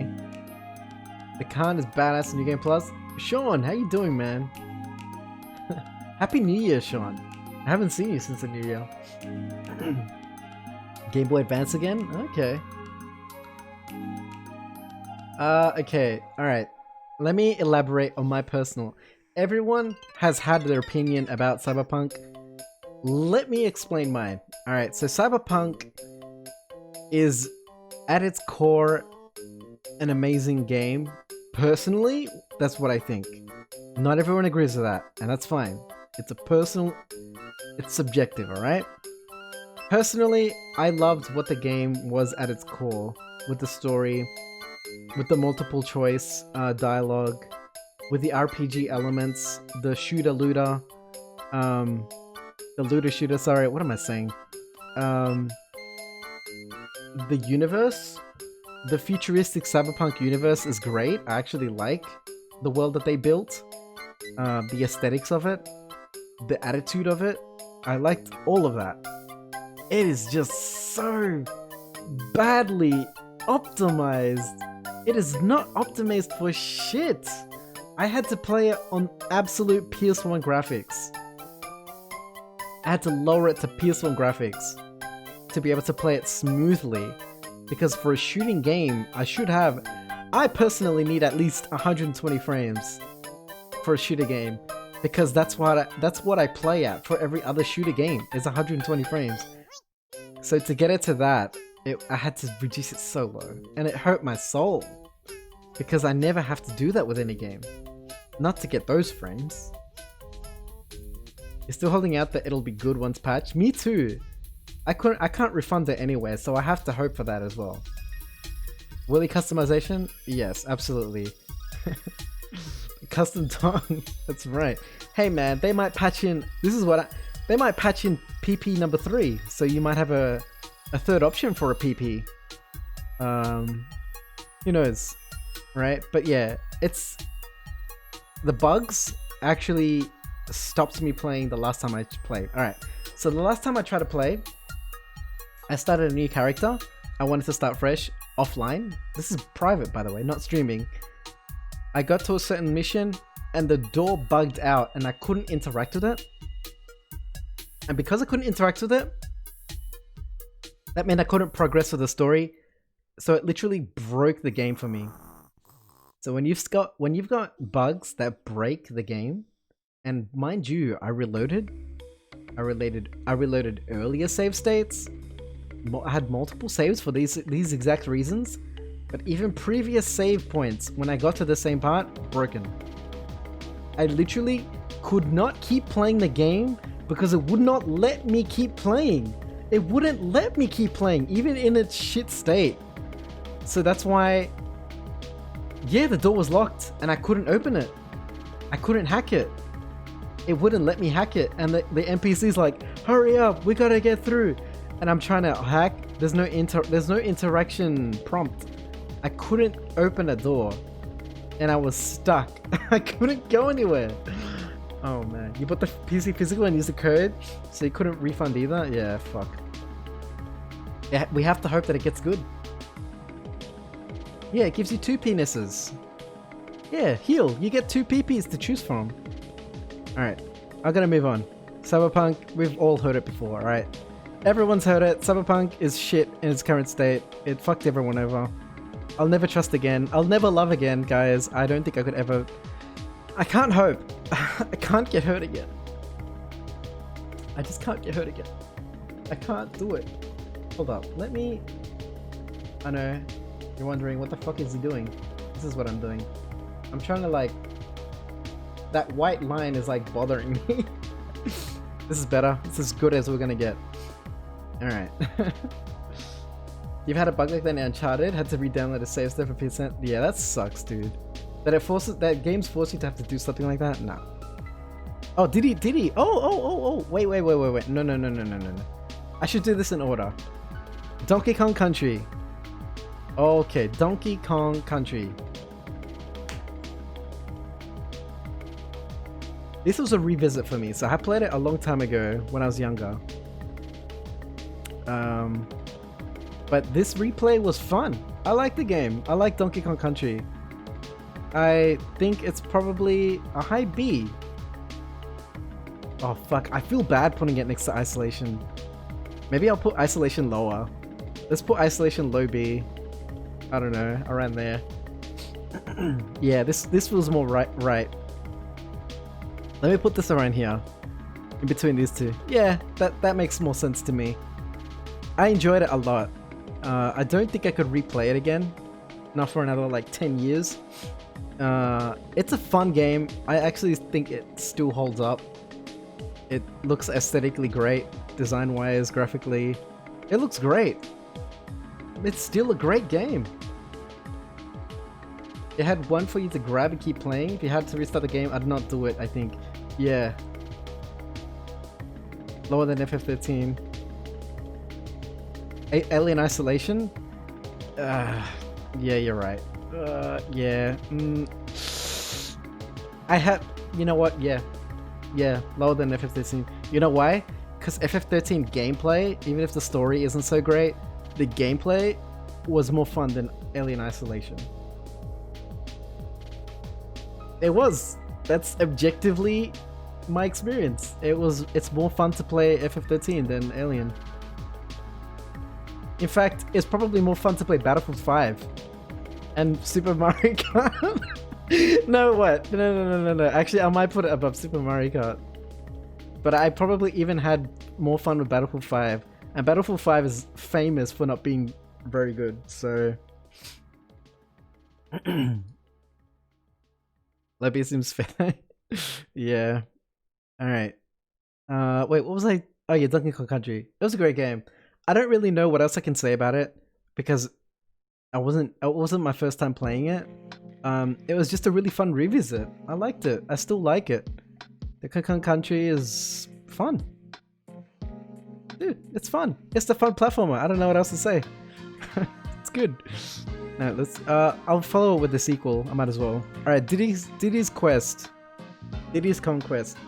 the Khan is badass in New Game Plus. Sean, how you doing, man? Happy New Year, Sean. I haven't seen you since the New Year. Game Boy Advance again? Okay. Okay, alright. Let me elaborate on my personal. Everyone has had their opinion about Cyberpunk. Let me explain mine. Alright, so Cyberpunk is, at its core, an amazing game. Personally, that's what I think. Not everyone agrees with that, and that's fine. It's subjective, alright? Personally, I loved what the game was at its core, with the story, with the multiple choice dialogue, with the RPG elements, the shooter-looter, the looter-shooter, sorry, what am I saying? The universe, the futuristic cyberpunk universe is great. I actually like the world that they built, the aesthetics of it, the attitude of it. I liked all of that. It is just so badly optimized. It is not optimized for shit. I had to play it on absolute PS1 graphics. I had to lower it to PS1 graphics to be able to play it smoothly. Because for a shooting game, I personally need at least 120 frames for a shooter game. Because that's what I play at for every other shooter game, is 120 frames. So to get it to that, I had to reduce it so low. And it hurt my soul. Because I never have to do that with any game. Not to get those frames. You're still holding out that it'll be good once patched? Me too. I can't refund it anywhere, so I have to hope for that as well. Willy customization? Yes, absolutely. Custom tongue. That's right. Hey man, they might patch in. They might patch in PP number 3, so you might have a third option for a PP. Who knows, right? But yeah, the bugs actually stopped me playing the last time I played. All right, so the last time I tried to play, I started a new character. I wanted to start fresh offline. This is private, by the way, not streaming. I got to a certain mission and the door bugged out and I couldn't interact with it. And because I couldn't interact with it, that meant I couldn't progress with the story. So it literally broke the game for me. So when you've got bugs that break the game, and mind you, I reloaded earlier save states. I had multiple saves for these exact reasons, but even previous save points when I got to the same part, broken. I literally could not keep playing the game because it would not let me keep playing. It wouldn't let me keep playing, even in its shit state. So that's why, yeah, the door was locked and I couldn't open it. I couldn't hack it. It wouldn't let me hack it, and the NPC's like, hurry up, we gotta get through. And I'm trying to hack, there's no interaction prompt. I couldn't open a door and I was stuck. I couldn't go anywhere. Oh man, you bought the PC physical and used the code, so you couldn't refund either? Yeah, fuck. Yeah, we have to hope that it gets good. Yeah, it gives you 2 penises. Yeah, heal, you get 2 PPs to choose from. Alright, I'm gonna move on. Cyberpunk, we've all heard it before, alright? Everyone's heard it. Cyberpunk is shit in its current state. It fucked everyone over. I'll never trust again. I'll never love again, guys. I don't think I could ever... I can't hope. I can't get hurt again. I just can't get hurt again. I can't do it. Hold up. Let me... I know. You're wondering, what the fuck is he doing? This is what I'm doing. I'm trying to like... That white line is like bothering me. This is better. It's as good as we're gonna get. Alright. You've had a bug like that in Uncharted? Had to re-download a save state for %? Yeah, that sucks, dude. That games force you to have to do something like that? No. Oh, did he? Oh, wait. No. I should do this in order. Donkey Kong Country. Okay, Donkey Kong Country. This was a revisit for me, so I played it a long time ago when I was younger. But this replay was fun. I like the game. I like Donkey Kong Country. I think it's probably a high B. Oh fuck, I feel bad putting it next to Isolation. Maybe I'll put Isolation lower. Let's put Isolation low B. I don't know, around there. Yeah, this feels more right. Let me put this around here. In between these two. Yeah, that makes more sense to me. I enjoyed it a lot. I don't think I could replay it again. Not for another like 10 years. It's a fun game. I actually think it still holds up. It looks aesthetically great. Design-wise, graphically. It looks great. It's still a great game. It had one for you to grab and keep playing. If you had to restart the game, I'd not do it, I think. Yeah. Lower than FF13. Alien Isolation? Yeah, you're right. Yeah. I had... You know what? Yeah. Yeah, lower than FF13. You know why? Because FF13 gameplay, even if the story isn't so great, the gameplay was more fun than Alien Isolation. It was. That's objectively my experience. It's more fun to play FF13 than Alien. In fact, it's probably more fun to play Battlefield 5 and Super Mario Kart. No, what? No. Actually, I might put it above Super Mario Kart. But I probably even had more fun with Battlefield 5. And Battlefield 5 is famous for not being very good, so... Lobby seems fair. Yeah. Alright. Wait, what was I... Oh yeah, Donkey Kong Country. It was a great game. I don't really know what else I can say about it, because it wasn't my first time playing it. It was just a really fun revisit. I liked it. I still like it. Donkey Kong Country is fun. Dude, it's fun. It's the fun platformer. I don't know what else to say. It's good. No, let's I'll follow it with the sequel. I might as well. Alright, Diddy's Quest. Diddy's Conquest.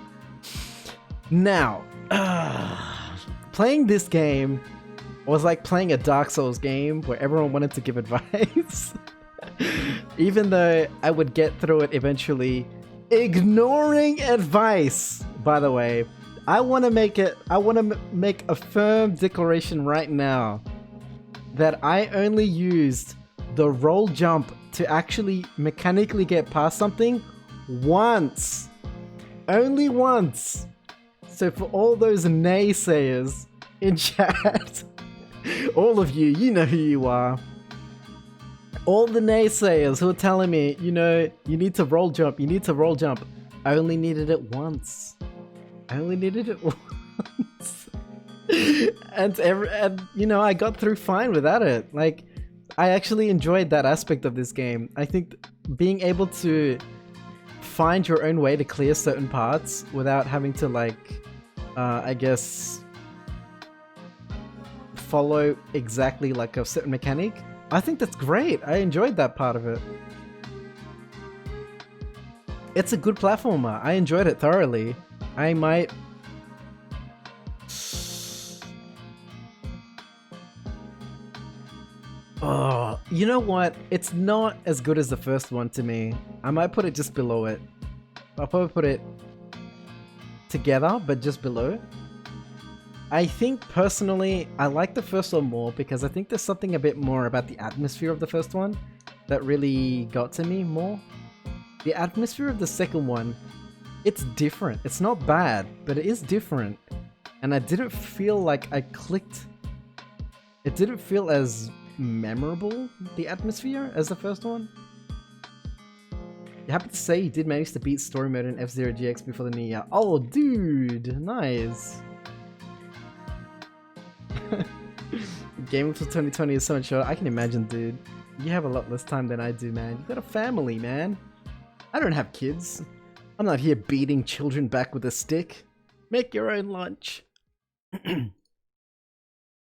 Now, playing this game was like playing a Dark Souls game where everyone wanted to give advice. Even though I would get through it eventually, ignoring advice. By the way, I want to make a firm declaration right now that I only used the roll jump to actually mechanically get past something once. Only once. So for all those naysayers in chat, all of you, you know who you are. All the naysayers who are telling me, you know, you need to roll jump, I only needed it once. And you know, I got through fine without it. Like, I actually enjoyed that aspect of this game. I think being able to find your own way to clear certain parts without having to, like, I guess, follow exactly like a certain mechanic, I think that's great. I enjoyed that part of it. It's a good platformer. I enjoyed it thoroughly. I might... Oh, you know what? It's not as good as the first one to me. I might put it just below it. I'll probably put it together, but just below. I think personally, I like the first one more because I think there's something a bit more about the atmosphere of the first one that really got to me more. The atmosphere of the second one, it's different. It's not bad, but it is different. And I didn't feel like I clicked. It didn't feel as memorable, the atmosphere, as the first one. You happen to say you did manage to beat story mode in F-Zero GX before the new year. Oh, dude, nice. gaming for 2020 is so much shorter. I can imagine, dude. You have a lot less time than I do, man. You've got a family, man. I don't have kids. I'm not here beating children back with a stick. Make your own lunch.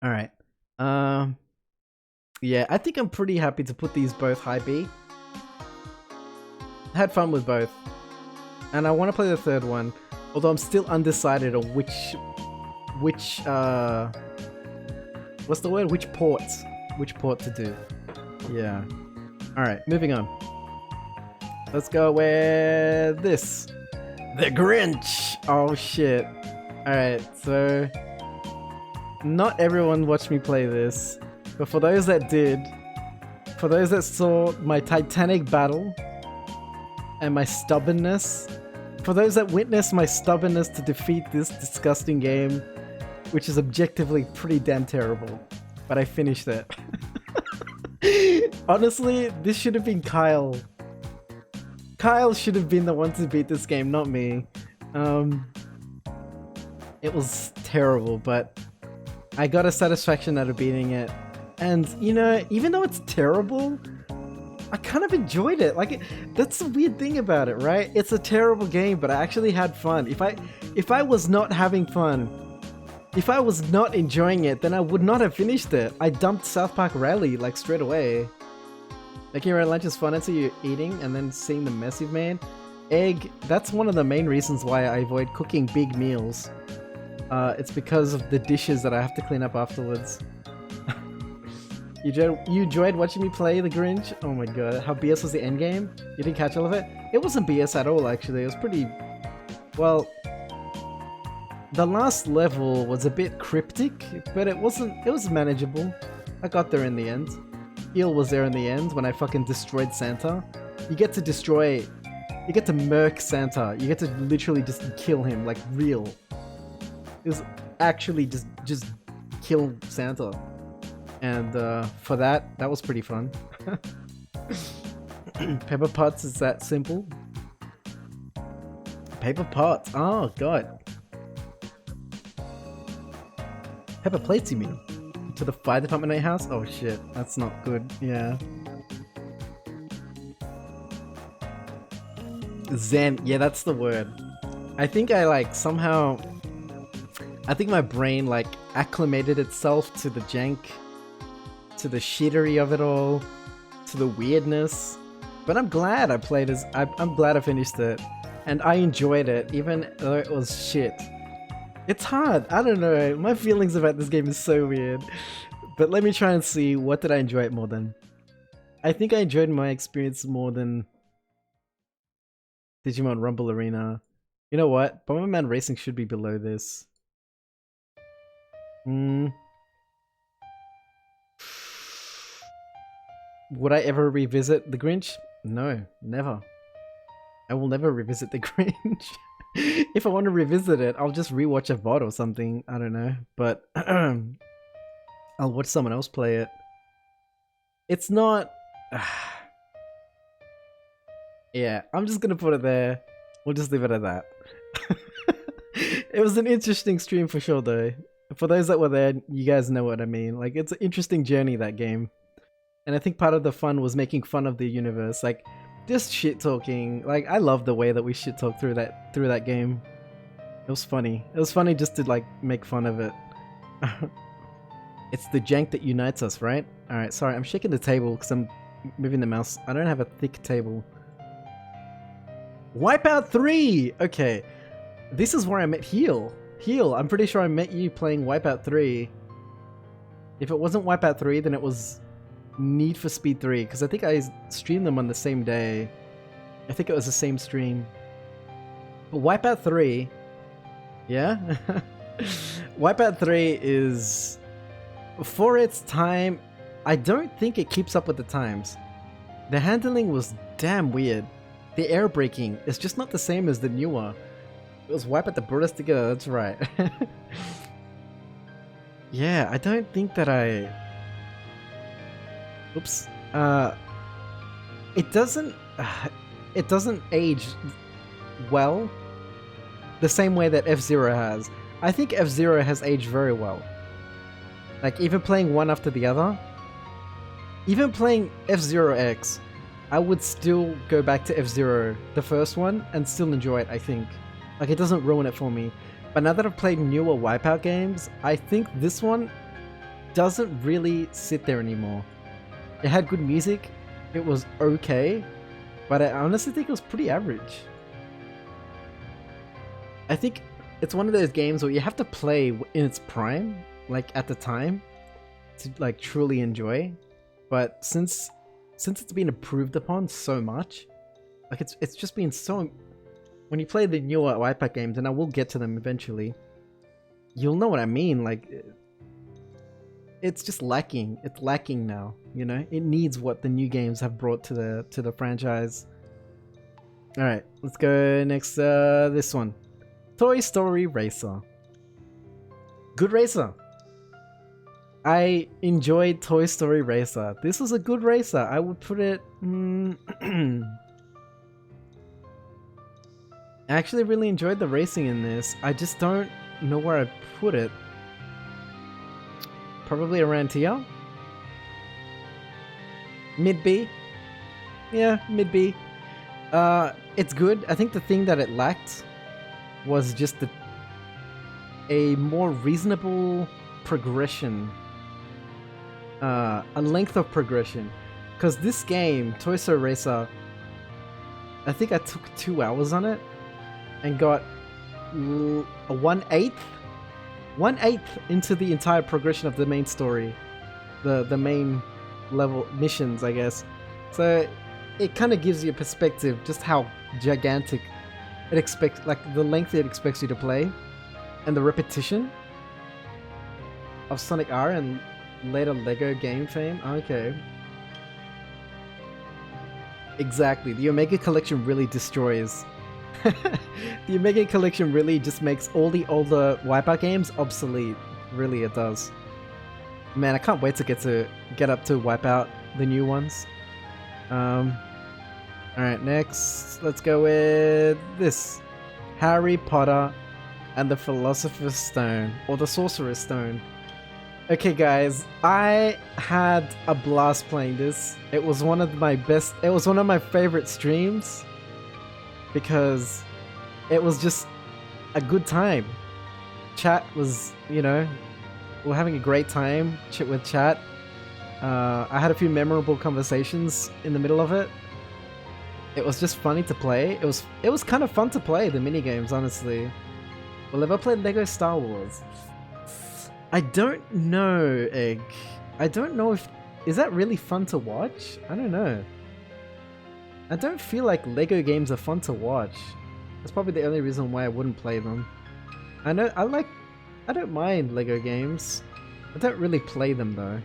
Alright. Yeah, I think I'm pretty happy to put these both high B. Had fun with both. And I want to play the third one. Although I'm still undecided on which what's the word? Which port to do. Yeah. Alright, moving on. Let's go with this. The Grinch! Oh shit. Alright, so... Not everyone watched me play this. But for those that did, for those that saw my titanic battle and my stubbornness, for those that witnessed my stubbornness to defeat this disgusting game, which is objectively pretty damn terrible, but I finished it. Honestly, this should have been Kyle. Kyle should have been the one to beat this game, not me. It was terrible, but I got a satisfaction out of beating it. And, you know, even though it's terrible, I kind of enjoyed it. Like, that's the weird thing about it, right? It's a terrible game, but I actually had fun. If I was not having fun, if I was not enjoying it, then I would not have finished it. I dumped South Park Rally, like, straight away. Making your own lunch is fun until you're eating and then seeing the mess you've made. Egg, that's one of the main reasons why I avoid cooking big meals. It's because of the dishes that I have to clean up afterwards. You enjoyed watching me play the Grinch? Oh my god, how BS was the endgame? You didn't catch all of it? It wasn't BS at all, actually. It was pretty... Well... The last level was a bit cryptic, but it was manageable. I got there in the end. Eel was there in the end when I fucking destroyed Santa. You get to murk Santa. You get to literally just kill him, like real. It was actually just kill Santa. And for that was pretty fun. Pepper Potts is that simple? Paper Potts, oh god. Pepper Plates, you mean? To the fire department at your house? Oh shit, that's not good, yeah. Zen, yeah, that's the word. I think I like somehow... I think my brain like acclimated itself to the jank, to the shittery of it all, to the weirdness. But I'm glad I played as... I'm glad I finished it. And I enjoyed it, even though it was shit. It's hard, I don't know. My feelings about this game is so weird. But let me try and see, what did I enjoy it more than? I think I enjoyed my experience more than Digimon Rumble Arena. You know what? Bomberman Racing should be below this. Would I ever revisit the Grinch? No, never. I will never revisit the Grinch. If I want to revisit it, I'll just rewatch a VOD or something. I don't know. But I'll watch someone else play it. It's not... Yeah, I'm just gonna put it there. We'll just leave it at that. It was an interesting stream for sure though. For those that were there, you guys know what I mean. Like, it's an interesting journey, that game. And I think part of the fun was making fun of the universe. Like, just shit talking. Like, I love the way that we shit talk through that game. It was funny. It was funny just to like make fun of it. It's the jank that unites us, right? Alright, sorry, I'm shaking the table because I'm moving the mouse. I don't have a thick table. Wipeout 3! Okay. This is where I met Heel. Heel, I'm pretty sure I met you playing Wipeout 3. If it wasn't Wipeout 3, then it was Need for Speed 3, because I think I streamed them on the same day. I think it was the same stream. But Wipeout 3... Yeah? Wipeout 3 is... For its time, I don't think it keeps up with the times. The handling was damn weird. The air braking is just not the same as the newer. It was Wipeout the Brutus together, that's right. Yeah, I don't think that I... Oops. It doesn't age well the same way that F-Zero has. I think F-Zero has aged very well. Like, even playing one after the other, even playing F-Zero X, I would still go back to F-Zero, the first one, and still enjoy it, I think. Like, it doesn't ruin it for me. But now that I've played newer Wipeout games, I think this one doesn't really sit there anymore. It had good music, it was okay, but I honestly think it was pretty average. I think it's one of those games where you have to play in its prime, like at the time, to like truly enjoy. But since it's been improved upon so much, like it's just been so... When you play the newer Wipeout games, and I will get to them eventually, you'll know what I mean. Like, it's just lacking. It's lacking now, you know? It needs what the new games have brought to the franchise. Alright, let's go next, this one. Toy Story Racer. Good racer. I enjoyed Toy Story Racer. This was a good racer. I would put it... I actually really enjoyed the racing in this. I just don't know where I'd put it. Probably around here? Mid-B? Yeah, mid-B. It's good. I think the thing that it lacked was just a more reasonable progression. A length of progression. Because this game, Toy Story Racer, I think I took 2 hours on it and got a 1/8 into the entire progression of the main story. The main level missions, I guess. So it kind of gives you a perspective just how gigantic it expects, like the length it expects you to play, and the repetition of Sonic R and later Lego game fame. Okay. Exactly. The Omega Collection really destroys. The Omega Collection really just makes all the older Wipeout games obsolete. Really, it does. Man, I can't wait to get up to Wipeout, the new ones. Alright, next, let's go with this. Harry Potter and the Philosopher's Stone, or the Sorcerer's Stone. Okay guys, I had a blast playing this. It was one of my favorite streams because it was just a good time. Chat was, you know, we're having a great time with chat. I had a few memorable conversations in the middle of it. It was just funny to play. It was kind of fun to play the mini games, honestly. Well, have I played Lego Star Wars? I don't know, Egg. I don't know if... Is that really fun to watch? I don't know. I don't feel like Lego games are fun to watch. That's probably the only reason why I wouldn't play them. I don't mind Lego games. I don't really play them though.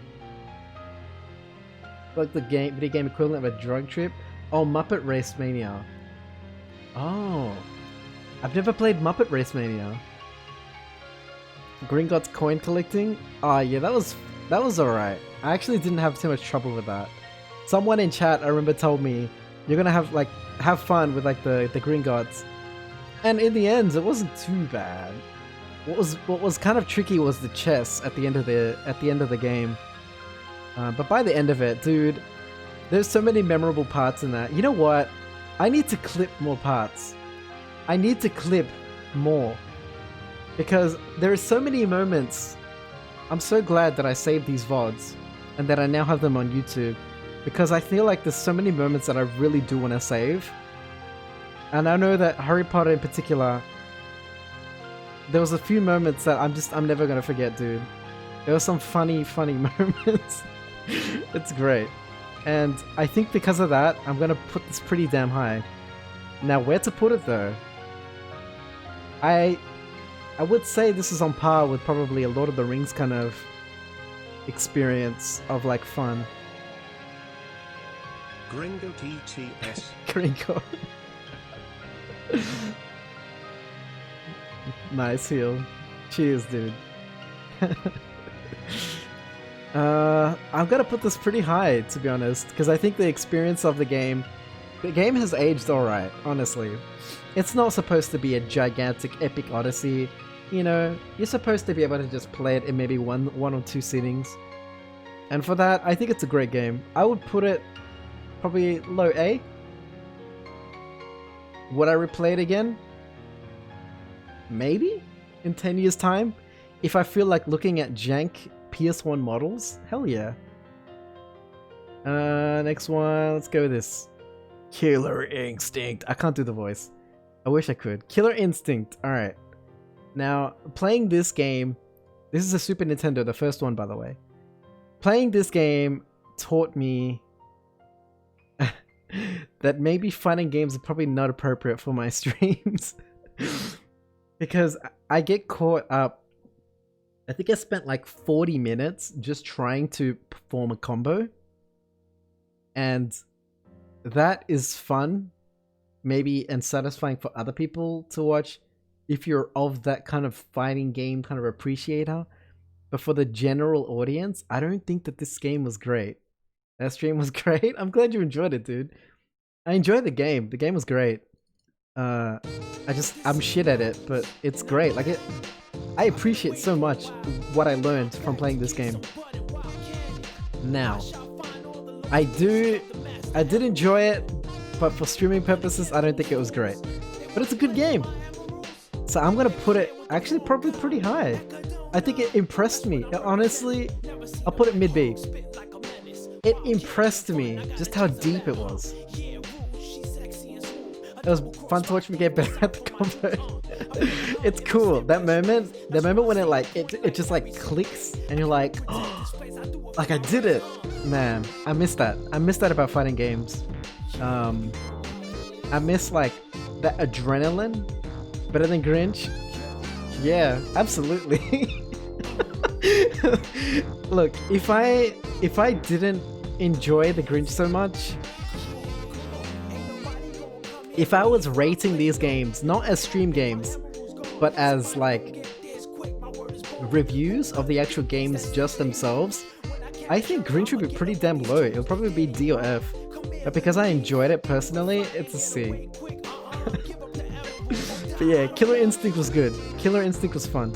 Like the video game equivalent of a drug trip. Oh, Muppet Race Mania. Oh. I've never played Muppet Race Mania. Gringotts coin collecting? Oh yeah, that was alright. I actually didn't have too much trouble with that. Someone in chat, I remember, told me you're gonna have fun with like the Gringotts. And in the end, it wasn't too bad. What was kind of tricky was the chess at the end of the game. But by the end of it, dude, there's so many memorable parts in that. You know what? I need to clip more parts. I need to clip more. Because there are so many moments. I'm so glad that I saved these VODs and that I now have them on YouTube. Because I feel like there's so many moments that I really do want to save. And I know that Harry Potter in particular, there was a few moments that I'm never gonna forget, dude. There were some funny moments. It's great. And I think because of that, I'm gonna put this pretty damn high. Now, where to put it though? I would say this is on par with probably a Lord of the Rings kind of experience of like fun. Gringo TTS. Gringo. Nice heal. Cheers, dude. I'm gonna put this pretty high, to be honest, because I think the experience of the game has aged alright, honestly. It's not supposed to be a gigantic epic odyssey you know, you're supposed to be able to just play it in maybe one or two sittings. And for that, I think it's a great game. I would put it probably low A. Would I replay it again? Maybe? In 10 years time? If I feel like looking at jank PS1 models? Hell yeah. Next one, let's go with this. Killer Instinct. I can't do the voice. I wish I could. Killer Instinct. Alright. Now, playing this game... This is a Super Nintendo, the first one by the way. Playing this game taught me that maybe fighting games are probably not appropriate for my streams. Because I get caught up. I think I spent like 40 minutes just trying to perform a combo. And that is fun, maybe, and satisfying for other people to watch if you're of that kind of fighting game kind of appreciator. But for the general audience, I don't think that this game was great. That stream was great. I'm glad you enjoyed it, dude. I enjoyed the game. The game was great. I'm shit at it, but it's great. Like I appreciate so much what I learned from playing this game. Now, I did enjoy it, but for streaming purposes, I don't think it was great. But it's a good game. So I'm gonna put it actually probably pretty high. I think it impressed me. Honestly, I'll put it mid B. It impressed me just how deep it was. It was fun to watch me get better at the combo. It's cool. The moment when it just like clicks and you're like, oh, like I did it. Man, I miss that. I miss that about fighting games. I miss like that adrenaline. Better than Grinch? Yeah, absolutely. Look, if I didn't enjoy the Grinch so much, if I was rating these games not as stream games, but as like reviews of the actual games just themselves, I think Grinch would be pretty damn low. It'll probably be D or F. But because I enjoyed it personally, it's a C. But yeah, Killer Instinct was good. Killer Instinct was fun.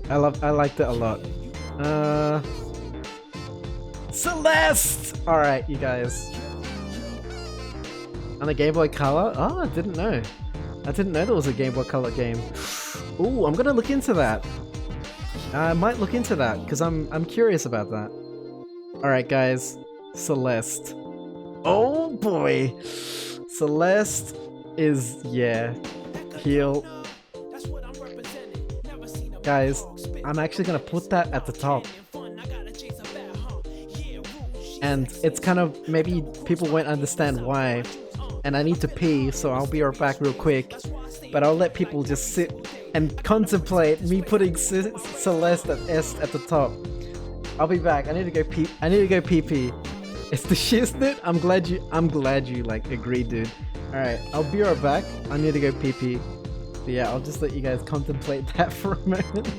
I liked it a lot. Celeste! Alright, you guys. On the Game Boy Color? Oh, I didn't know. I didn't know there was a Game Boy Color game. Ooh, I'm gonna look into that. I might look into that, because I'm curious about that. Alright guys, Celeste. Oh boy! Celeste is, yeah, heal. Guys, I'm actually gonna put that at the top. And it's kind of, maybe people won't understand why. And I need to pee, so I'll be right back real quick. But I'll let people just sit and contemplate me putting Celeste at S at the top. I'll be back. I need to go pee. Pee. It's the shiznit. I'm glad you like agreed, dude. All right, I'll be right back. I need to go pee. But yeah, I'll just let you guys contemplate that for a moment.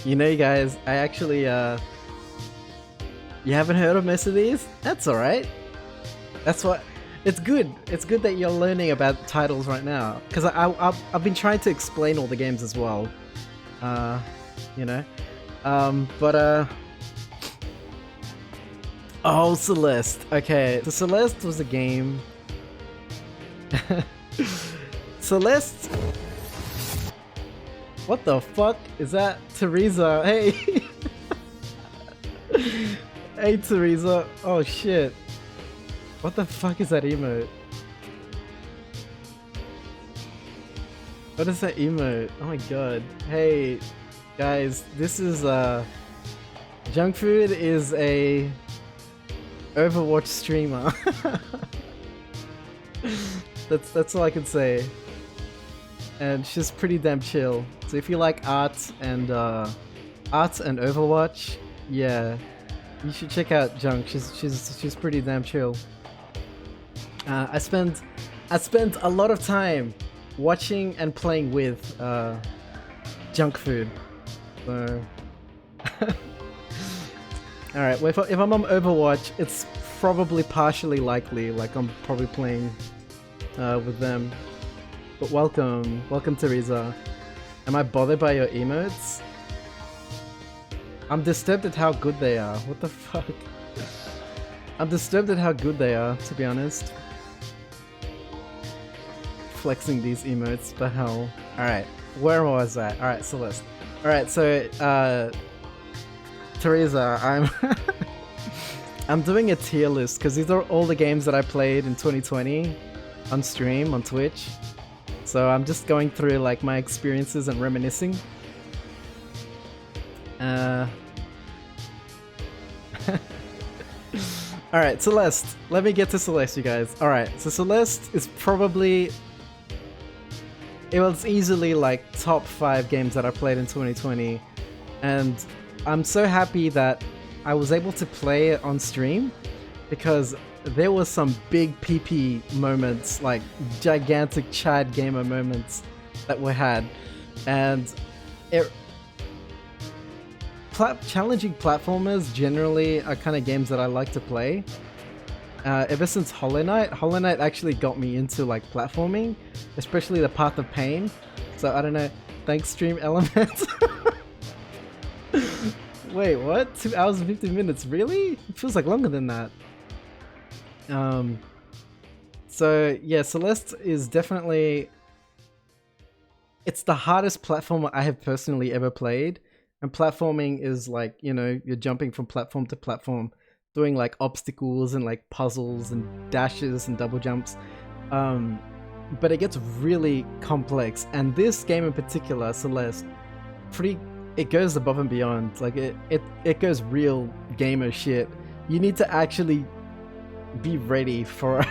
You know, you guys, I actually You haven't heard of most of these? That's alright. That's what... It's good. It's good that you're learning about titles right now. Because I've been trying to explain all the games as well. You know? Oh, Celeste. Okay, so Celeste was a game... Celeste... What the fuck? Is that Teresa? Hey! Hey, Teresa. Oh, shit. What the fuck is that emote? What is that emote? Oh my god. Hey, guys, this is, Junk Food is a Overwatch streamer. That's all I can say. And she's pretty damn chill. So if you like art and Overwatch, yeah, you should check out Junk. She's pretty damn chill. I spent a lot of time watching and playing with Junk Food. So alright, well, if I'm on Overwatch, it's probably partially likely, like I'm probably playing with them. But welcome Teresa. Am I bothered by your emotes? I'm disturbed at how good they are. What the fuck? I'm disturbed at how good they are, to be honest. Flexing these emotes, the hell. Alright, where was I? Alright, Celeste. Alright, so, Teresa, I'm doing a tier list, because these are all the games that I played in 2020 on stream, on Twitch. So I'm just going through, like, my experiences and reminiscing. Alright, Celeste. Let me get to Celeste, you guys. Alright, so Celeste is probably... It was easily, like, top 5 games that I played in 2020. And I'm so happy that I was able to play it on stream, because there was some big PP moments, like gigantic Chad gamer moments that we had. And challenging platformers generally are kind of games that I like to play. Ever since Hollow Knight actually got me into like platforming, especially the Path of Pain. So I don't know, thanks Stream Elements. Wait, what? 2 hours and 50 minutes, really? It feels like longer than that. So yeah, Celeste is definitely... It's the hardest platformer I have personally ever played. And platforming is like, you know, you're jumping from platform to platform, doing like obstacles and like puzzles and dashes and double jumps. But it gets really complex. And this game in particular, Celeste, it goes above and beyond. Like it goes real gamer shit. You need to actually be ready for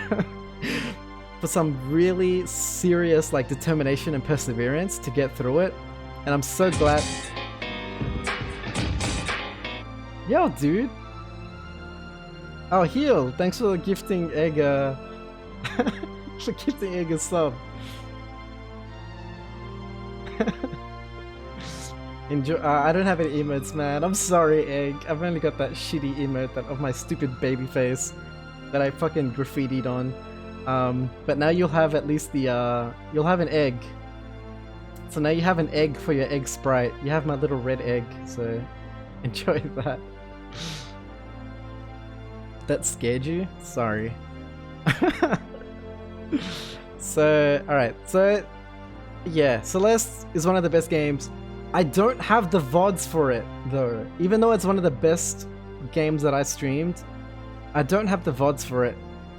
for some really serious like determination and perseverance to get through it. And I'm so glad. Yo, dude. Oh, Heal. Thanks for gifting Egg for gifting Egg a sub. Enjoy. I don't have any emotes, man. I'm sorry, Egg. I've only got that shitty emote of my stupid baby face that I fucking graffitied on. But now you'll have at least the you'll have an egg. So now you have an egg for your egg sprite. You have my little red egg, so enjoy that. That scared you? Sorry. So, alright, so yeah, Celeste is one of the best games. I don't have the VODs for it though. Even though it's one of the best games that I streamed, I don't have the VODs for it.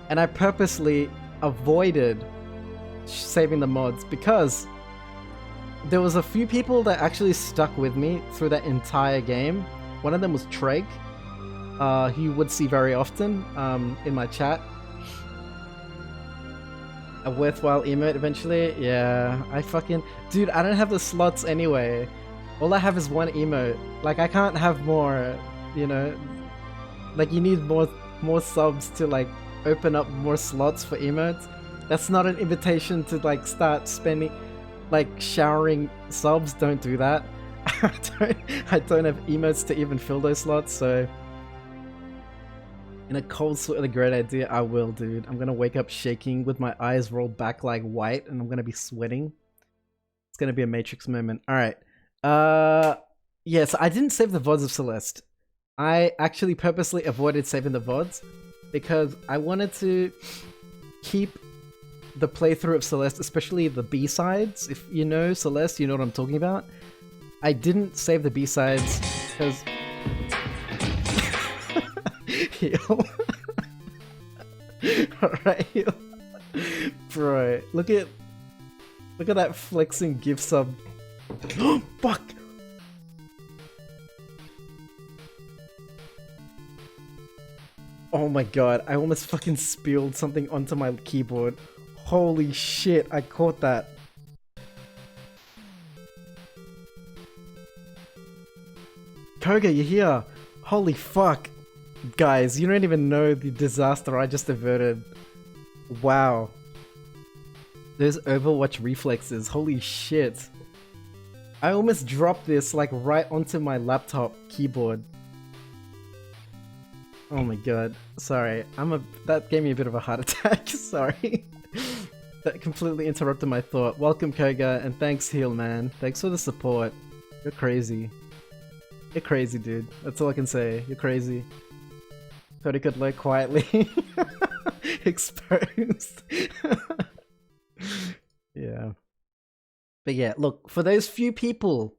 And I purposely avoided saving the mods because there was a few people that actually stuck with me through that entire game. One of them was Treg, who you would see very often in my chat. A worthwhile emote eventually. Yeah, I fucking... Dude, I don't have the slots anyway. All I have is one emote. Like, I can't have more, you know? Like, you need more subs to, like, open up more slots for emotes. That's not an invitation to, like, start spending... Like, showering subs. Don't do that. I don't have emotes to even fill those slots, so... In a cold sweat with a great idea, I will, dude. I'm gonna wake up shaking with my eyes rolled back like white, and I'm gonna be sweating. It's gonna be a Matrix moment. Alright. Yes, I didn't save the VODs of Celeste. I actually purposely avoided saving the VODs because I wanted to keep the playthrough of Celeste, especially the B-sides. If you know Celeste, you know what I'm talking about. I didn't save the B-sides because... Heal. Alright, heal. Bro, look at that flexing gift sub. Fuck! Oh my god, I almost fucking spilled something onto my keyboard. Holy shit, I caught that. Koga, you're here! Holy fuck! Guys, you don't even know the disaster I just averted. Wow. Those Overwatch reflexes, holy shit. I almost dropped this like right onto my laptop keyboard. Oh my god, sorry. That gave me a bit of a heart attack, sorry. That completely interrupted my thought. Welcome Koga, and thanks Heal man. Thanks for the support. You're crazy. You're crazy, dude. That's all I can say. You're crazy. Cody could lurk quietly. Exposed. Yeah. But yeah, look, for those few people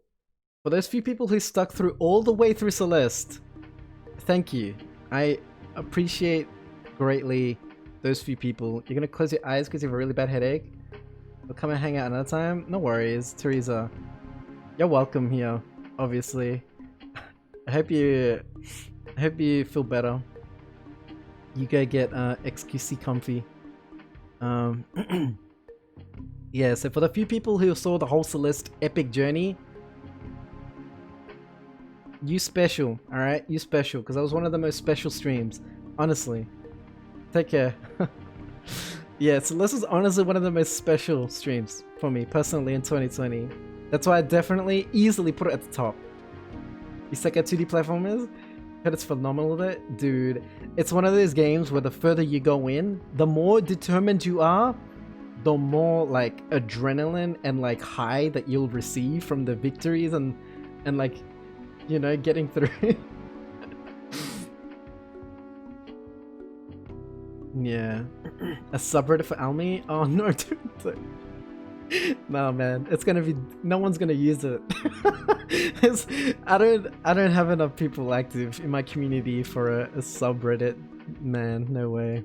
who stuck through all the way through Celeste, thank you. I appreciate greatly those few people. You're gonna close your eyes because you have a really bad headache? We'll come and hang out another time? No worries, Teresa. You're welcome here, obviously. I hope you feel better. You go get XQC comfy. Yeah, so for the few people who saw the whole Celeste epic journey, you special, alright? You special, because that was one of the most special streams. Honestly. Take care. Yeah, Celeste was honestly one of the most special streams for me, personally, in 2020. That's why I definitely, easily put it at the top. You suck at 2D platformers? Heard it's phenomenal with it? Dude, it's one of those games where the further you go in, the more determined you are, the more like adrenaline and like high that you'll receive from the victories and like, you know, getting through it. Yeah. A subreddit for Almi? Oh no, dude. No man, it's gonna be, no one's gonna use it. I don't have enough people active in my community for a subreddit, man, no way.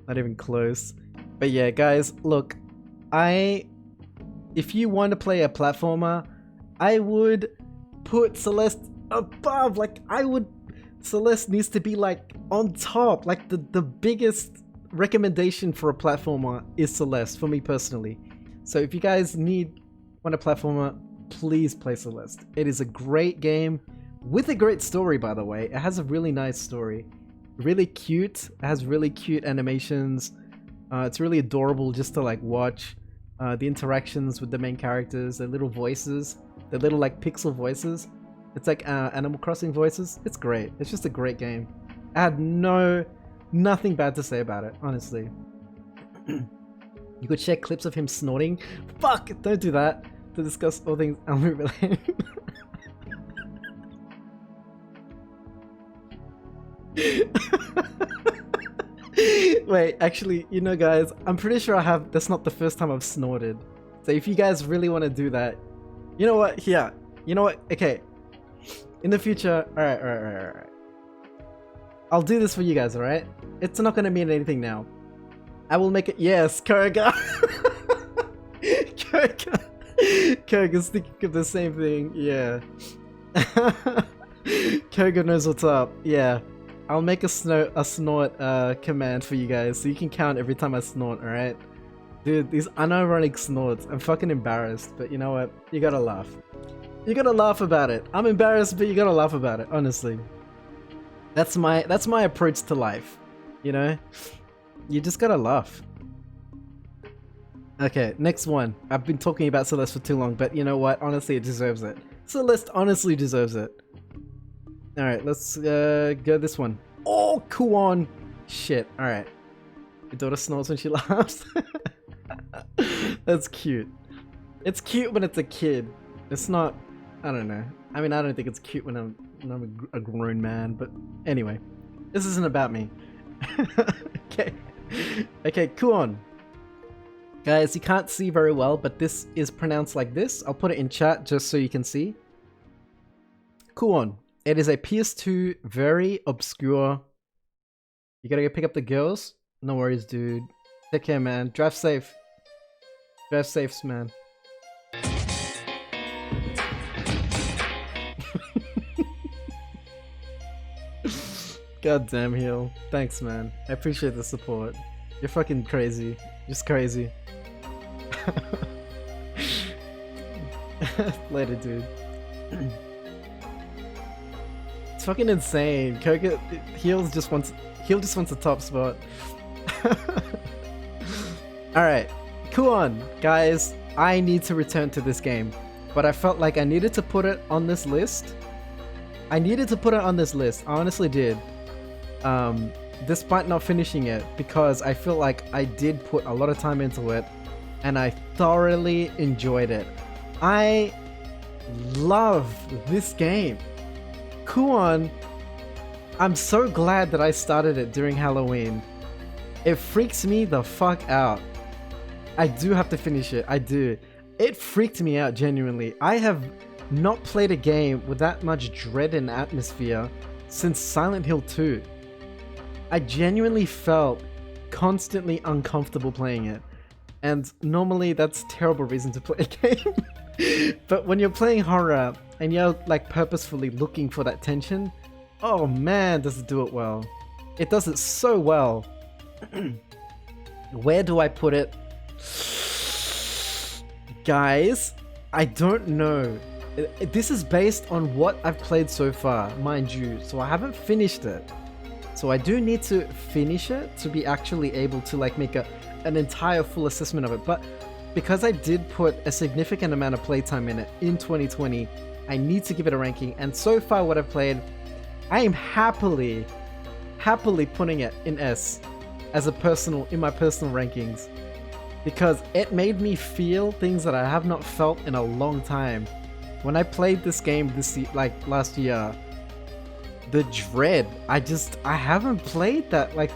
Not even close. But yeah, guys, look, if you want to play a platformer, I would put Celeste above, like Celeste needs to be like on top, like the biggest recommendation for a platformer is Celeste for me personally. So if you guys want a platformer, please play Celeste. It is a great game with a great story, by the way. It has a really nice story. Really cute. It has really cute animations. It's really adorable just to like watch. The interactions with the main characters, their little voices, their little like pixel voices. It's like Animal Crossing voices. It's great. It's just a great game. I had nothing bad to say about it, honestly. You could share clips of him snorting. Fuck! Don't do that. To discuss all things Almi related. Wait, actually, you know guys, I'm pretty sure that's not the first time I've snorted. So if you guys really want to do that, you know what, here, you know what, okay. In the future, alright. I'll do this for you guys, alright? It's not gonna mean anything now. I will make it, yes, Koga! Koga's thinking of the same thing, yeah. Koga knows what's up, yeah. I'll make a snort command for you guys so you can count every time I snort, alright? Dude, these unironic snorts, I'm fucking embarrassed, but you know what? You gotta laugh. You gotta laugh about it. I'm embarrassed, but you gotta laugh about it, honestly. That's my approach to life, you know? You just gotta laugh. Okay, next one. I've been talking about Celeste for too long, but you know what? Honestly, it deserves it. Celeste honestly deserves it. Alright, let's go this one. Oh, Kuon. Shit. All right. Your daughter snores when she laughs. That's cute. It's cute when it's a kid. It's not. I don't know. I mean, I don't think it's cute when I'm a grown man. But anyway, this isn't about me. Okay. Okay. Kuon. Guys, you can't see very well, but this is pronounced like this. I'll put it in chat just so you can see. Kuon. It is a PS2, very obscure. You gotta go pick up the girls? No worries, dude. Take care, man. Drive safe. Drive safe, man. God damn, Heal. Thanks, man. I appreciate the support. You're fucking crazy. Just crazy. Later, dude. It's fucking insane. Koga, Heal just wants a top spot. Alright, Kuon, guys, I need to return to this game, but I felt like I needed to put it on this list. I honestly did. Despite not finishing it, because I feel like I did put a lot of time into it, and I thoroughly enjoyed it. I love this game. Kuon, I'm so glad that I started it during Halloween. It freaks me the fuck out. I do have to finish it, I do. It freaked me out, genuinely. I have not played a game with that much dread and atmosphere since Silent Hill 2. I genuinely felt constantly uncomfortable playing it. And normally that's a terrible reason to play a game. But when you're playing horror and you're like purposefully looking for that tension, oh man, does it do it well. It does it so well. Where do I put it? Guys, I don't know. This is based on what I've played so far, mind you, so I haven't finished it. So I do need to finish it to be actually able to like make an entire full assessment of it. But because I did put a significant amount of playtime in it in 2020, I need to give it a ranking. And so far what I've played, I am happily putting it in S as in my personal rankings, because it made me feel things that I have not felt in a long time. When I played this game last year, the dread, I haven't played that, like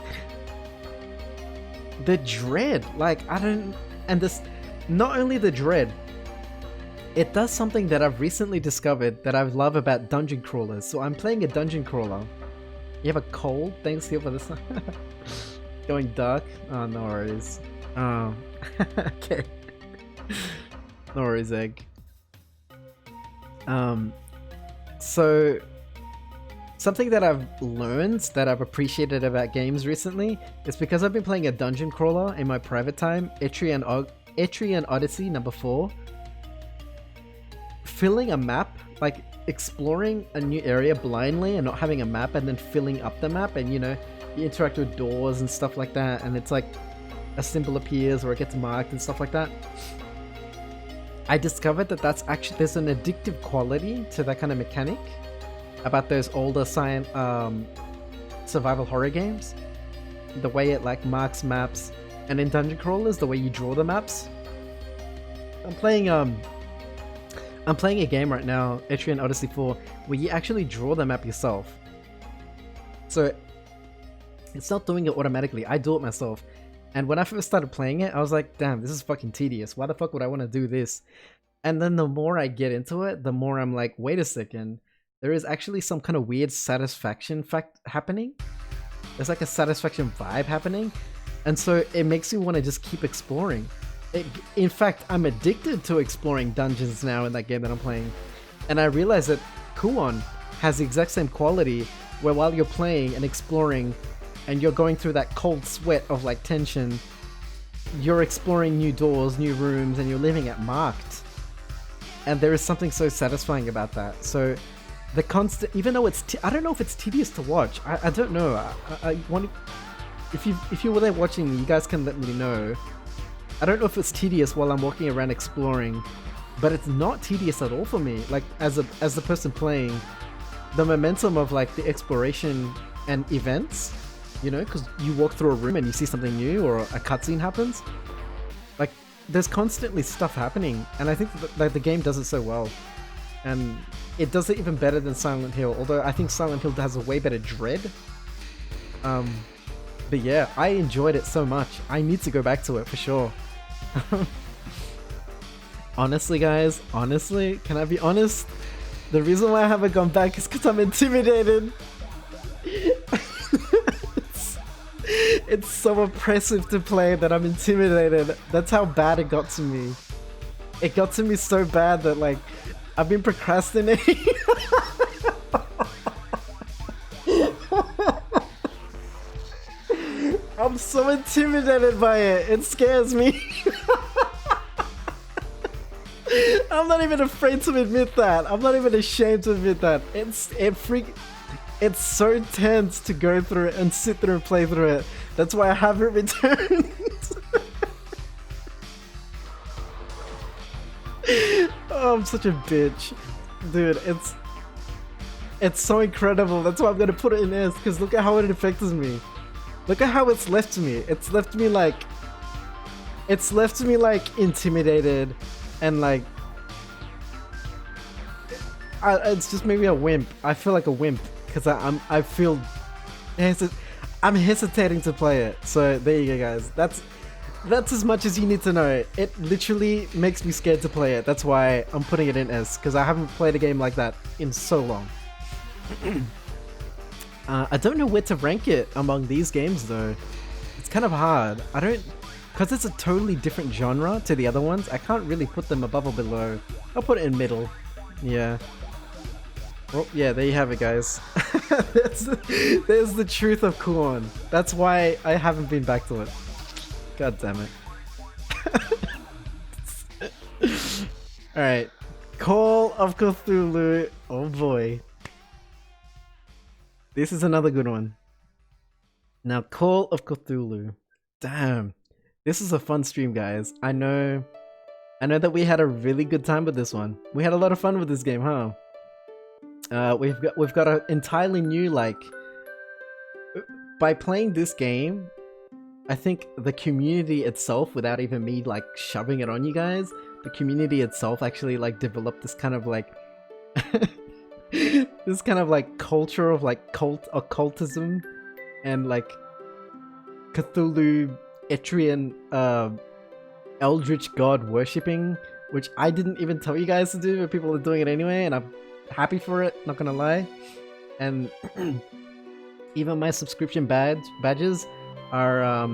the dread, like I don't, and this, not only the dread, it does something that I've recently discovered that I love about dungeon crawlers. So I'm playing a dungeon crawler. You have a cold? Thanks here for this. Going dark? Oh, no worries. Oh, okay. No worries, Egg. So something that I've learned, that I've appreciated about games recently, is because I've been playing a dungeon crawler in my private time, Etrian Odyssey number 4. Filling a map, like exploring a new area blindly and not having a map, and then filling up the map, and you know, you interact with doors and stuff like that, and it's like a symbol appears or it gets marked and stuff like that. I discovered that that's actually, there's an addictive quality to that kind of mechanic about those older survival horror games. The way it like marks maps, and in dungeon crawlers, the way you draw the maps. I'm playing a game right now, Etrian Odyssey 4, where you actually draw the map yourself. So it's not doing it automatically, I do it myself. And when I first started playing it, I was like, damn, this is fucking tedious. Why the fuck would I want to do this? And then the more I get into it, the more I'm like, wait a second. There is actually some kind of weird satisfaction happening. There's like a satisfaction vibe happening. And so it makes me want to just keep exploring. In fact, I'm addicted to exploring dungeons now in that game that I'm playing. And I realize that Kuon has the exact same quality, where while you're playing and exploring and you're going through that cold sweat of like tension, you're exploring new doors, new rooms, and you're leaving it marked. And there is something so satisfying about that. So the constant, even though it's, I don't know if it's tedious to watch. I don't know. I want, if you were there watching me, you guys can let me know. I don't know if it's tedious while I'm walking around exploring, but it's not tedious at all for me. Like as the person playing, the momentum of like the exploration and events, you know, because you walk through a room and you see something new or a cutscene happens. Like, there's constantly stuff happening, and I think that, like, the game does it so well. And it does it even better than Silent Hill, although I think Silent Hill has a way better dread. But yeah, I enjoyed it so much. I need to go back to it for sure. Honestly, guys, honestly, can I be honest? The reason why I haven't gone back is because I'm intimidated. It's so oppressive to play that I'm intimidated. That's how bad it got to me. It got to me so bad that, like, I've been procrastinating. I'm so intimidated by it. It scares me. I'm not even afraid to admit that. I'm not even ashamed to admit that. It's so tense to go through it and sit through and play through it. That's why I haven't returned. Oh, I'm such a bitch. Dude, it's so incredible. That's why I'm gonna put it in S, because look at how it affects me. Look at how it's left me. It's left me like intimidated and like it's just made me a wimp. I feel like a wimp because I'm hesitating to play it. So there you go, guys. That's as much as you need to know. It literally makes me scared to play it. That's why I'm putting it in S, because I haven't played a game like that in so long. I don't know where to rank it among these games though. It's kind of hard. Because it's a totally different genre to the other ones, I can't really put them above or below. I'll put it in middle. Yeah. Well, yeah, there you have it, guys. There's the truth of Corn. That's why I haven't been back to it. God damn it. Alright. Call of Cthulhu. Oh boy. This is another good one. Now, Call of Cthulhu. Damn. This is a fun stream, guys. I know that we had a really good time with this one. We had a lot of fun with this game, huh? We've got an entirely new, like, by playing this game, I think the community itself, without even me like shoving it on you guys, the community itself actually like developed this kind of like this kind of like culture of like occultism and like Cthulhu Etrian eldritch god worshipping, which I didn't even tell you guys to do, but people are doing it anyway, and I'm happy for it, not gonna lie. And even my subscription badges are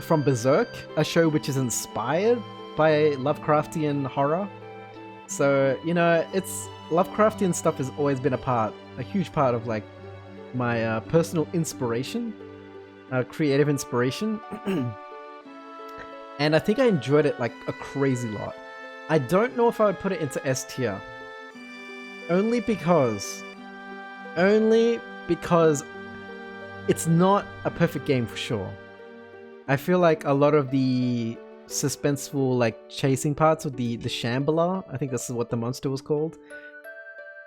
from Berserk, a show which is inspired by Lovecraftian horror. So, you know, it's Lovecraftian stuff has always been a huge part of like my personal inspiration, creative inspiration. And I think I enjoyed it like a crazy lot. I don't know if I would put it into S tier. Only because it's not a perfect game for sure. I feel like a lot of the suspenseful like chasing parts with the Shambhala, I think that's what the monster was called,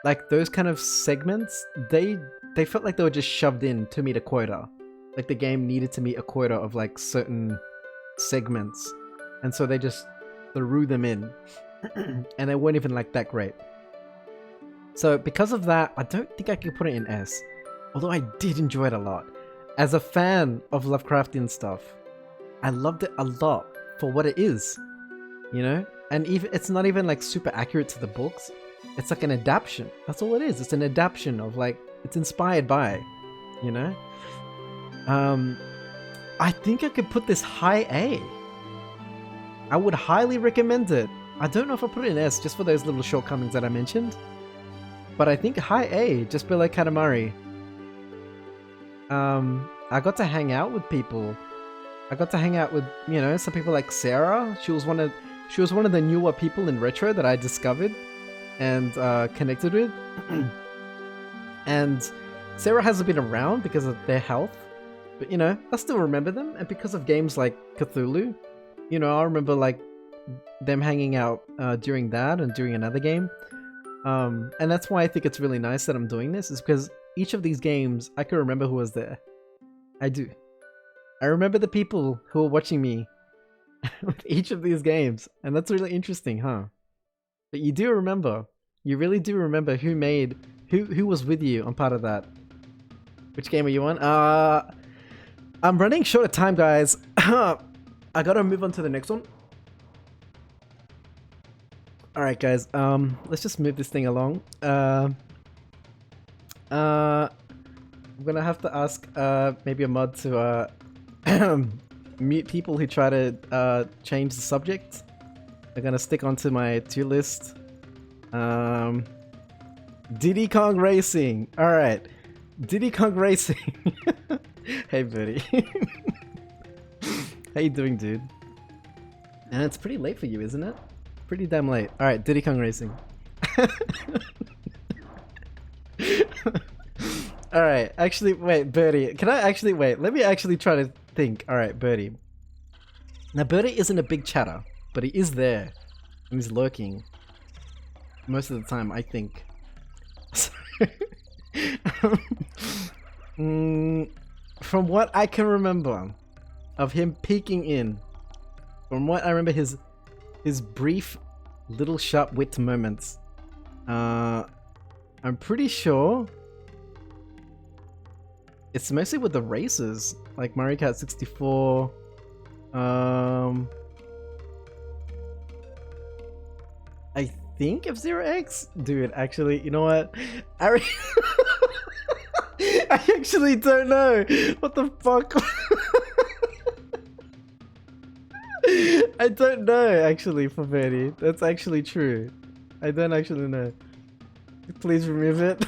like those kind of segments, they felt like they were just shoved in to meet a quota. Like the game needed to meet a quota of like certain segments, and so they just threw them in and they weren't even like that great. So because of that, I don't think I could put it in S, although I did enjoy it a lot. As a fan of Lovecraftian stuff, I loved it a lot for what it is, you know? And even it's not even like super accurate to the books. It's like an adaptation. That's all it is. It's an adaptation of like, it's inspired by, you know? I think I could put this high A. I would highly recommend it. I don't know if I'll put it in S just for those little shortcomings that I mentioned. But I think high A, just below Katamari. I got to hang out with people. I got to hang out with, you know, some people like Sarah. She was one of the newer people in Retro that I discovered and connected with. And Sarah hasn't been around because of their health, but you know, I still remember them, and because of games like Cthulhu, you know, I remember like them hanging out during that and during another game. And that's why I think it's really nice that I'm doing this, is because each of these games, I can remember who was there. I do. I remember the people who were watching me with each of these games, and that's really interesting, huh? But you do remember. You really do remember who made, who was with you on part of that. Which game are you on? I'm running short of time, guys. I gotta move on to the next one. Alright, guys, let's just move this thing along. I'm gonna have to ask, maybe a mod to, mute people who try to, change the subject. I'm gonna stick onto my to list. Diddy Kong Racing! Alright. Diddy Kong Racing! Hey, buddy. How you doing, dude? And it's pretty late for you, isn't it? Pretty damn late. Alright, Diddy Kong Racing. Alright, actually, wait, Birdie. Can I actually, wait, let me actually try to think. Alright, Birdie. Now, Birdie isn't a big chatter, but he is there. And he's lurking. Most of the time, I think. From what I can remember of him peeking in, from what I remember his brief little sharp-wit moments, I'm pretty sure it's mostly with the races, like Mario Kart 64. I think F-Zero X? Dude, actually, you know what? I actually don't know. What the fuck? I don't know, actually, for Betty. That's actually true. I don't actually know. Please remove it.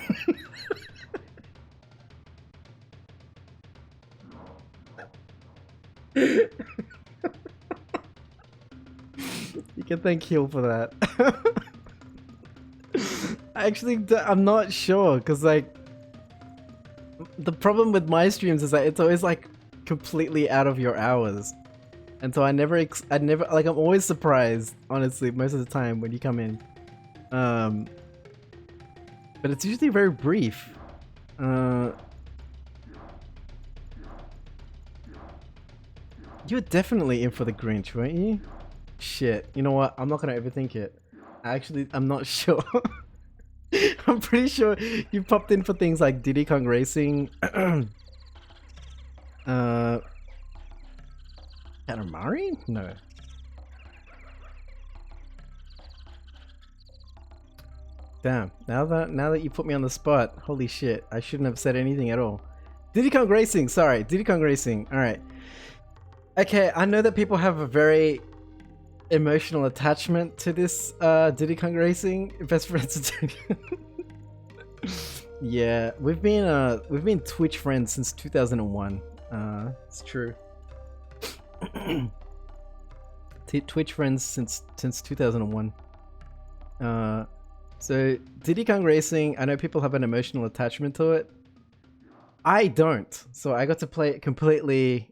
You can thank Heal for that. I'm not sure, because like the problem with my streams is that it's always like completely out of your hours, and so I never like, I'm always surprised, honestly, most of the time when you come in. But it's usually very brief. You were definitely in for the Grinch, weren't you? Shit, you know what? I'm not gonna overthink it. I'm not sure. I'm pretty sure you popped in for things like Diddy Kong Racing. Katamari? No. Damn, now that you put me on the spot, holy shit, I shouldn't have said anything at all. Diddy Kong Racing, sorry, Diddy Kong Racing, alright. Okay, I know that people have a very emotional attachment to this Diddy Kong Racing. Best friends. Yeah, we've been Twitch friends since 2001. It's true. Twitch friends since 2001. So Diddy Kong Racing, I know people have an emotional attachment to it. I don't. So I got to play it completely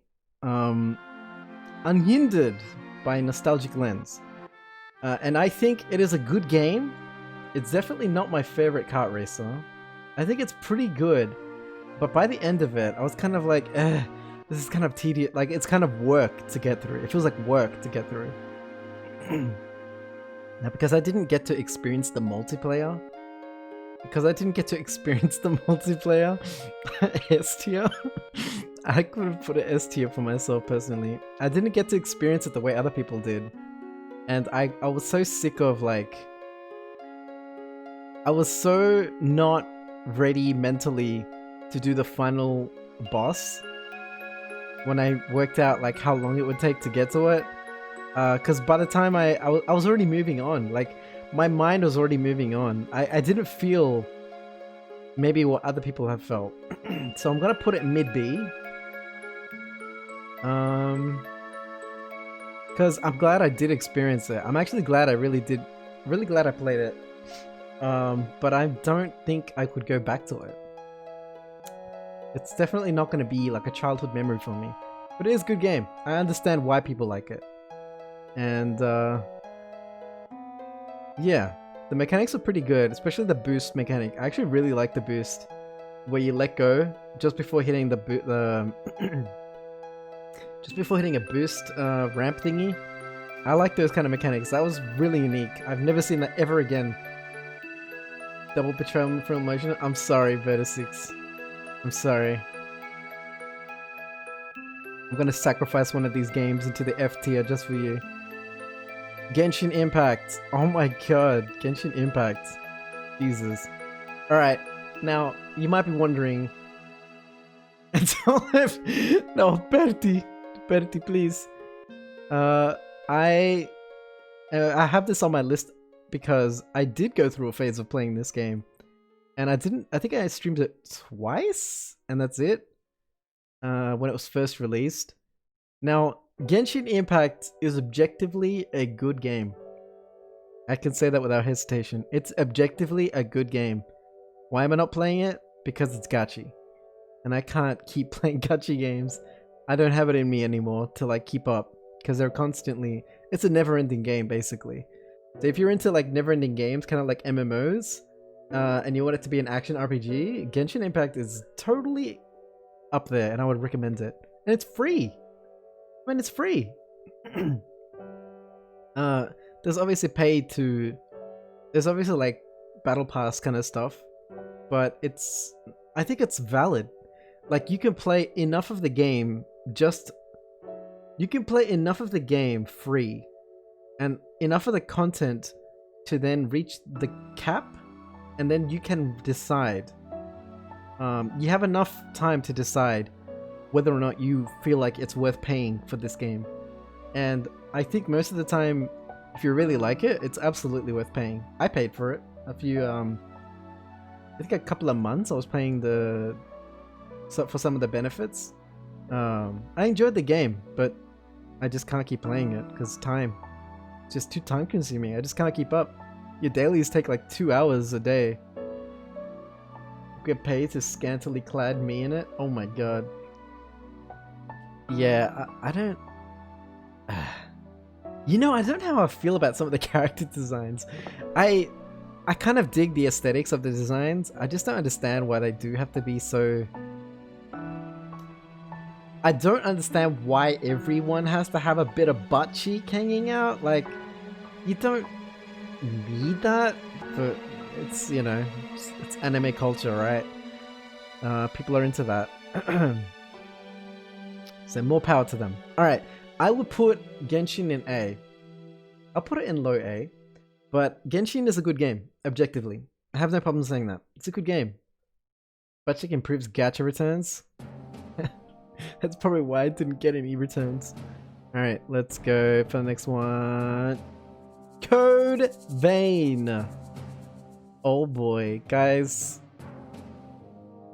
unhindered by nostalgic lens. And I think it is a good game. It's definitely not my favorite kart racer. I think it's pretty good, but by the end of it, I was kind of like, this is kind of tedious. Like, it's kind of work to get through. It feels like work to get through. Now, because I didn't get to experience the multiplayer, S tier. I couldn't put an S tier for myself personally. I didn't get to experience it the way other people did. And I was so sick of, like, I was so not ready mentally to do the final boss when I worked out like how long it would take to get to it. Because by the time I was already moving on, like my mind was already moving on. I didn't feel maybe what other people have felt. So I'm gonna put it mid B. Because I'm glad I did experience it. I'm actually glad I really glad I played it. But I don't think I could go back to it. It's definitely not going to be like a childhood memory for me. But it is a good game. I understand why people like it. And, yeah. The mechanics are pretty good, especially the boost mechanic. I actually really like the boost. where you let go just before hitting the just before hitting a boost ramp thingy. I like those kind of mechanics. That was really unique. I've never seen that ever again. Double betrayal from motion. I'm sorry, Vertisix. I'm sorry. I'm gonna sacrifice one of these games into the F tier just for you. Genshin Impact. Oh my god, Genshin Impact. Jesus. Alright, now you might be wondering. No, Bertie, please. I have this on my list because I did go through a phase of playing this game, and I think I streamed it twice, and that's it. When it was first released. Now, Genshin Impact is objectively a good game. I can say that without hesitation. It's objectively a good game. Why am I not playing it? Because it's gacha. And I can't keep playing gacha games. I don't have it in me anymore to like keep up. Because they're constantly... It's a never-ending game, basically. So if you're into like never-ending games, kind of like MMOs, and you want it to be an action RPG, Genshin Impact is totally up there, and I would recommend it. And it's free! I mean, it's free! There's obviously there's obviously like battle pass kind of stuff, but I think it's valid. Like, you can play enough of the game free, and enough of the content to then reach the cap, and then you can decide. You have enough time to decide whether or not you feel like it's worth paying for this game. And I think most of the time, if you really like it, it's absolutely worth paying. I paid for it a few, I think a couple of months I was paying for some of the benefits. I enjoyed the game, but I just can't keep playing it because time. It's just too time consuming. I just can't keep up. Your dailies take like 2 hours a day. Get paid to scantily clad me in it? Oh my god. Yeah, I don't... You know, I don't know how I feel about some of the character designs. I kind of dig the aesthetics of the designs. I just don't understand why they do have to be so... I don't understand why everyone has to have a bit of butt cheek hanging out. Like, you don't need that, but it's, you know, it's anime culture, right? People are into that. So more power to them. Alright, I would put Genshin in A. I'll put it in low A, but Genshin is a good game, objectively. I have no problem saying that. It's a good game. Butt improves gacha returns. That's probably why I didn't get any returns. Alright, let's go for the next one. Code Vein. Oh boy, guys.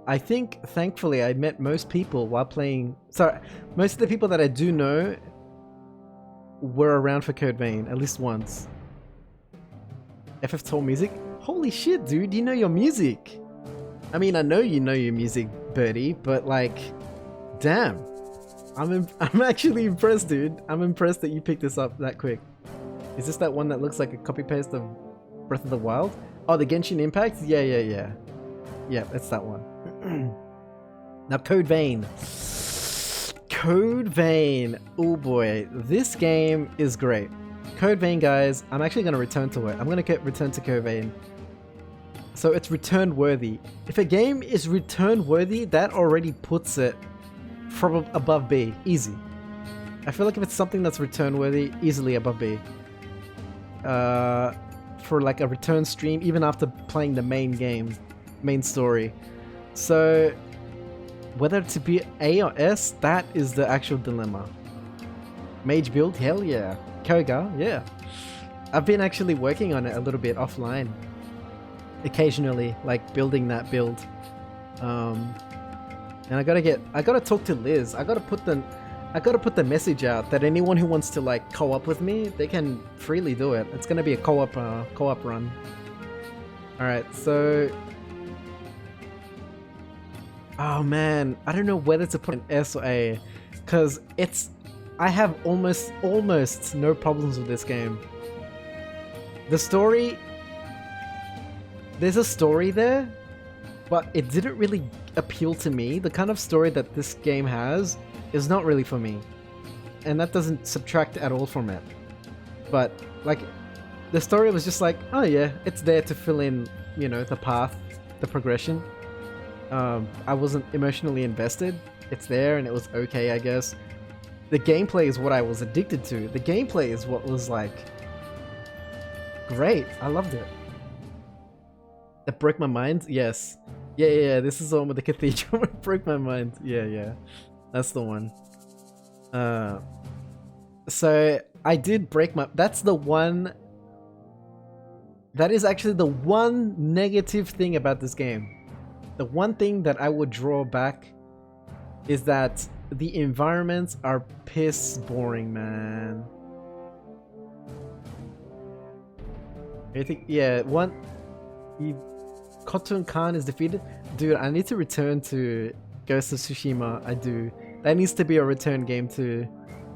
I think, thankfully, I met most people while playing... Sorry, most of the people that I do know were around for Code Vein, at least once. FF Toll music? Holy shit, dude, you know your music! I mean, I know you know your music, Birdie, but like... Damn. I'm actually impressed, dude. I'm impressed that you picked this up that quick. Is this that one that looks like a copy-paste of Breath of the Wild? Oh, the Genshin Impact? Yeah. Yeah, that's that one. Now, Code Vein. Code Vein. Oh boy, this game is great. Code Vein, guys, I'm actually going to return to it. I'm going to return to Code Vein. So it's return worthy. If a game is return worthy, that already puts it from above B. Easy. I feel like if it's something that's return worthy, easily above B. For like a return stream, even after playing the main game, main story. So whether to be A or S, that is the actual dilemma. Mage build, hell yeah. Koga, yeah. I've been actually working on it a little bit offline. Occasionally, like building that build. And I gotta talk to Liz. I gotta put the message out that anyone who wants to like co-op with me, they can freely do it. It's gonna be a co-op run. Alright, so... Oh man, I don't know whether to put an S or A, cause I have almost no problems with this game. The story, there's a story there, but it didn't really appeal to me. The kind of story that this game has is not really for me. And that doesn't subtract at all from it. But, like, the story was just like, oh yeah, it's there to fill in, you know, the path, the progression. I wasn't emotionally invested. It's there and it was okay, I guess. The gameplay is what I was addicted to. The gameplay is what was like great. I loved it. It broke my mind. Yes. Yeah. This is the one with the cathedral. It broke my mind. Yeah. That's the one. So I did break my. That's the one. That is actually the one negative thing about this game. The one thing that I would draw back is that the environments are piss boring, man. I think, yeah, Khotun Khan is defeated. Dude, I need to return to Ghost of Tsushima. I do. That needs to be a return game too.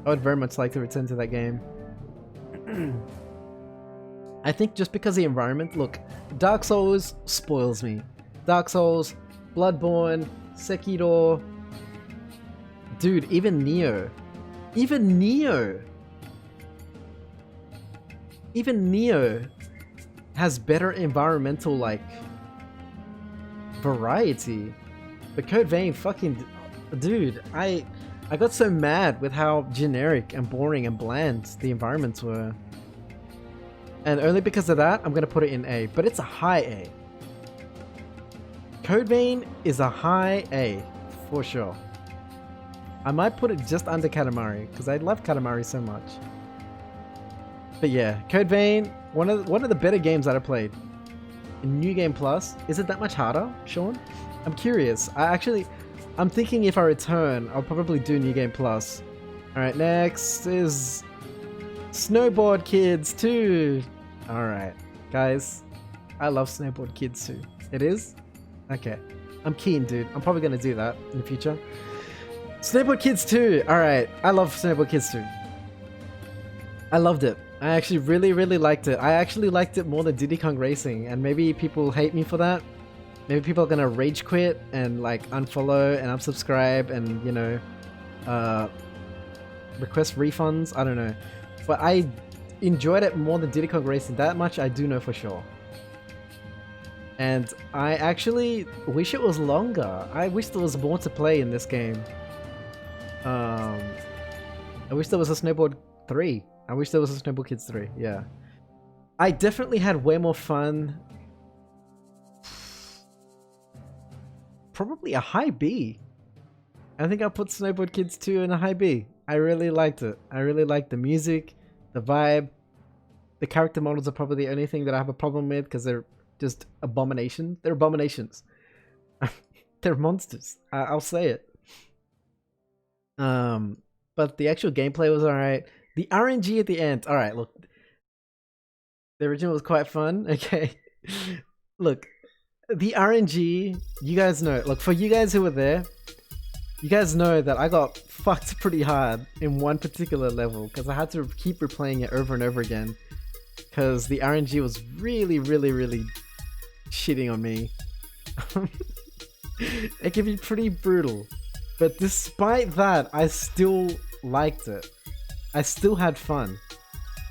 I would very much like to return to that game. I think just because the environment, look, Dark Souls spoils me. Dark Souls, Bloodborne, Sekiro. Dude, even Neo. Even Neo has better environmental, like, variety. But Code Vein, fucking, dude, I got so mad with how generic and boring and bland the environments were. And only because of that, I'm gonna put it in A. But it's a high A. Code Vein is a high A, for sure. I might put it just under Katamari, because I love Katamari so much. But yeah, Code Vein, one of the better games that I played. In New Game Plus, is it that much harder, Sean? I'm curious. I'm thinking if I return, I'll probably do New Game Plus. Alright, next is Snowboard Kids 2. Alright, guys. I love Snowboard Kids 2. It is? Okay. I'm keen, dude. I'm probably going to do that in the future. Snowboard Kids 2. Alright, I love Snowboard Kids 2. I loved it. I actually really liked it. I actually liked it more than Diddy Kong Racing, and maybe people hate me for that. Maybe people are gonna rage quit and like unfollow and unsubscribe and, you know, request refunds. I don't know. But I enjoyed it more than Diddy Kong Racing. That much I do know for sure. And I actually wish it was longer. I wish there was more to play in this game. I wish there was a Snowboard 3. I wish there was a Snowboard Kids 3, yeah. I definitely had way more fun. Probably a high B. I think I'll put Snowboard Kids 2 in a high B. I really liked it. I really liked the music, the vibe. The character models are probably the only thing that I have a problem with because they're just abominations. They're abominations. They're monsters. I'll say it. But the actual gameplay was alright. The RNG at the end. Alright, look. The original was quite fun. Okay. Look. The RNG, you guys know. Look, for you guys who were there, you guys know that I got fucked pretty hard in one particular level because I had to keep replaying it over and over again because the RNG was really shitting on me. It can be pretty brutal. But despite that, I still liked it. I still had fun.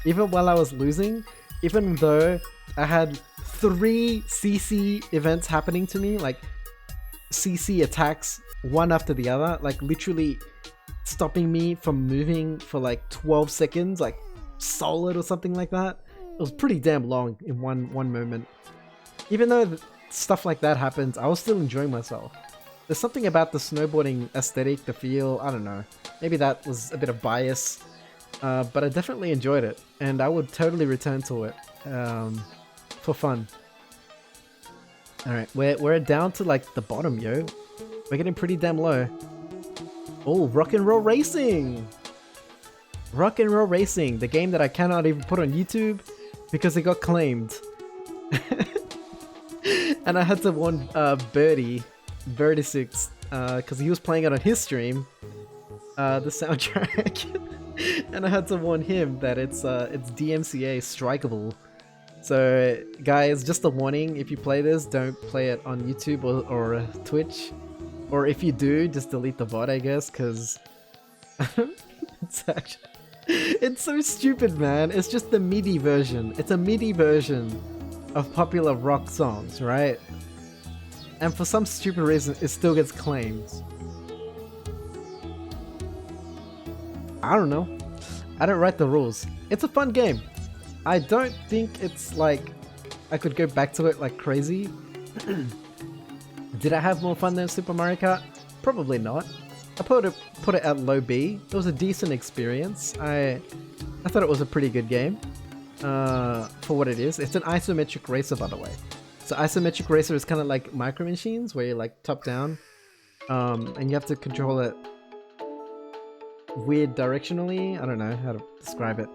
Even while I was losing, even though I had 3 CC events happening to me, like CC attacks one after the other, like literally stopping me from moving for like 12 seconds, like solid or something like that. It was pretty damn long in one moment. Even though stuff like that happens, I was still enjoying myself. There's something about the snowboarding aesthetic, the feel, I don't know. Maybe that was a bit of bias, but I definitely enjoyed it, and I would totally return to it for fun. Alright, we're down to like the bottom, yo. We're getting pretty damn low. Oh, Rock and Roll Racing! Rock and Roll Racing, the game that I cannot even put on YouTube because it got claimed. And I had to warn Birdie6, because he was playing it on his stream, the soundtrack, and I had to warn him that it's DMCA strikeable. So guys, just a warning: if you play this, don't play it on YouTube or Twitch. Or if you do, just delete the VOD, I guess, because it's so stupid, man. It's just the MIDI version. It's a MIDI version of popular rock songs, right? And for some stupid reason, it still gets claimed. I don't know. I don't write the rules. It's a fun game. I don't think it's like I could go back to it like crazy. Did I have more fun than Super Mario Kart? Probably not. I put it at low B. It was a decent experience. I thought it was a pretty good game for what it is. It's an isometric racer, by the way. So isometric racer is kind of like Micro Machines, where you're like top down, and you have to control it weird directionally. I don't know how to describe it,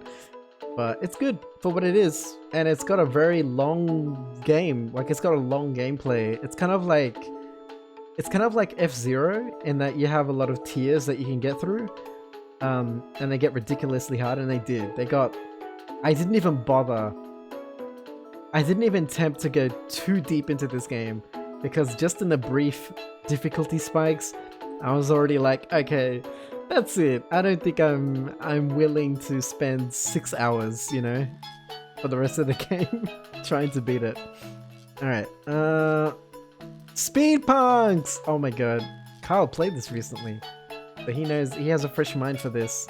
but it's good for what it is, and it's got a very long game. Like, it's got a long gameplay. It's kind of like F-Zero in that you have a lot of tiers that you can get through, and they get ridiculously hard, and they did. I didn't even bother. I didn't even attempt to go too deep into this game, because just in the brief difficulty spikes, I was already like, okay, that's it. I don't think I'm willing to spend 6 hours, you know, for the rest of the game trying to beat it. Alright, Speed Punks! Oh my god. Kyle played this recently, so he knows, he has a fresh mind for this.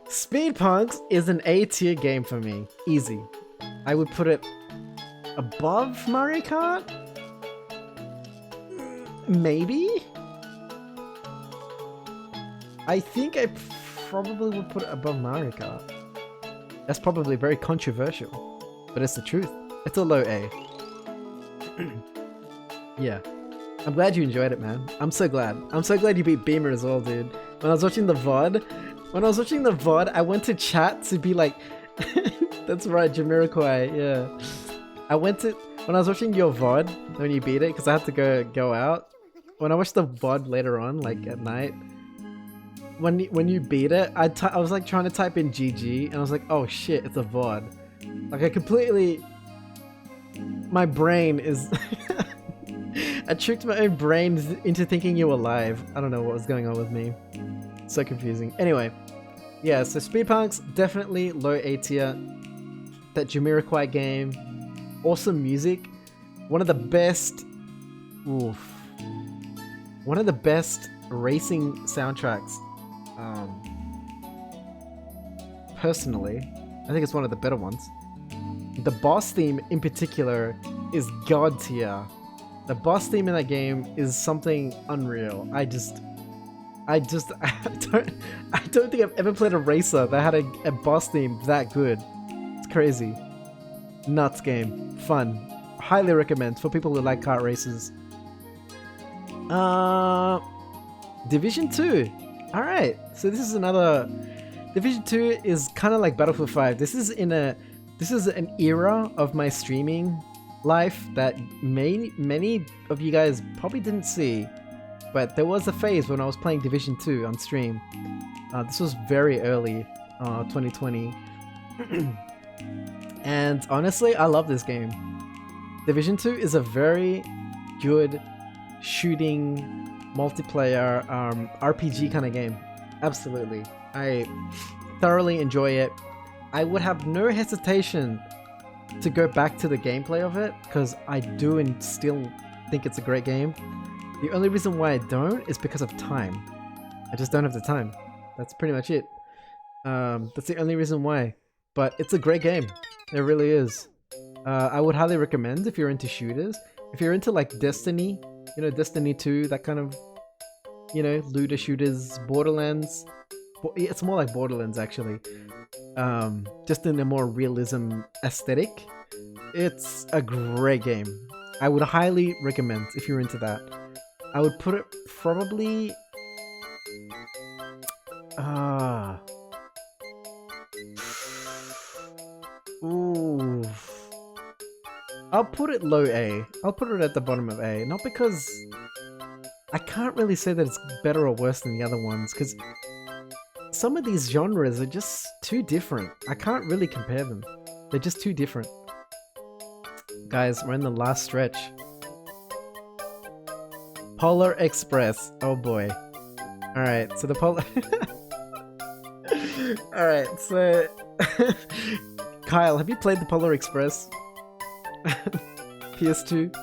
Speed Punks is an A tier game for me. Easy. I would put it above Mario Kart? Maybe? I think I probably would put it above Mario Kart. That's probably very controversial, but it's the truth. It's a low A. Yeah. I'm glad you enjoyed it, man. I'm so glad. I'm so glad you beat Beamer as well, dude. When I was watching the VOD, I went to chat to be like, that's right, Jamiroquai, yeah. When I was watching your VOD, when you beat it, because I had to go out, when I watched the VOD later on, like at night, when you beat it, I was like trying to type in GG, and I was like, oh shit, it's a VOD. Like, I completely... My brain is... I tricked my own brain into thinking you were live. I don't know what was going on with me. So confusing. Anyway, yeah, so Speed Punks, definitely low A tier. That Jamiroquai game, awesome music. One of the best... Oof. One of the best racing soundtracks. Personally, I think it's one of the better ones. The boss theme in particular is god tier. The boss theme in that game is something unreal. I don't think I've ever played a racer that had a boss theme that good. It's crazy. Nuts game. Fun. Highly recommend for people who like kart races. Division 2. Alright, so this is another... Division 2 is kind of like Battlefield 5. This is an era of my streaming life that many of you guys probably didn't see, but there was a phase when I was playing Division 2 on stream. This was very early, 2020. And honestly, I love this game. Division 2 is a very good shooting, multiplayer, RPG kind of game. Absolutely. I thoroughly enjoy it. I would have no hesitation to go back to the gameplay of it, because I do and still think it's a great game. The only reason why I don't is because of time. I just don't have the time. That's pretty much it. That's the only reason why. But it's a great game. It really is. I would highly recommend if you're into shooters. If you're into like Destiny, you know, Destiny 2, that kind of, you know, looter shooters, Borderlands. It's more like Borderlands actually. Just in a more realism aesthetic. It's a great game. I would highly recommend if you're into that. I would put it probably... Ooh. I'll put it low A. I'll put it at the bottom of A. Not because... I can't really say that it's better or worse than the other ones, because some of these genres are just too different. I can't really compare them. They're just too different. Guys, we're in the last stretch. Polar Express. Oh boy. Alright, so the Polar... Alright, so... Kyle, have you played the Polar Express? PS2?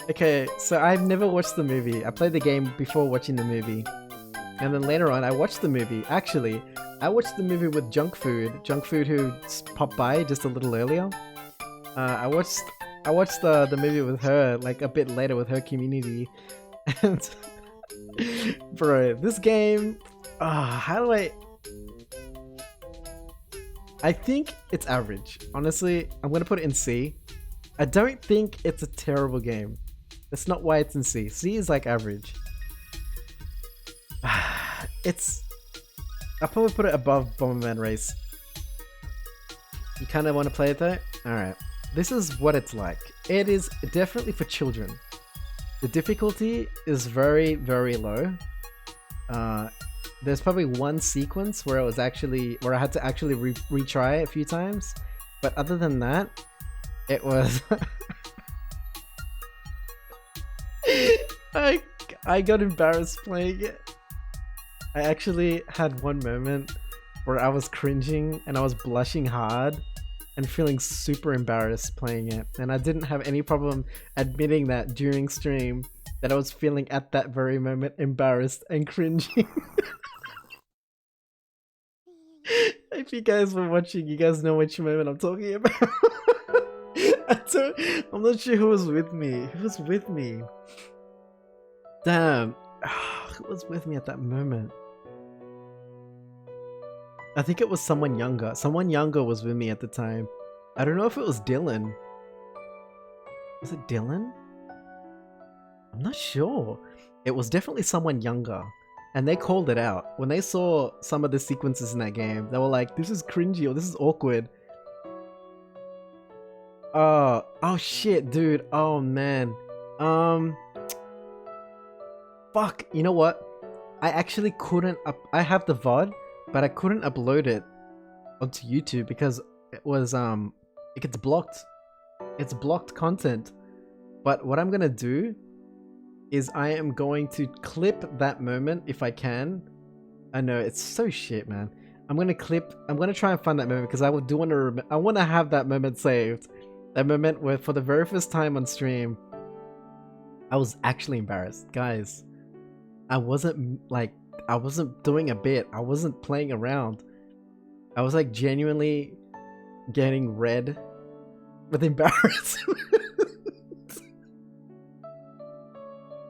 Okay, so I've never watched the movie. I played the game before watching the movie. And then later on, I watched the movie. Actually, I watched the movie with Junk Food. Junk Food who popped by just a little earlier. I watched the movie with her, like a bit later with her community. And... Bro, this game... how do I think it's average. Honestly, I'm gonna put it in C. I don't think it's a terrible game. That's not why it's in C. C is like average. I'll probably put it above Bomberman Race. You kind of want to play it though? Alright. This is what it's like. It is definitely for children. The difficulty is very, very low. There's probably one sequence where I had to actually retry a few times. But other than that, it was... I got embarrassed playing it. I actually had one moment where I was cringing and I was blushing hard and feeling super embarrassed playing it. And I didn't have any problem admitting that during stream that I was feeling at that very moment embarrassed and cringing. If you guys were watching, you guys know which moment I'm talking about. I'm not sure who was with me. Who was with me? Damn. Who was with me at that moment? I think it was someone younger. Someone younger was with me at the time. I don't know if it was Dylan. Was it Dylan? I'm not sure. It was definitely someone younger. And they called it out. When they saw some of the sequences in that game, they were like, this is cringy or this is awkward. Oh shit, dude. Oh man. Fuck, you know what? I actually couldn't I have the VOD, but I couldn't upload it onto YouTube because it was it gets blocked. It's blocked content. But what I'm gonna do is I am going to clip that moment if I can. I know it's so shit, man. I'm gonna try and find that moment because I do want to I want to have that moment saved. That moment where for the very first time on stream I was actually embarrassed. Guys, I wasn't doing a bit. I wasn't playing around. I was like genuinely getting red with embarrassment.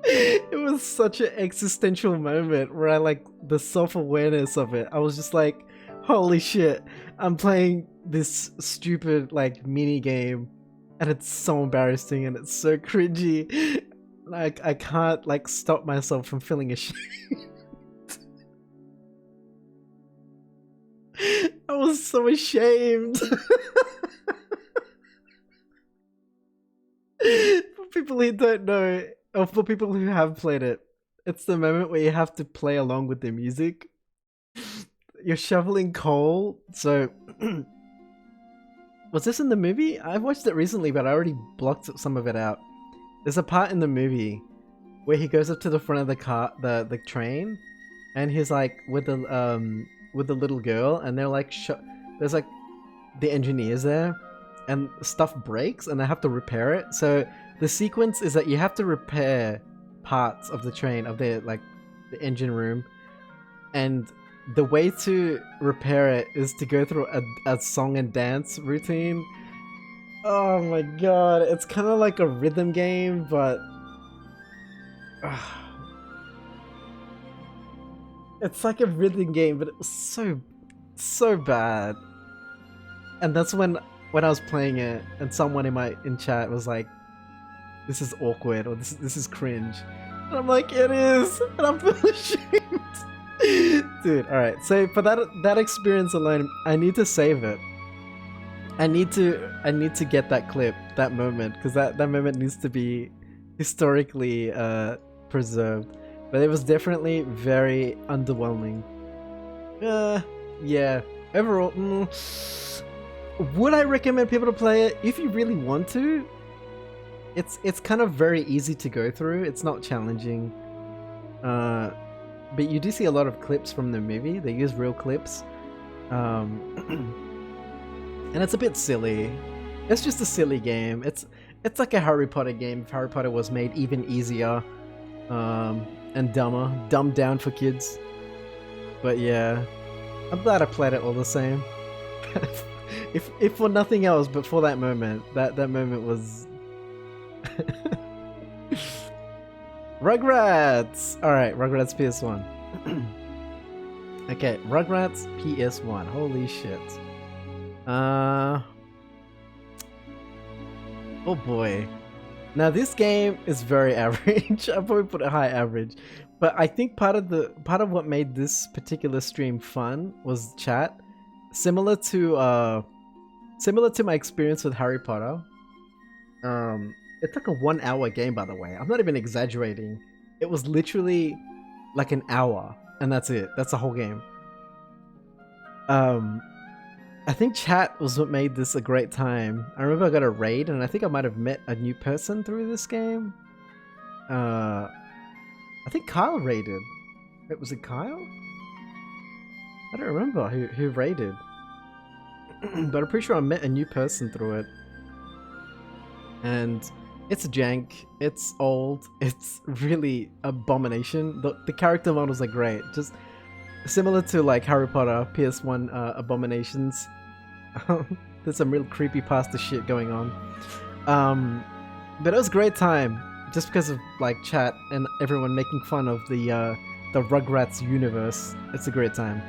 It was such an existential moment where I like the self-awareness of it. I was just like, holy shit, I'm playing this stupid like mini game and it's so embarrassing and it's so cringy. Like I can't like stop myself from feeling ashamed. I was so ashamed. For people who don't know, or for people who have played it, it's the moment where you have to play along with the music. You're shoveling coal, so... Was this in the movie? I watched it recently, but I already blocked some of it out. There's a part in the movie where he goes up to the front of the car, the train, and he's like with the little girl, and they're like, there's like the engineers there, and stuff breaks, and they have to repair it. So the sequence is that you have to repair parts of the train, of the like the engine room, and the way to repair it is to go through a song and dance routine. Oh my god, it's kind of like a rhythm game, but it's like a rhythm game, but it was so bad. And that's when I was playing it, and someone in chat was like, "This is awkward," or "This is cringe," and I'm like, "It is," and I'm feeling ashamed. Dude, alright, so for that experience alone, I need to save it. I need to get that clip, that moment, because that moment needs to be historically preserved. But it was definitely very underwhelming. Yeah. Overall, would I recommend people to play it? If you really want to, it's kind of very easy to go through. It's not challenging. But you do see a lot of clips from the movie. They use real clips. And it's a bit silly. It's just a silly game. It's like a Harry Potter game if Harry Potter was made even easier and dumber, dumbed down for kids. But yeah, I'm glad I played it all the same. if for nothing else, but for that moment, that moment was. Rugrats. All right, Rugrats PS1. Okay, Rugrats PS1. Holy shit. Oh boy. Now this game is very average. I'll probably put it high average. But I think part of what made this particular stream fun was chat. Similar to my experience with Harry Potter. It's like a 1 hour game, by the way. I'm not even exaggerating. It was literally like an hour, and that's it. That's the whole game. I think chat was what made this a great time. I remember I got a raid, and I think I might have met a new person through this game. I think Kyle raided. Wait, was it Kyle? I don't remember who raided. But I'm pretty sure I met a new person through it. And it's jank, it's old, it's really abomination. The character models are great. Just similar to like Harry Potter PS1 abominations. There's some real creepypasta shit going on. But it was a great time. Just because of like chat and everyone making fun of the Rugrats universe. It's a great time.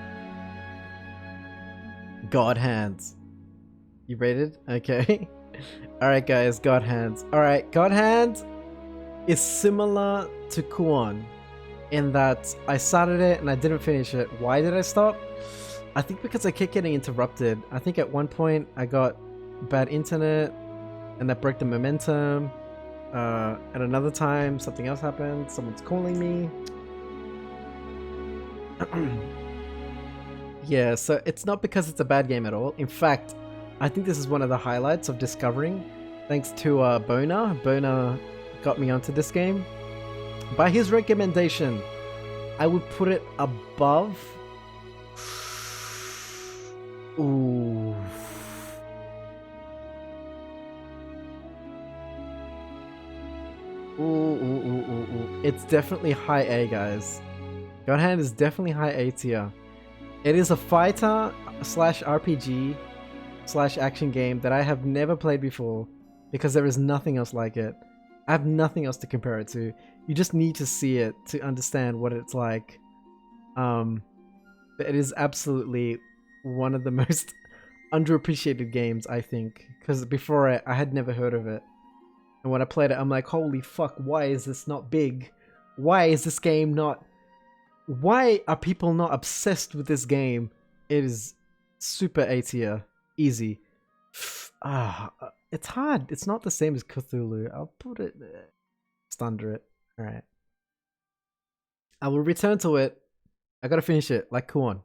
God Hands. You rated? Okay. Alright guys, God Hands. Alright, God Hands is similar to Kuon in that I started it and I didn't finish it. Why did I stop? I think because I kept getting interrupted. I think at one point I got bad internet and that broke the momentum. At another time something else happened. Someone's calling me. Yeah, so it's not because it's a bad game at all. In fact, I think this is one of the highlights of discovering. Thanks to Boner. Boner got me onto this game. By his recommendation, I would put it above. Ooh. Ooh. It's definitely high A, guys. God Hand is definitely high A tier. It is a fighter slash RPG slash action game that I have never played before because there is nothing else like it. I have nothing else to compare it to. You just need to see it to understand what it's like. But it is absolutely one of the most underappreciated games, I think, because before it, I had never heard of it. And when I played it, I'm like, holy fuck, why is this not big? Why is this game not... Why are people not obsessed with this game? It is super A tier. Easy. It's hard. It's not the same as Cthulhu. I'll put it just under it. Alright. I will return to it. I gotta finish it. Like Kuon.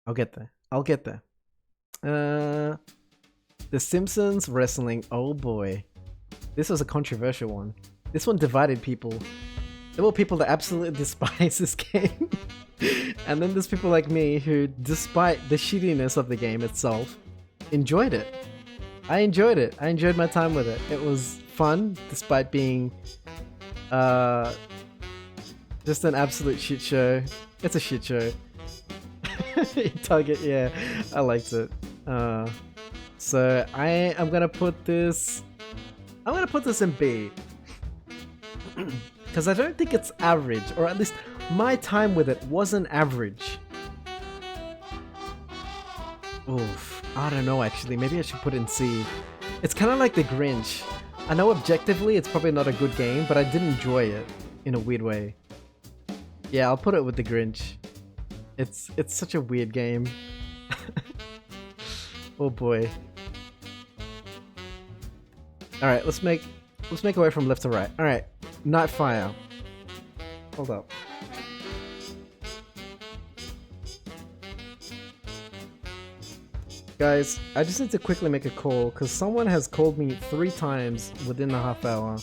I'll get there. I'll get there. The Simpsons wrestling. Oh boy. This was a controversial one. This one divided people. There were people that absolutely despise this game. And then there's people like me who, despite the shittiness of the game itself, enjoyed it. I enjoyed it. I enjoyed my time with it. It was fun, despite being just an absolute shit show. It's a shit show. Target, yeah. I liked it. So I am gonna put this... I'm gonna put this in B. Because I don't think it's average, or at least my time with it wasn't average. Oof, I don't know actually, maybe I should put it in C. It's kind of like The Grinch. I know objectively it's probably not a good game, but I did enjoy it in a weird way. Yeah, I'll put it with The Grinch. It's such a weird game. Oh boy. Alright, let's make our way from left to right. Alright. Nightfire. Hold up. Guys, I just need to quickly make a call because someone has called me 3 times within a half hour.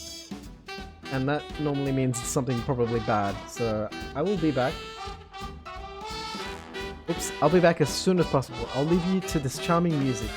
And that normally means something probably bad. So I will be back. Oops, I'll be back as soon as possible. I'll leave you to this charming music.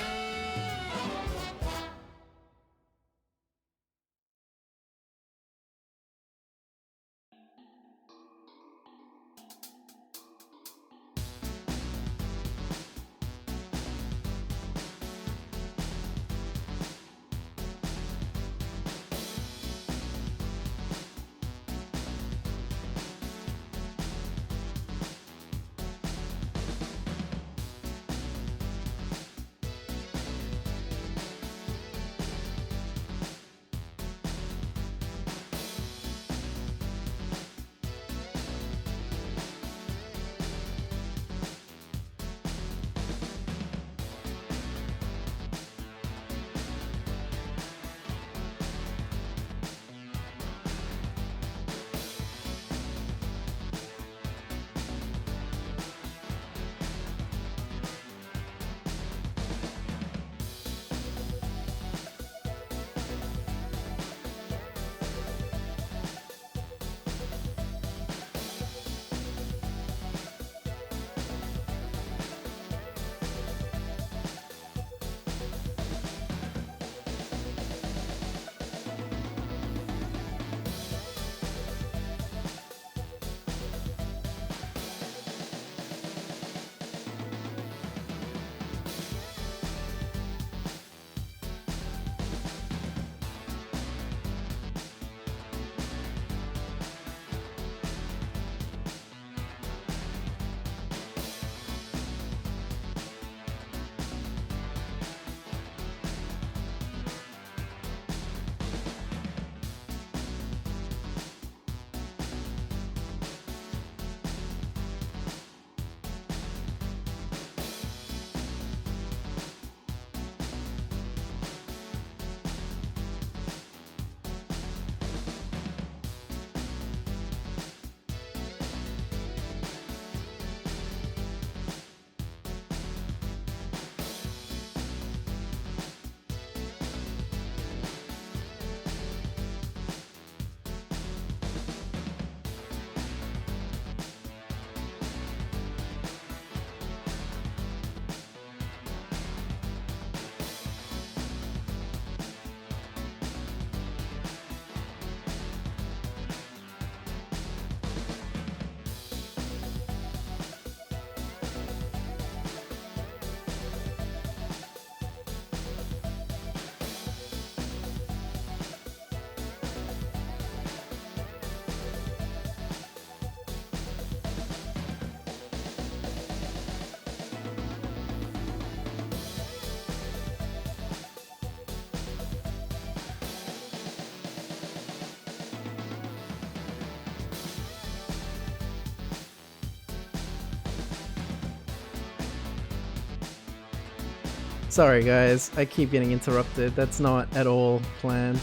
Sorry guys, I keep getting interrupted. That's not at all planned.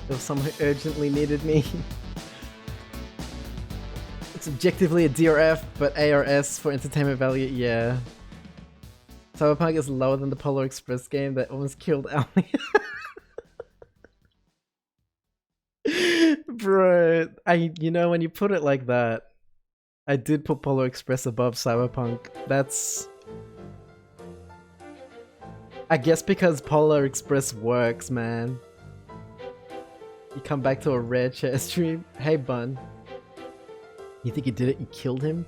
There was someone who urgently needed me. It's objectively a D or F, but A or S for entertainment value, yeah. Cyberpunk is lower than the Polar Express game that almost killed Almi. Bro, you know, when you put it like that, I did put Polar Express above Cyberpunk. That's... I guess because Polar Express works, man. You come back to a rare chair stream. Hey, Bun. You think you did it? You killed him?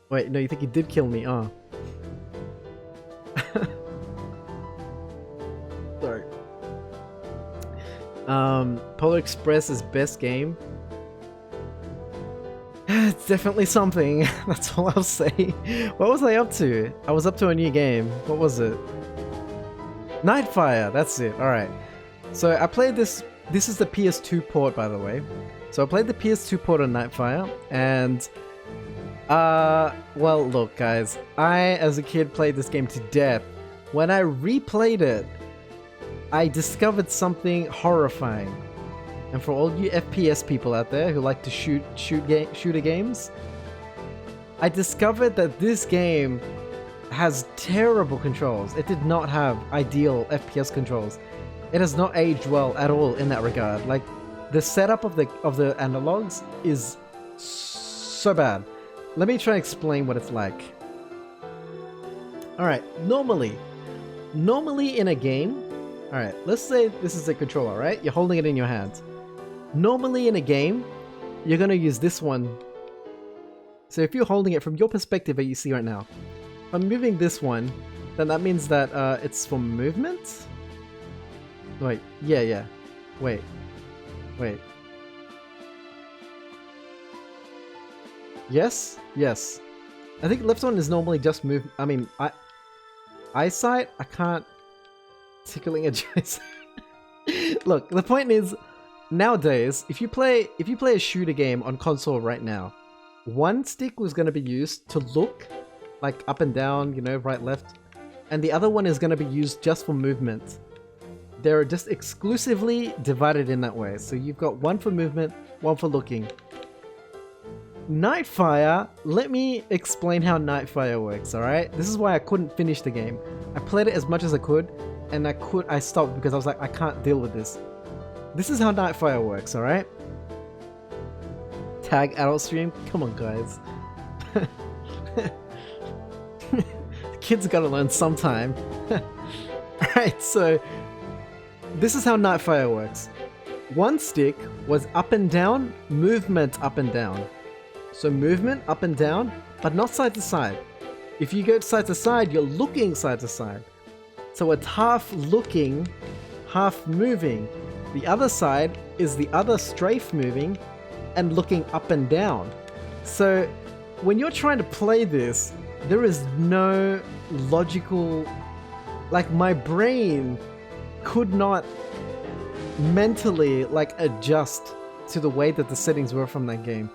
Wait, no, you think you did kill me? Oh. Sorry. Polar Express's best game. It's definitely something. That's all I'll say. What was I up to? I was up to a new game. What was it? Nightfire, that's it. Alright. So I played this. This is the PS2 port, by the way. So I played the PS2 port on Nightfire, and well, look guys, I as a kid played this game to death. When I replayed it, I discovered something horrifying. And for all you FPS people out there who like to shooter games, I discovered that this game has terrible controls. It did not have ideal FPS controls. It has not aged well at all in that regard. Like, the setup of the analogs is so bad. Let me try and explain what it's like. Alright, normally in a game, alright, let's say this is a controller, right? You're holding it in your hand. Normally in a game, you're gonna use this one. So if you're holding it from your perspective that you see right now, if I'm moving this one, then that means that it's for movement? Wait, yeah. Wait. Yes? Yes. I think left one is normally just move. I mean, eyesight? I can't... Tickling a joystick. Look, the point is, nowadays, if you play a shooter game on console right now, one stick was going to be used to look, like up and down, you know, right, left, and the other one is going to be used just for movement. They're just exclusively divided in that way. So you've got one for movement, one for looking. Nightfire, let me explain how Nightfire works, alright? This is why I couldn't finish the game. I played it as much as I could, and I stopped because I was like, I can't deal with this. This is how Nightfire works, alright? Tag adult stream? Come on, guys. Kids gotta learn sometime. Alright, so this is how Nightfire works. One stick was up and down, movement up and down. So movement up and down, but not side to side. If you go side to side, you're looking side to side. So it's half looking, half moving. The other side is the other strafe moving and looking up and down. So when you're trying to play this, there is no logical... Like, my brain could not mentally, like, adjust to the way that the settings were from that game.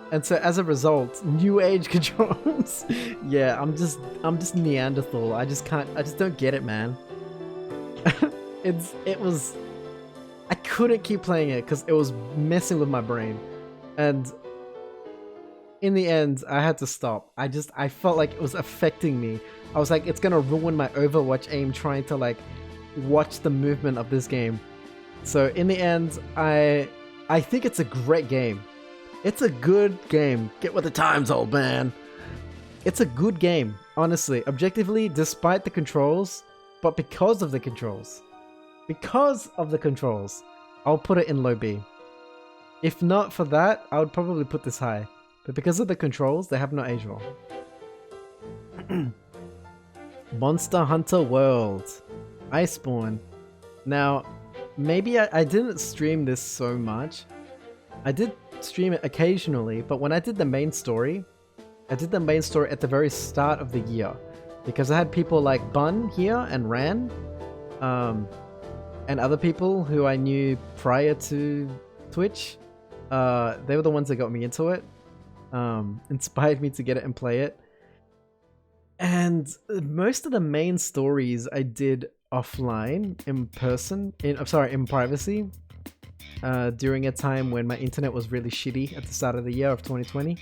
And so as a result, new age controls. Yeah, I'm just Neanderthal. I just don't get it, man. I couldn't keep playing it because it was messing with my brain. And in the end, I had to stop. I felt like it was affecting me. I was like, it's gonna ruin my Overwatch aim trying to like watch the movement of this game. So in the end, I think it's a great game. It's a good game. Get with the times, old man. It's a good game, honestly. Objectively, despite the controls, but because of the controls. Because of the controls, I'll put it in low B. If not for that, I would probably put this high. But because of the controls, they have not aged well. Monster Hunter World. Iceborne. Now, maybe I didn't stream this so much. I did stream it occasionally, but when I did the main story, I did the main story at the very start of the year. Because I had people like Bun here and Ran, and other people who I knew prior to Twitch. They were the ones that got me into it, inspired me to get it and play it. And most of the main stories I did offline, in privacy, during a time when my internet was really shitty at the start of the year of 2020,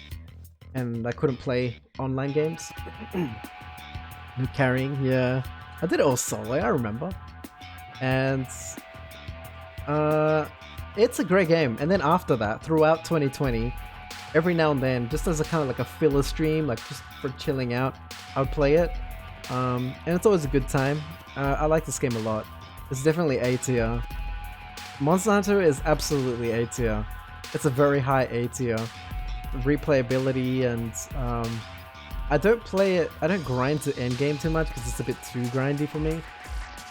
and I couldn't play online games. Carrying, yeah. I did it all solo, I remember. And it's a great game. And then after that, throughout 2020, every now and then, just as a kind of like a filler stream, like just for chilling out, I would play it. And it's always a good time. I like this game a lot. It's definitely A tier. Monster Hunter is absolutely A tier. It's a very high A tier. Replayability and I don't grind to endgame too much because it's a bit too grindy for me.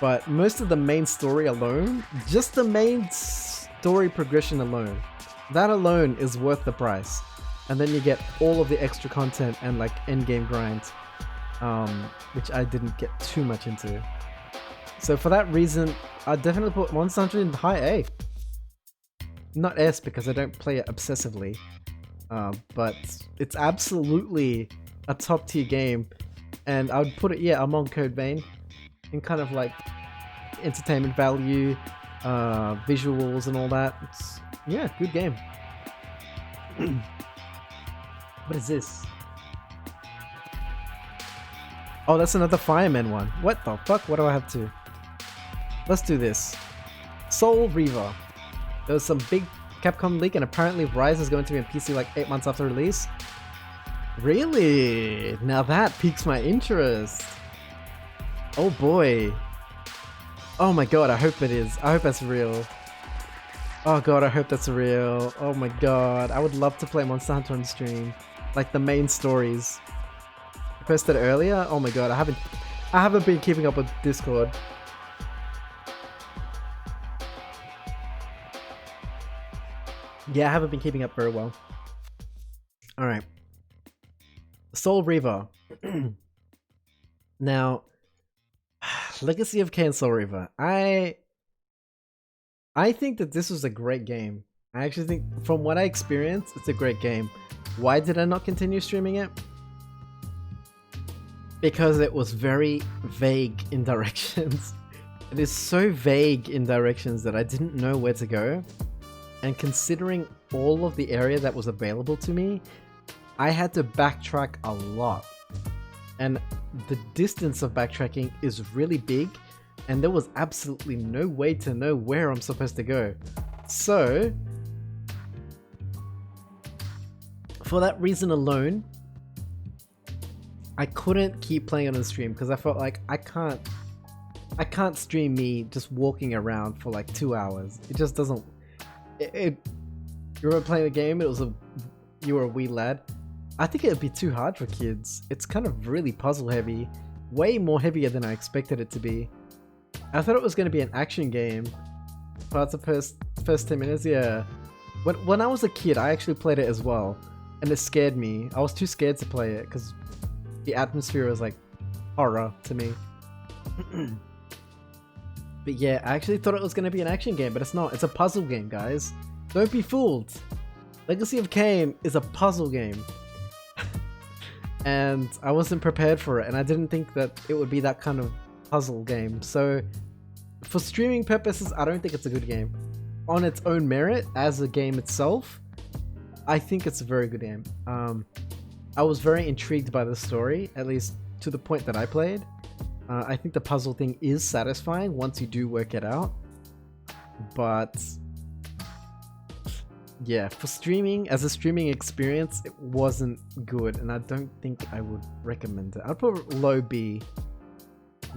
But most of the main story alone, just the main story progression alone, that alone is worth the price. And then you get all of the extra content and like endgame grinds, which I didn't get too much into. So for that reason, I'd definitely put Monster Hunter in high A. Not S because I don't play it obsessively, but it's absolutely a top tier game. And I would put it, yeah, among Code Vein in kind of like entertainment value, visuals and all that. It's, yeah, good game. What is this? Oh, that's another Fireman one. What the fuck? What do I have to? Let's do this. Soul Reaver. There was some big Capcom leak, and apparently Rise is going to be on PC like 8 months after release. Really? Now that piques my interest. Oh boy. Oh my god, I hope it is. I hope that's real. Oh god, I hope that's real. Oh my god, I would love to play Monster Hunter on stream. Like the main stories. I posted earlier. Oh my god, I haven't been keeping up with Discord. Yeah, I haven't been keeping up very well. Alright. Soul Reaver. Now, Legacy of Kain Soul Reaver. I think that this was a great game. I actually think, from what I experienced, it's a great game. Why did I not continue streaming it? Because it was very vague in directions. It is so vague in directions that I didn't know where to go. And considering all of the area that was available to me, I had to backtrack a lot. And the distance of backtracking is really big, and there was absolutely no way to know where I'm supposed to go. So, for that reason alone, I couldn't keep playing on the stream because I felt like I can't stream me just walking around for like 2 hours. It just doesn't. You remember playing the game? You were a wee lad. I think it would be too hard for kids. It's kind of really puzzle heavy, way more heavier than I expected it to be. I thought it was going to be an action game. Parts of first 10 minutes, yeah. When I was a kid, I actually played it as well, and it scared me. I was too scared to play it because the atmosphere was like horror to me. But yeah, I actually thought it was going to be an action game, but it's not. It's a puzzle game, guys. Don't be fooled. Legacy of Kain is a puzzle game. And I wasn't prepared for it, and I didn't think that it would be that kind of puzzle game. So, for streaming purposes, I don't think it's a good game. On its own merit, as a game itself, I think it's a very good game. I was very intrigued by the story, at least to the point that I played. I think the puzzle thing is satisfying once you do work it out. But yeah, for streaming, as a streaming experience, it wasn't good, and I don't think I would recommend it. I'd put low B.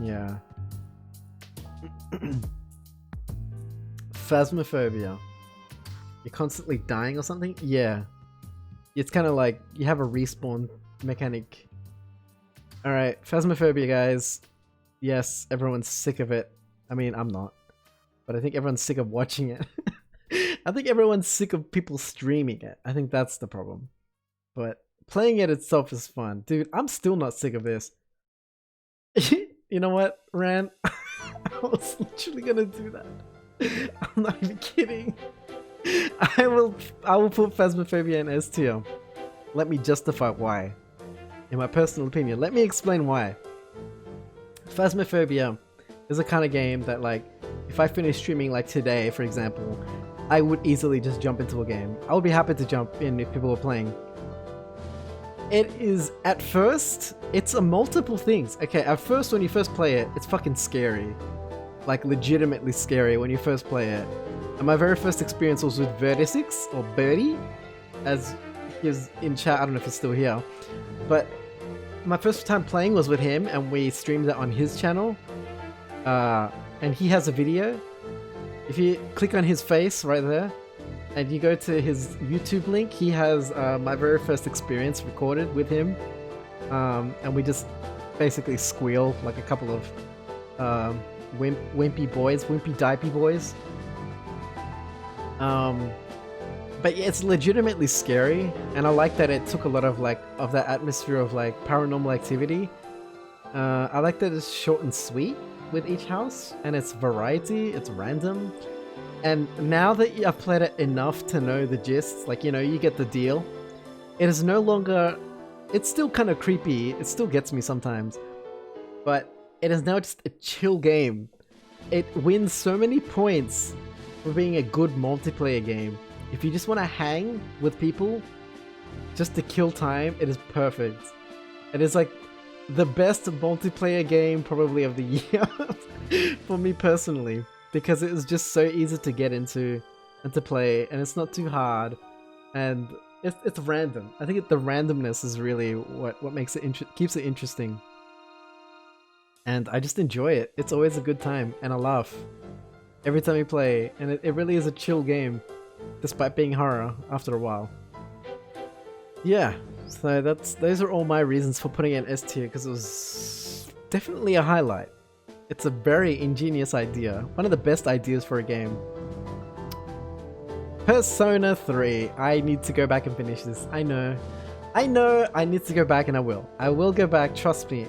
Yeah. Phasmophobia. You're constantly dying or something? Yeah. It's kind of like you have a respawn mechanic. Alright, Phasmophobia, guys. Yes, everyone's sick of it. I mean, I'm not. But I think everyone's sick of watching it. I think everyone's sick of people streaming it. I think that's the problem. But playing it itself is fun. Dude, I'm still not sick of this. You know what, Ran? I was literally gonna do that. I'm not even kidding. I will put Phasmophobia in S tier. Let me justify why. In my personal opinion, let me explain why. Phasmophobia is a kind of game that, like, if I finish streaming like today, for example, I would easily just jump into a game. I would be happy to jump in if people were playing. It is, at first, it's a multiple things. Okay, at first, when you first play it, it's fucking scary. Like, legitimately scary when you first play it. And my very first experience was with Vertisix, or Birdie, as he is in chat. I don't know if he's still here. But my first time playing was with him, and we streamed it on his channel. And he has a video. If you click on his face right there, and you go to his YouTube link, he has my very first experience recorded with him. And we just basically squeal like a couple of wimpy diapy boys. But yeah, it's legitimately scary, and I like that it took a lot of that atmosphere of like paranormal activity. I like that it's short and sweet with each house, and it's variety, it's random. And now that I've played it enough to know the gist, like, you know, you get the deal. It is no longer, it's still kind of creepy, it still gets me sometimes, but it is now just a chill game. It wins so many points for being a good multiplayer game. If you just want to hang with people just to kill time, it is perfect. It is like the best multiplayer game probably of the year for me personally, because it was just so easy to get into and to play, and it's not too hard, and it's random. I think the randomness is really what makes it keeps it interesting, and I just enjoy it. It's always a good time, and I laugh every time we play, and it really is a chill game, despite being horror after a while. Yeah, so those are all my reasons for putting it in S tier, because it was definitely a highlight. It's a very ingenious idea, one of the best ideas for a game. Persona 3. I need to go back and finish this. I know I need to go back, and I will go back, trust me.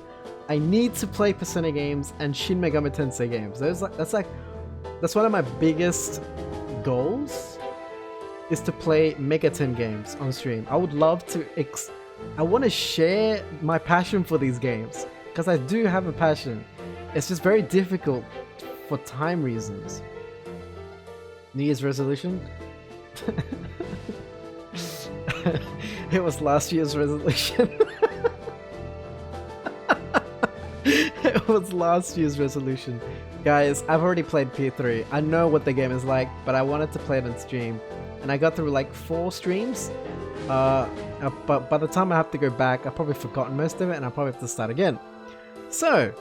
I need to play Persona games and Shin Megami Tensei games. That's one of my biggest goals, is to play Megaten games on stream. I would love to I want to share my passion for these games, because I do have a passion. It's just very difficult for time reasons. New Year's resolution? It was last year's resolution. It was last year's resolution. Guys, I've already played P3. I know what the game is like, but I wanted to play it on stream. And I got through like 4 streams. But by the time I have to go back, I've probably forgotten most of it, and I'll probably have to start again. So,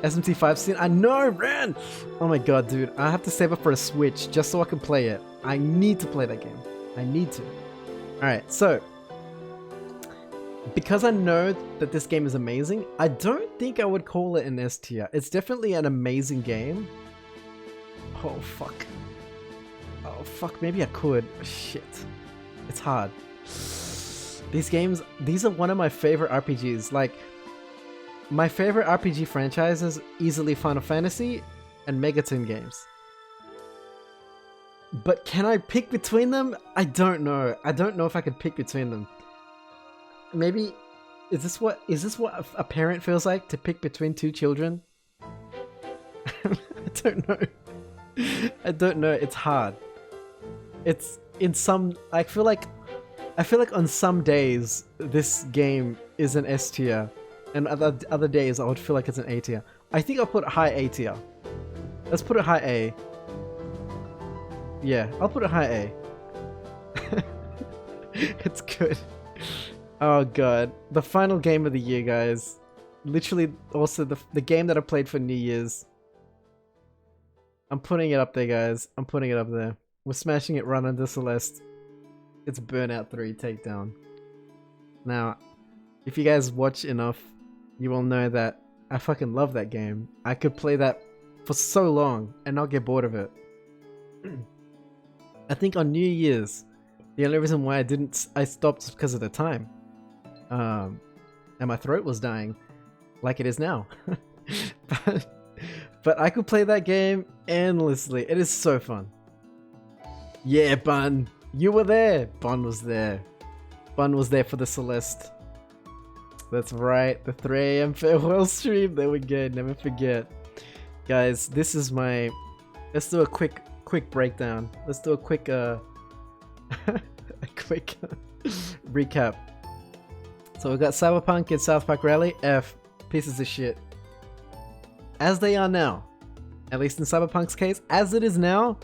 SMT5 scene. I know, Ran! Oh my god, dude. I have to save up for a Switch just so I can play it. I need to play that game. I need to. Alright, so because I know that this game is amazing, I don't think I would call it an S tier. It's definitely an amazing game. Oh fuck. Oh fuck, maybe I could. Shit. It's hard. These are one of my favorite RPGs. Like, my favorite RPG franchises, easily Final Fantasy and Megaten games. But can I pick between them? I don't know. I don't know if I could pick between them. Maybe, is this what a parent feels like, to pick between 2 children? I don't know. I don't know. It's hard. It's in some. I feel like on some days this game is an S tier, and other days I would feel like it's an A tier. I think I'll put high A tier. Let's put it high A. Yeah, I'll put it high A. It's good. Oh god, the final game of the year, guys. Literally, also the game that I played for New Year's. I'm putting it up there, guys. I'm putting it up there. We're smashing it right under Celeste. It's Burnout 3 Takedown. Now, if you guys watch enough, you will know that I fucking love that game. I could play that for so long and not get bored of it. I think on New Year's, the only reason why I stopped is because of the time. And my throat was dying, like it is now. but I could play that game endlessly. It is so fun. Yeah, Bun, you were there. Bun was there. Bun was there for the Celeste. That's right, the 3 AM farewell stream. There we go, never forget. Guys, this is my... Let's do a quick breakdown. Let's do a quick a quick recap. So we got Cyberpunk and South Park Rally. F. Pieces of shit. As they are now. At least in Cyberpunk's case. As it is now,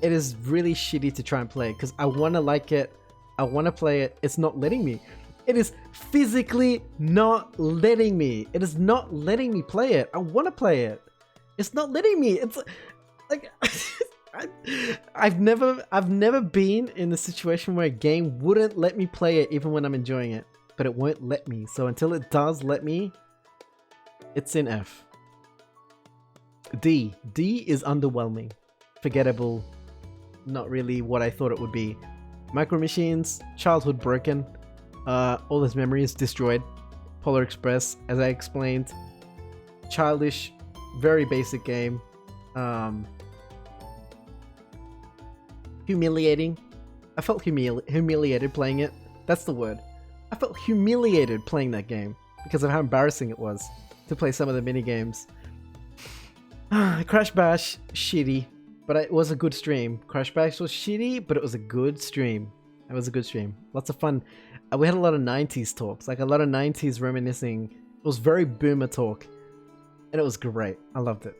it is really shitty to try and play. Because I want to like it. I want to play it. It's not letting me. It is physically not letting me. It is not letting me play it. I want to play it. It's not letting me. It's like... I've never been in a situation where a game wouldn't let me play it even when I'm enjoying it. But it won't let me. So until it does let me, it's in F. D. D is underwhelming. Forgettable. Not really what I thought it would be. Micro Machines. Childhood broken. All those memories destroyed. Polar Express, as I explained. Childish. Very basic game. Humiliating. I felt humiliated playing it. That's the word. I felt humiliated playing that game because of how embarrassing it was to play some of the mini games. Crash Bash, shitty, but it was a good stream. Crash Bash was shitty, but it was a good stream. It was a good stream. Lots of fun. We had a lot of 90s talks, like a lot of 90s reminiscing It was very boomer talk, and it was great. I loved it.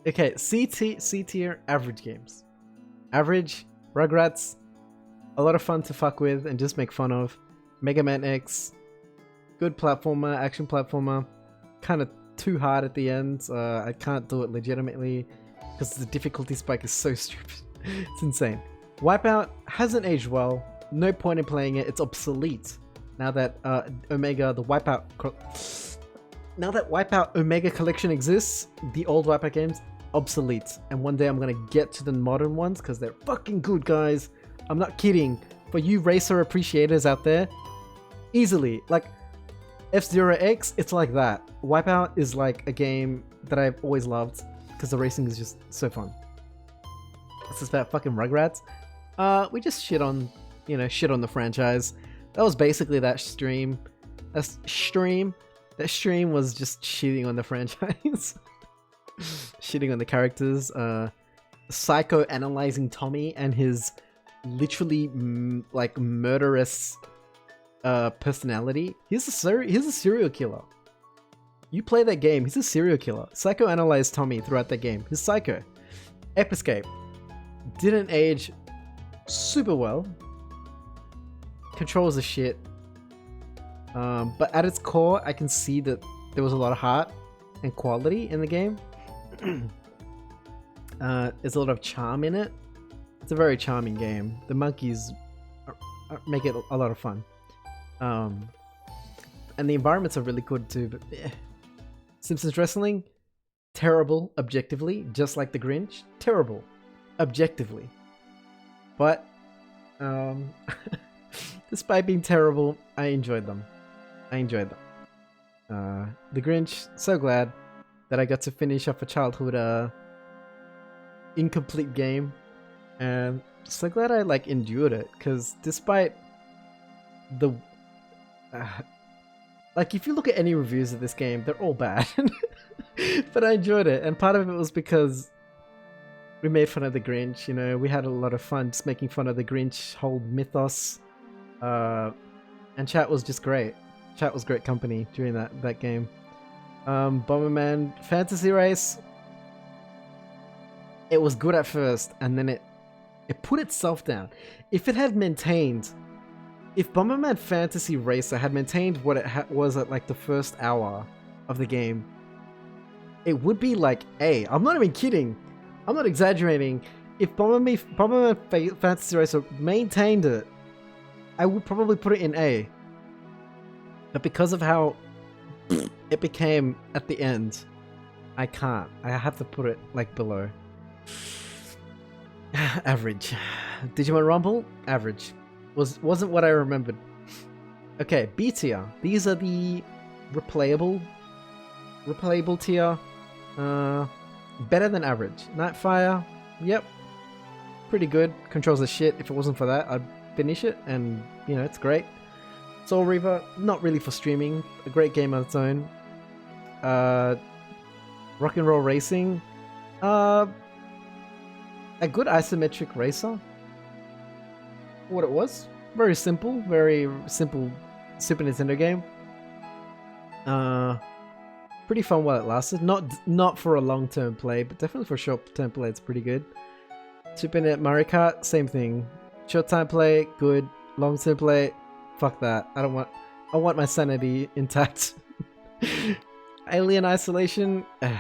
Okay, C tier average games. Average, Rugrats, a lot of fun to fuck with and just make fun of. Mega Man X, good platformer, action platformer. Kind of too hard at the end. I can't do it legitimately because the difficulty spike is so stupid. It's insane. Wipeout hasn't aged well. No point in playing it. It's obsolete now that Omega, the Wipeout, now that Wipeout Omega collection exists. The old Wipeout games obsolete, and one day I'm gonna get to the modern ones because they're fucking good, guys. I'm not kidding. For you racer appreciators out there, easily like F-Zero X, it's like that. Wipeout is like a game that I've always loved because the racing is just so fun. It's just about fucking Rugrats. We just shit on the franchise. That was basically that stream. That stream was just shitting on the franchise. Shitting on the characters. Psycho analyzing Tommy and his literally like murderous personality. He's a serial killer. You play that game, he's a serial killer. Psychoanalyze Tommy throughout that game. He's psycho. Escape didn't age super well. Controls are shit. But at its core, I can see that there was a lot of heart and quality in the game. There's a lot of charm in it. It's a very charming game. The monkeys make it a lot of fun. And the environments are really good too, but Simpsons Wrestling, terrible objectively, just like the Grinch. Terrible objectively. But despite being terrible, I enjoyed them. The Grinch, so glad that I got to finish off a childhood incomplete game, and so glad I like endured it, because despite the like, if you look at any reviews of this game, they're all bad. But I enjoyed it, and part of it was because we made fun of the Grinch. You know, we had a lot of fun just making fun of the Grinch whole mythos, and chat was just great. Chat was great company during that game. Bomberman Fantasy Race, it was good at first, and then it put itself down. If it had maintained, if Bomberman Fantasy Racer had maintained what it was at like the first hour of the game, it would be like A. I'm not even kidding. I'm not exaggerating. If Bomberman Fantasy Racer maintained it, I would probably put it in A. But because of how it became at the end, I can't. I have to put it like below. Average. Digimon Rumble? Average. Wasn't what I remembered. Okay, B tier. These are the replayable tier. Better than average. Nightfire, yep. Pretty good. Controls are shit. If it wasn't for that, I'd finish it, and you know, it's great. Soul Reaver, not really for streaming. A great game on its own. Rock and Roll Racing, a good isometric racer. What it was, very simple Super Nintendo game. Pretty fun while it lasted. Not for a long-term play, but definitely for a short-term play, it's pretty good. Super Nintendo Mario Kart, same thing. Short-time play, good. Long-term play, fuck that. I want my sanity intact. Alien Isolation, a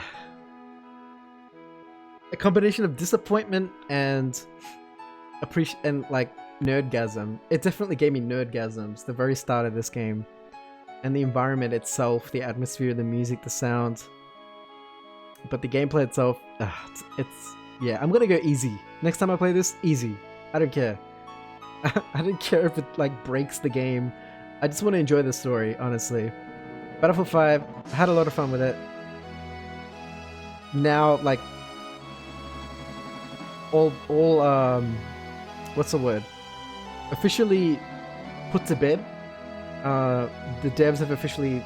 combination of disappointment and like nerdgasm. It definitely gave me nerdgasms the very start of this game, and the environment itself, the atmosphere, the music, the sound. But the gameplay itself, it's yeah. I'm gonna go easy next time I play this. Easy. I don't care. I don't care if it like breaks the game. I just want to enjoy the story, honestly. Battlefield 5, I had a lot of fun with it. Now, like, all what's the word? Officially put to bed. The devs have officially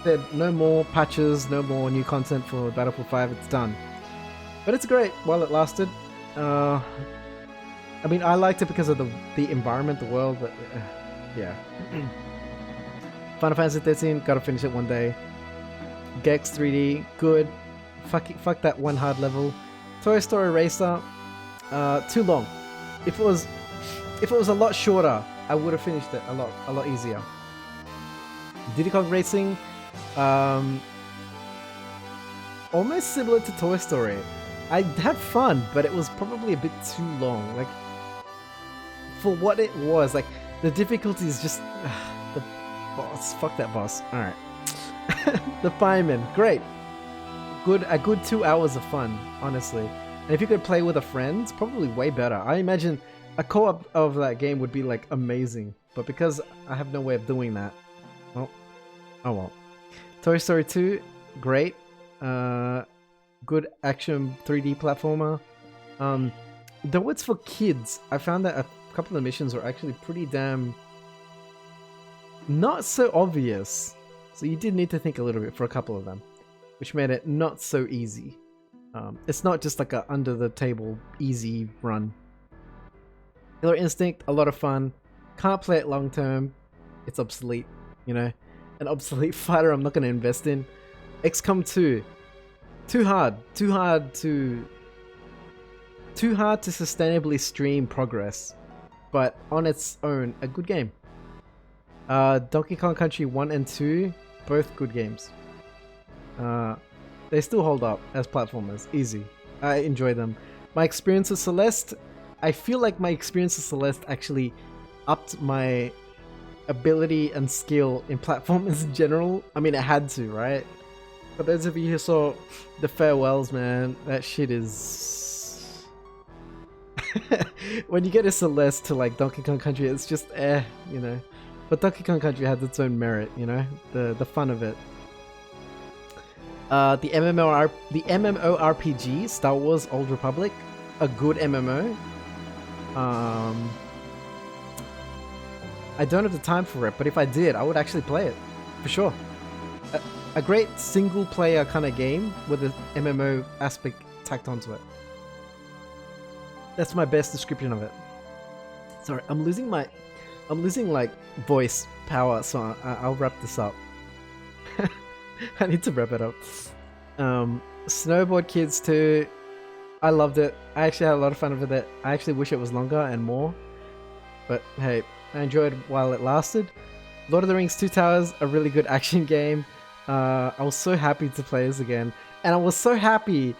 said no more patches, no more new content for Battlefield 5. It's done. But it's great while it lasted. I mean, I liked it because of the environment, the world, but yeah. Final Fantasy 13, gotta finish it one day. Gex 3D, good. Fuck that one hard level. Toy Story Racer, too long. If it was a lot shorter, I would have finished it a lot easier. Diddy Kong Racing, almost similar to Toy Story. I had fun, but it was probably a bit too long. Like, for what it was, like, the difficulty is just the boss. Fuck that boss. All right, the fireman, great. A good 2 hours of fun, honestly. And if you could play with a friend, probably way better. I imagine a co-op of that game would be like amazing, but because I have no way of doing that, well, oh well. Toy Story 2, great. Good action 3D platformer. Though it's for kids, I found that a couple of missions were actually pretty damn not so obvious. So you did need to think a little bit for a couple of them, which made it not so easy. It's not just like a under the table easy run. Killer Instinct, a lot of fun. Can't play it long term. It's obsolete, you know. An obsolete fighter I'm not going to invest in. XCOM 2. Too hard to sustainably stream progress, but on its own, a good game. Donkey Kong Country 1 and 2, both good games. They still hold up as platformers, easy. I enjoy them. My experience with Celeste, I feel like my experience with Celeste actually upped my ability and skill in platformers in general. I mean, it had to, right? For those of you who saw the farewells, man, that shit is... When you get a Celeste to like Donkey Kong Country, it's just you know. But Donkey Kong Country has its own merit, you know, the fun of it. The MMORPG, Star Wars Old Republic, a good MMO. I don't have the time for it, but if I did, I would actually play it, for sure. A great single player kind of game with an MMO aspect tacked onto it. That's my best description of it. Sorry, I'm losing like voice power, so I'll wrap this up. I need to wrap it up. Snowboard Kids 2, I loved it. I actually had a lot of fun with it. I actually wish it was longer and more, but hey, I enjoyed it while it lasted. Lord of the Rings 2 Towers, a really good action game. I was so happy to play this again, and I was so happy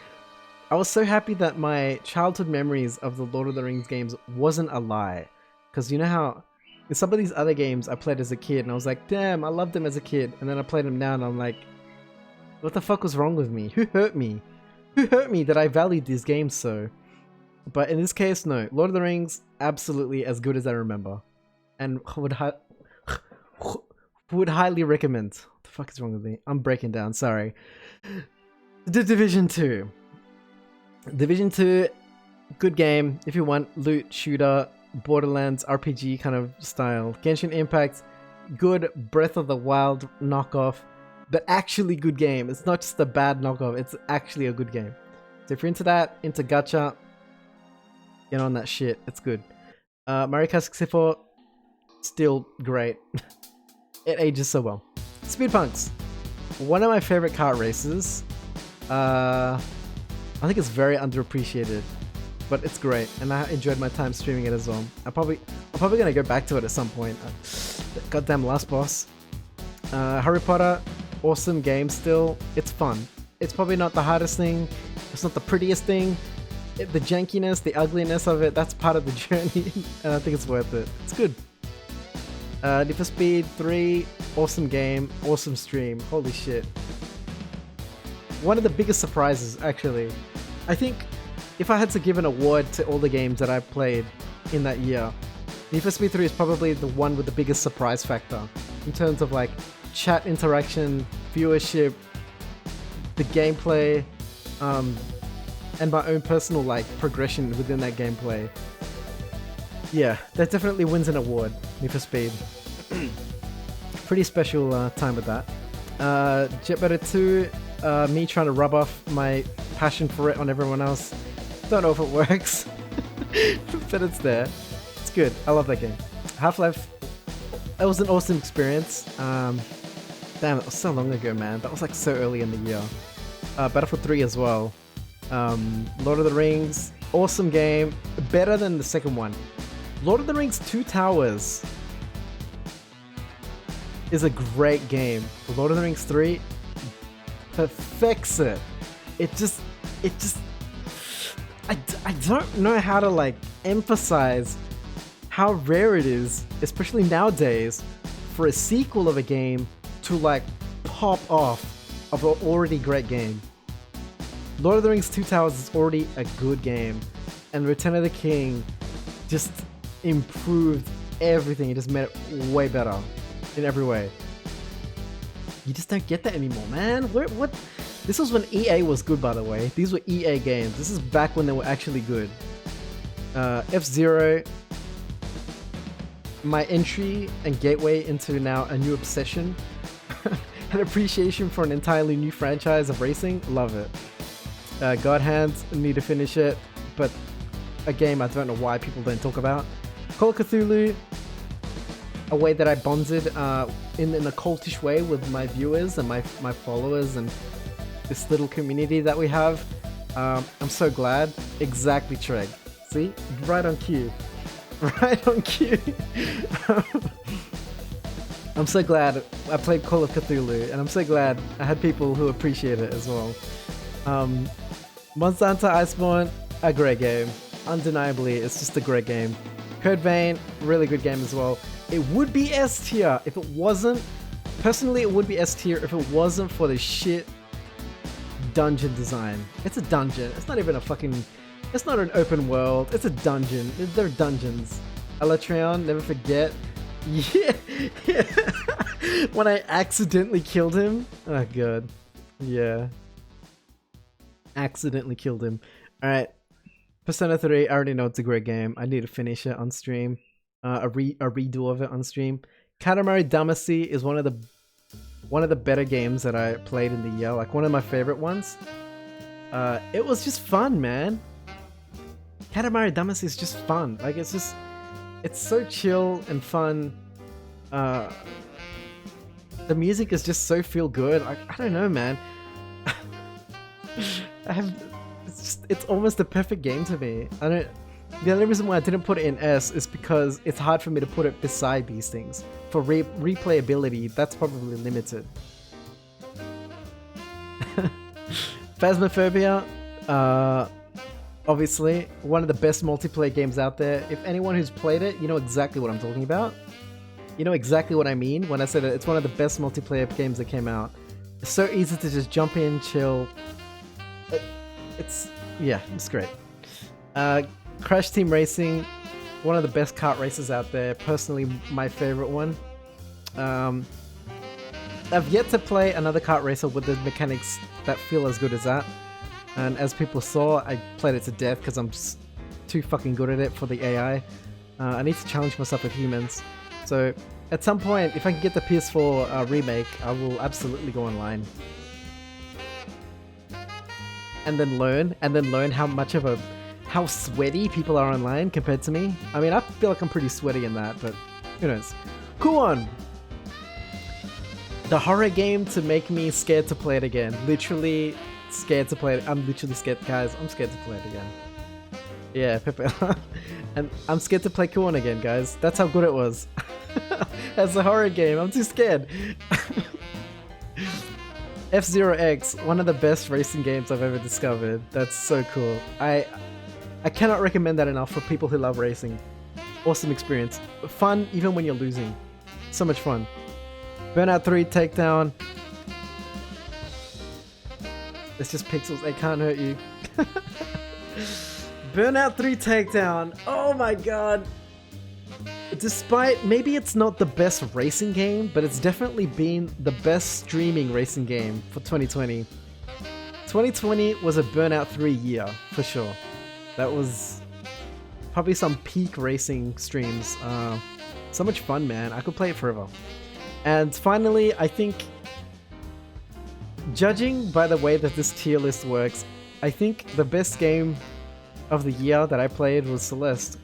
that my childhood memories of the Lord of the Rings games wasn't a lie. Because you know how in some of these other games I played as a kid and I was like, damn, I loved them as a kid, and then I played them now and I'm like, what the fuck was wrong with me? Who hurt me? Who hurt me that I valued these games so? But in this case, no. Lord of the Rings, absolutely as good as I remember. And would highly recommend. What the fuck is wrong with me? I'm breaking down, sorry. Division 2. Division 2, good game. If you want loot, shooter, Borderlands, RPG kind of style. Genshin Impact, good Breath of the Wild knockoff, but actually good game. It's not just a bad knockoff, it's actually a good game. So if you're into that, into gacha, get on that shit. It's good. Mario Kart 64, still great. It ages so well. Speedpunks, one of my favorite kart races. I think it's very underappreciated, but it's great, and I enjoyed my time streaming it as well. I'm probably gonna go back to it at some point. Goddamn last boss. Harry Potter, awesome game still. It's fun. It's probably not the hardest thing. It's not the prettiest thing. The jankiness, the ugliness of it, that's part of the journey, and I think it's worth it. It's good. Need for Speed 3, awesome game, awesome stream. Holy shit. One of the biggest surprises, actually. I think if I had to give an award to all the games that I played in that year, Need for Speed 3 is probably the one with the biggest surprise factor in terms of like chat interaction, viewership, the gameplay, and my own personal like progression within that gameplay. Yeah, that definitely wins an award, Need for Speed. Pretty special time with that. Jet Better 2, me trying to rub off my passion for it on everyone else. Don't know if it works, but it's there. It's good. I love that game. Half-Life it was an awesome experience. Damn, it was so long ago, man. That was like so early in the year. Battlefield 3 as well. Lord of the Rings, awesome game, better than the second one. Lord of the Rings 2 Towers is a great game. Lord of the Rings 3 perfects it. I don't know how to like emphasize how rare it is, especially nowadays, for a sequel of a game to like pop off of an already great game. Lord of the Rings 2 Towers is already a good game, and Return of the King just improved everything. It just made it way better in every way. You just don't get that anymore, man. What? This was when EA was good, by the way. These were EA games. This is back when they were actually good. F-Zero, my entry and gateway into now a new obsession. An appreciation for an entirely new franchise of racing. Love it. God Hand, need to finish it, but a game I don't know why people don't talk about. Call of Cthulhu, a way that I bonded in a cultish way with my viewers and my followers and this little community that we have. I'm so glad. Exactly, Treg. See? Right on cue. Right on cue. I'm so glad I played Call of Cthulhu, and I'm so glad I had people who appreciate it as well. Monster Hunter Iceborne, a great game. Undeniably, it's just a great game. Code Vein, really good game as well. It would be S tier if it wasn't... Personally, it would be S tier if it wasn't for the shit dungeon design. It's a dungeon. It's not even a fucking... It's not an open world. It's a dungeon. They're dungeons. Alatreon, never forget. Yeah. When I accidentally killed him. Oh god. Yeah. Accidentally killed him. Alright. Persona 3, I already know it's a great game. I need to finish it on stream. A redo of it on stream. Katamari Damacy is one of the better games that I played in the year. Like one of my favorite ones. It was just fun, man. Katamari Damacy is just fun. Like it's so chill and fun. The music is just so feel good. I don't know, man. It's almost the perfect game to me. The only reason why I didn't put it in S is because it's hard for me to put it beside these things. For replayability, that's probably limited. Phasmophobia, obviously, one of the best multiplayer games out there. If anyone who's played it, you know exactly what I'm talking about. You know exactly what I mean when I say that it's one of the best multiplayer games that came out. It's so easy to just jump in, chill. It's great. Crash Team Racing, one of the best kart races out there. Personally, my favorite one. I've yet to play another kart racer with the mechanics that feel as good as that. And as people saw, I played it to death because I'm just too fucking good at it for the AI. I need to challenge myself with humans. So at some point, if I can get the PS4 remake, I will absolutely go online. And then learn how sweaty people are online compared to me. I mean, I feel like I'm pretty sweaty in that, but who knows. Cool one! The horror game to make me scared to play it again. Literally scared to play it. I'm literally scared, guys. I'm scared to play it again. Yeah, Pepe. And I'm scared to play Kuon again, guys. That's how good it was. As a horror game, I'm too scared. F-Zero X, one of the best racing games I've ever discovered. That's so cool. I cannot recommend that enough for people who love racing. Awesome experience. Fun even when you're losing. So much fun. Burnout 3 Takedown. It's just pixels, they can't hurt you. Burnout 3 Takedown. Oh my god. Despite, maybe it's not the best racing game, but it's definitely been the best streaming racing game for 2020. 2020 was a Burnout 3 year, for sure. That was probably some peak racing streams. So much fun, man. I could play it forever. And finally, I think, judging by the way that this tier list works, I think the best game of the year that I played was Celeste.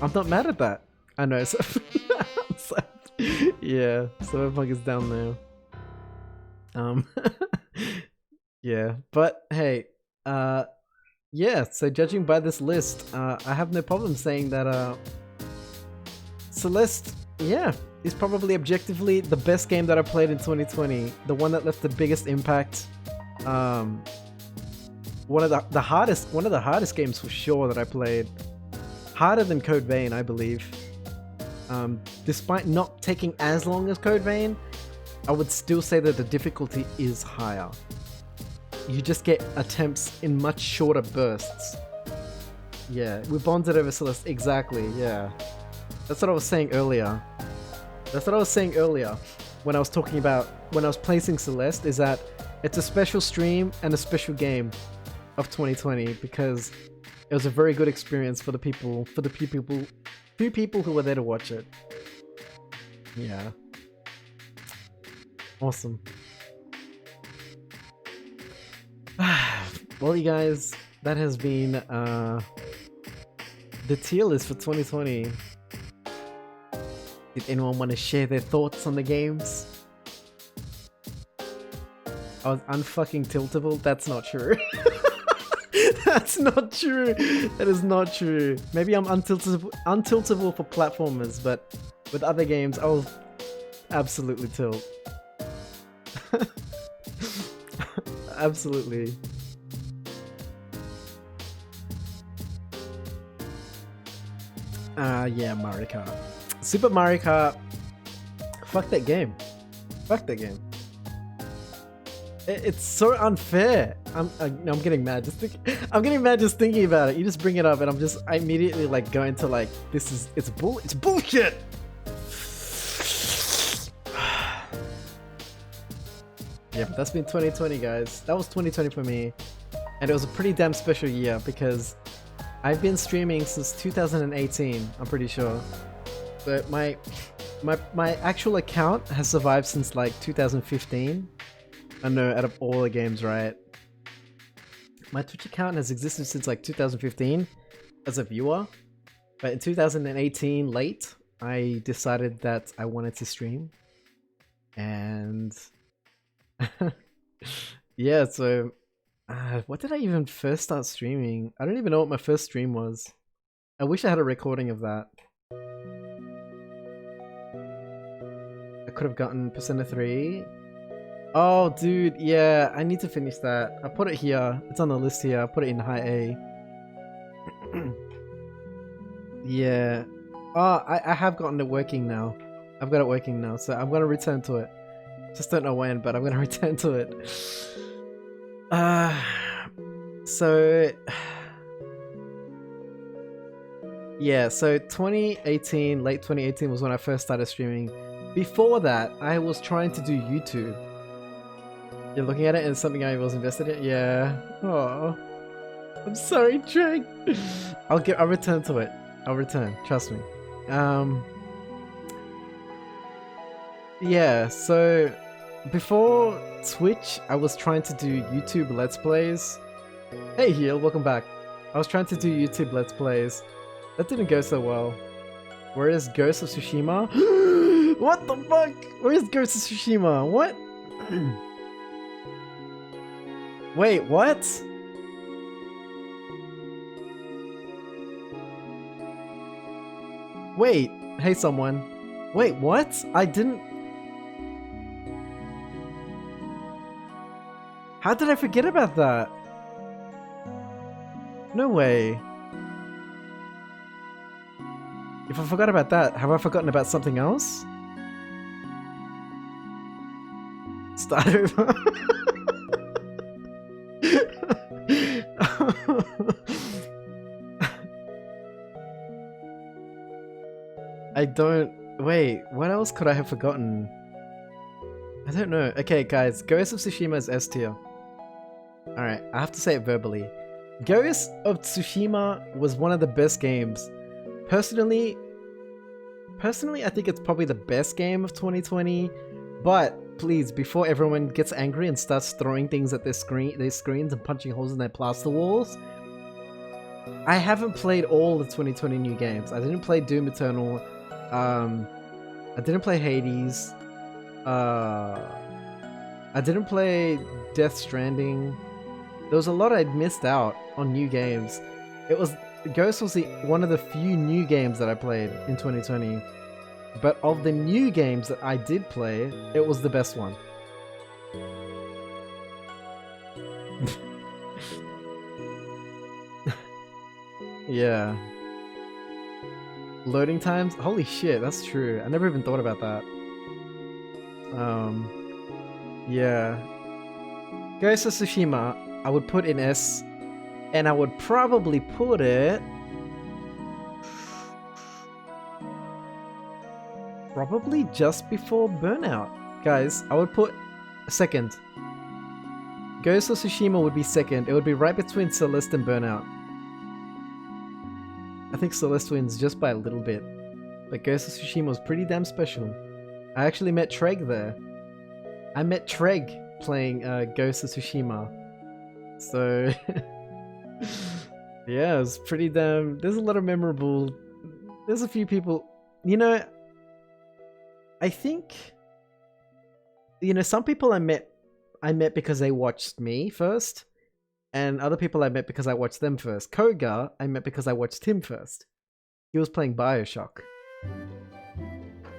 I'm not mad at that. I know. So, yeah, Cyberpunk is down there. Yeah, but hey, yeah. So judging by this list, I have no problem saying that Celeste, yeah, is probably objectively the best game that I played in 2020. The one that left the biggest impact. One of the hardest games for sure that I played. Harder than Code Vein, I believe. Despite not taking as long as Code Vein, I would still say that the difficulty is higher. You just get attempts in much shorter bursts. Yeah, we bonded over Celeste, exactly, yeah. That's what I was saying earlier. When I was talking about, when I was placing Celeste, is that it's a special stream and a special game of 2020 because it was a very good experience for the few people who were there to watch it. Yeah. Awesome. Well, you guys, that has been the tier list for 2020. Did anyone want to share their thoughts on the games? I was unfucking tiltable? That's not true. That's not true. That is not true. Maybe I'm untiltable for platformers, but with other games, I'll absolutely tilt. Absolutely. Yeah, Mario Kart. Super Mario Kart. Fuck that game. Fuck that game. It's so unfair. I'm getting mad just thinking about it. You just bring it up and I immediately like go into like, it's bullshit. Yeah, but that's been 2020, guys. That was 2020 for me. And it was a pretty damn special year because I've been streaming since 2018, I'm pretty sure. But my actual account has survived since like 2015. I know, out of all the games, right? My Twitch account has existed since like 2015 as a viewer. But in 2018, late, I decided that I wanted to stream. And yeah, so what did I even first start streaming? I don't even know what my first stream was. I wish I had a recording of that. I could have gotten Persona 3. Oh, dude, yeah, I need to finish that. I put it here. It's on the list here. I put it in high A. Yeah. Oh, I have gotten it working now. I've got it working now, so I'm gonna return to it. Just don't know when, but I'm gonna return to it. So yeah, so 2018, late 2018 was when I first started streaming. Before that, I was trying to do YouTube. You're looking at it and it's something I was invested in? Yeah. Oh, I'm sorry, Drake. I'll return to it. I'll return, trust me. Yeah, so before Twitch, I was trying to do YouTube Let's Plays. Hey Heel, welcome back. I was trying to do YouTube Let's Plays. That didn't go so well. Whereas Ghost of Tsushima? What the fuck? Where's Ghost of Tsushima? What? Wait, what? Wait, hey someone. Wait, what? I didn't... How did I forget about that? No way. If I forgot about that, have I forgotten about something else? Start over. I don't... Wait, what else could I have forgotten? I don't know. Okay, guys, Ghost of Tsushima is S tier. Alright, I have to say it verbally. Ghost of Tsushima was one of the best games. Personally, I think it's probably the best game of 2020. But please, before everyone gets angry and starts throwing things at their screens and punching holes in their plaster walls, I haven't played all the 2020 new games. I didn't play Doom Eternal. I didn't play Hades. I didn't play Death Stranding. There was a lot I'd missed out on new games. Ghost was one of the few new games that I played in 2020. But of the new games that I did play, it was the best one. Yeah. Loading times? Holy shit, that's true. I never even thought about that. Yeah. Ghost of Tsushima, I would put in S, and I would probably put it... probably just before Burnout. Guys, I would put second. Ghost of Tsushima would be second. It would be right between Celeste and Burnout. I think Celeste wins just by a little bit. But Ghost of Tsushima was pretty damn special. I actually met Treg there. I met Treg playing Ghost of Tsushima. So... yeah, it was pretty damn... There's a lot of memorable... There's a few people... You know... I think... You know, some people I met because they watched me first. And other people I met because I watched them first. Koga, I met because I watched him first. He was playing Bioshock.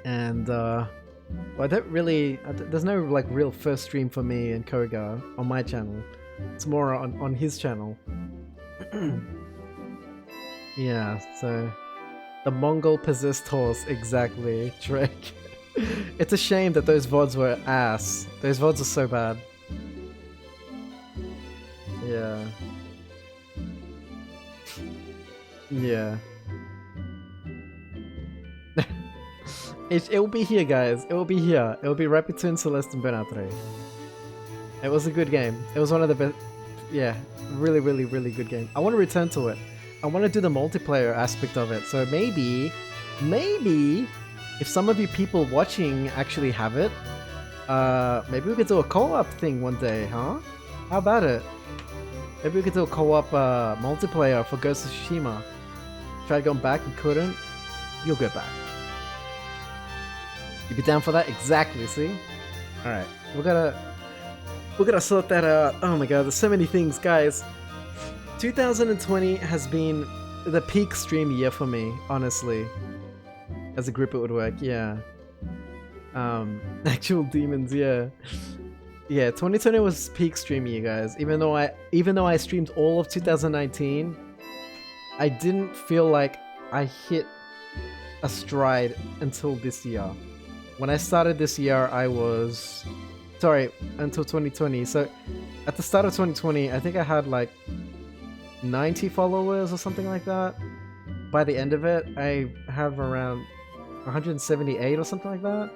And, well, I don't really... There's no, like, real first stream for me and Koga on my channel. It's more on his channel. Yeah, so... The Mongol possessed horse, exactly, Drake. It's a shame that those VODs were ass. Those VODs are so bad. Yeah. Yeah. It will be here, guys. It will be here. It will be right between Celeste and Burnout 3. It was a good game. It was one of the best. Yeah, really, really, really good game. I want to return to it. I want to do the multiplayer aspect of it. So maybe, if some of you people watching actually have it, maybe we could do a co-op thing one day, huh? How about it? Maybe we could do a co-op multiplayer for Ghost of Tsushima. Tried going back and couldn't. You'll go back. You be down for that? Exactly, see? Alright, we gotta sort that out. Oh my god, there's so many things, guys. 2020 has been the peak stream year for me, honestly. As a group it would work, yeah. Actual demons, yeah. Yeah, 2020 was peak stream year, guys. Even though I streamed all of 2019, I didn't feel like I hit a stride until this year. When I started this year, I was... Sorry, until 2020. So, at the start of 2020, I think I had like 90 followers or something like that. By the end of it, I have around 178 or something like that.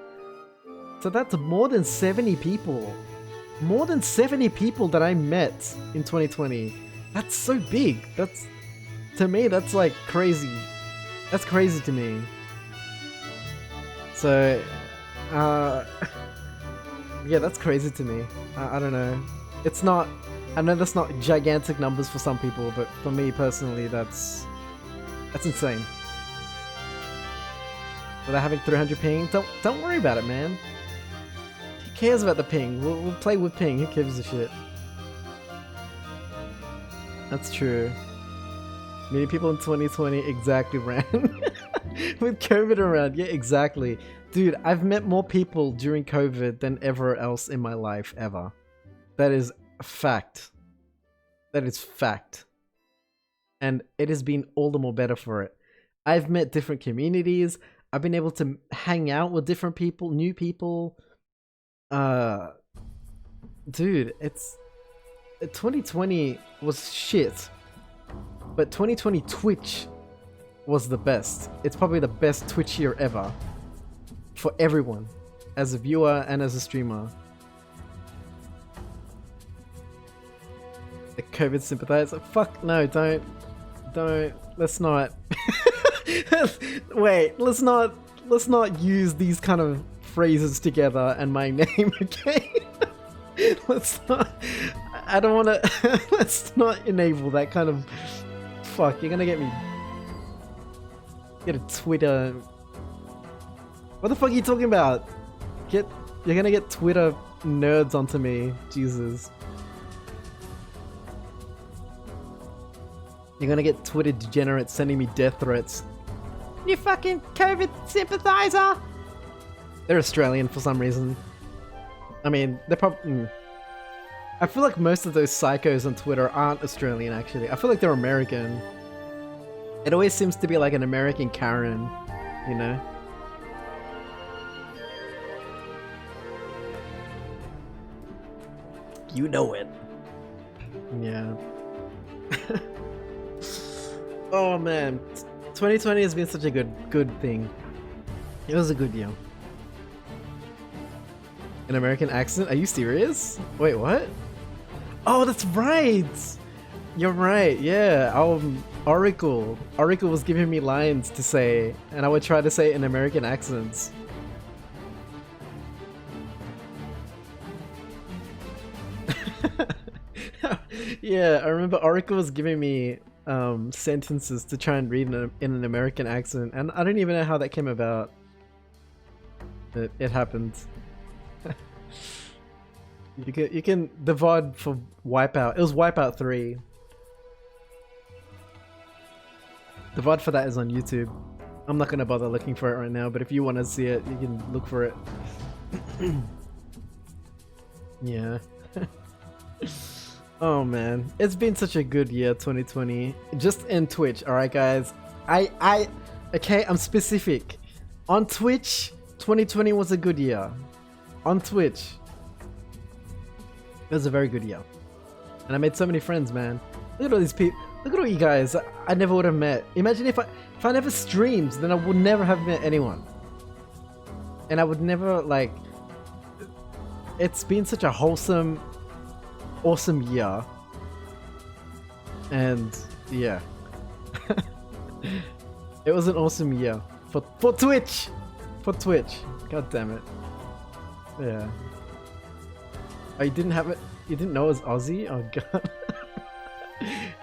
So that's more than 70 people. More than 70 people that I met in 2020. That's so big. That's... To me, that's like crazy. That's crazy to me. So... yeah, that's crazy to me. I don't know. It's not... I know that's not gigantic numbers for some people, but for me personally, that's insane. Without having 300 ping, don't worry about it, man. Who cares about the ping? We'll play with ping. Who gives a shit? That's true. Many people in 2020 exactly ran with COVID around. Yeah, exactly. Dude, I've met more people during COVID than ever else in my life, ever. That is a fact. That is fact. And it has been all the more better for it. I've met different communities. I've been able to hang out with different people, new people. Dude, it's... 2020 was shit. But 2020 Twitch was the best. It's probably the best Twitch year ever. For everyone. As a viewer and as a streamer. The COVID sympathizer. Fuck no, don't. Let's not. Wait, let's not use these kind of phrases together and my name again. Let's not. I don't want to. Let's not enable that kind of. Fuck, you're gonna get me. Get a Twitter What the fuck are you talking about? You're gonna get Twitter nerds onto me. Jesus. You're gonna get Twitter degenerates sending me death threats. You fucking COVID sympathizer! They're Australian for some reason. I mean, they're probably... I feel like most of those psychos on Twitter aren't Australian, actually. I feel like they're American. It always seems to be like an American Karen, you know? You know it. Yeah. Oh man. 2020 has been such a good thing. It was a good year. An American accent? Are you serious? Wait, what? Oh, that's right! You're right, yeah. Oracle was giving me lines to say, and I would try to say it in American accents. Yeah, I remember Oracle was giving me sentences to try and read in an American accent, and I don't even know how that came about. It happened. You can the VOD for Wipeout. It was Wipeout 3. The VOD for that is on YouTube. I'm not gonna bother looking for it right now, but if you want to see it, you can look for it. Yeah. Oh man, it's been such a good year, 2020. Just in Twitch, alright guys. Okay, I'm specific. On Twitch, 2020 was a good year. On Twitch, it was a very good year. And I made so many friends, man. Look at all these people. Look at all you guys I never would have met. Imagine if I never streamed, then I would never have met anyone. And I would never, like... It's been such a wholesome, awesome year. And, yeah. It was an awesome year. For Twitch! For Twitch. God damn it. Yeah. Oh, you didn't have it? You didn't know it was Aussie? Oh god.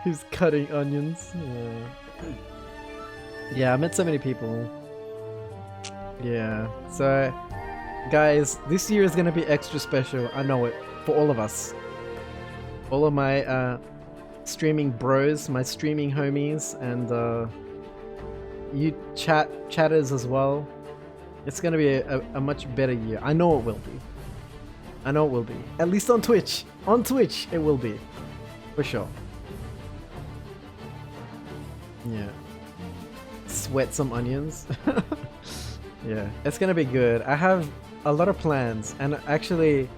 He's cutting onions. Yeah, I met so many people. Yeah. So, guys, this year is gonna be extra special. I know it. For all of us. All of my streaming bros, my streaming homies, and you chatters as well. It's gonna be a much better year. I know it will be. I know it will be. At least on Twitch. On Twitch, it will be. For sure. Yeah. Sweat some onions. Yeah, it's gonna be good. I have a lot of plans, and actually...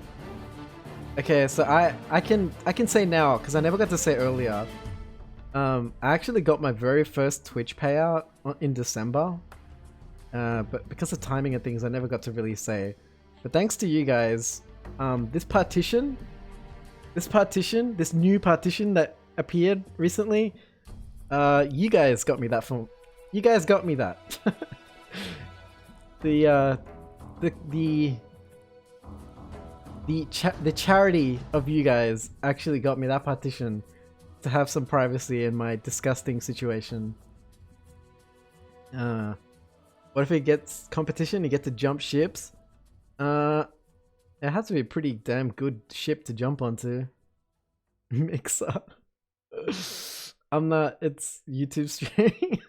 Okay, so I can say now, because I never got to say earlier. I actually got my very first Twitch payout in December. But because of timing and things, I never got to really say. But thanks to you guys, this new partition that appeared recently, you guys got me that from. You guys got me that. The charity of you guys actually got me that partition to have some privacy in my disgusting situation. What if it gets competition? You get to jump ships. It has to be a pretty damn good ship to jump onto. Mixer. I'm not. It's YouTube streaming.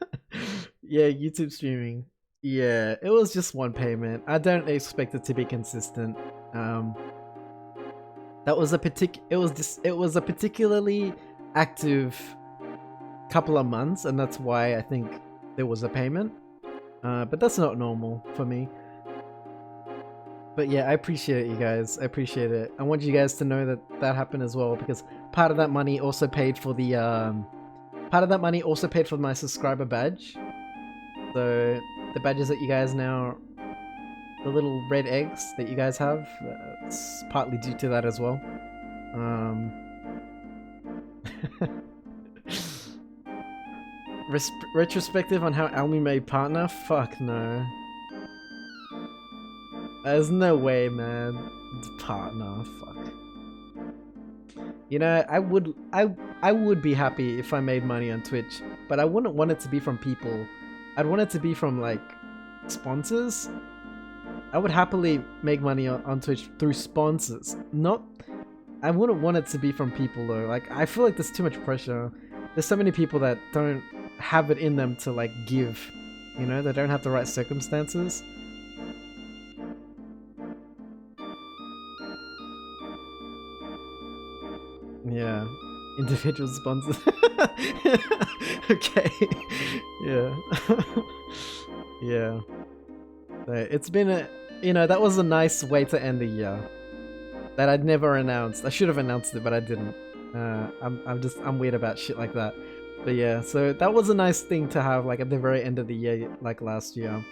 Yeah, YouTube streaming. Yeah, it was just one payment. I don't expect it to be consistent. That was a it was a particularly active couple of months, and that's why I think there was a payment. But that's not normal for me. But yeah, I appreciate it, you guys. I appreciate it. I want you guys to know that that happened as well, because part of that money also paid for the my subscriber badge. So the badges that you guys now, the little red eggs that you guys have, it's partly due to that as well. Retrospective on how Almi made partner? Fuck no. There's no way, man. Partner, fuck. You know, I would be happy if I made money on Twitch, but I wouldn't want it to be from people. I'd want it to be from, like, sponsors. I would happily make money on Twitch through sponsors. Not, I wouldn't want it to be from people though. Like, I feel like there's too much pressure. There's so many people that don't have it in them to like give, you know, they don't have the right circumstances. Yeah, individual sponsors. Okay, yeah. Yeah. So it's been a, you know, that was a nice way to end the year. That I'd never announced. I should have announced it, but I didn't. I'm weird about shit like that. But yeah, so that was a nice thing to have like at the very end of the year, like last year.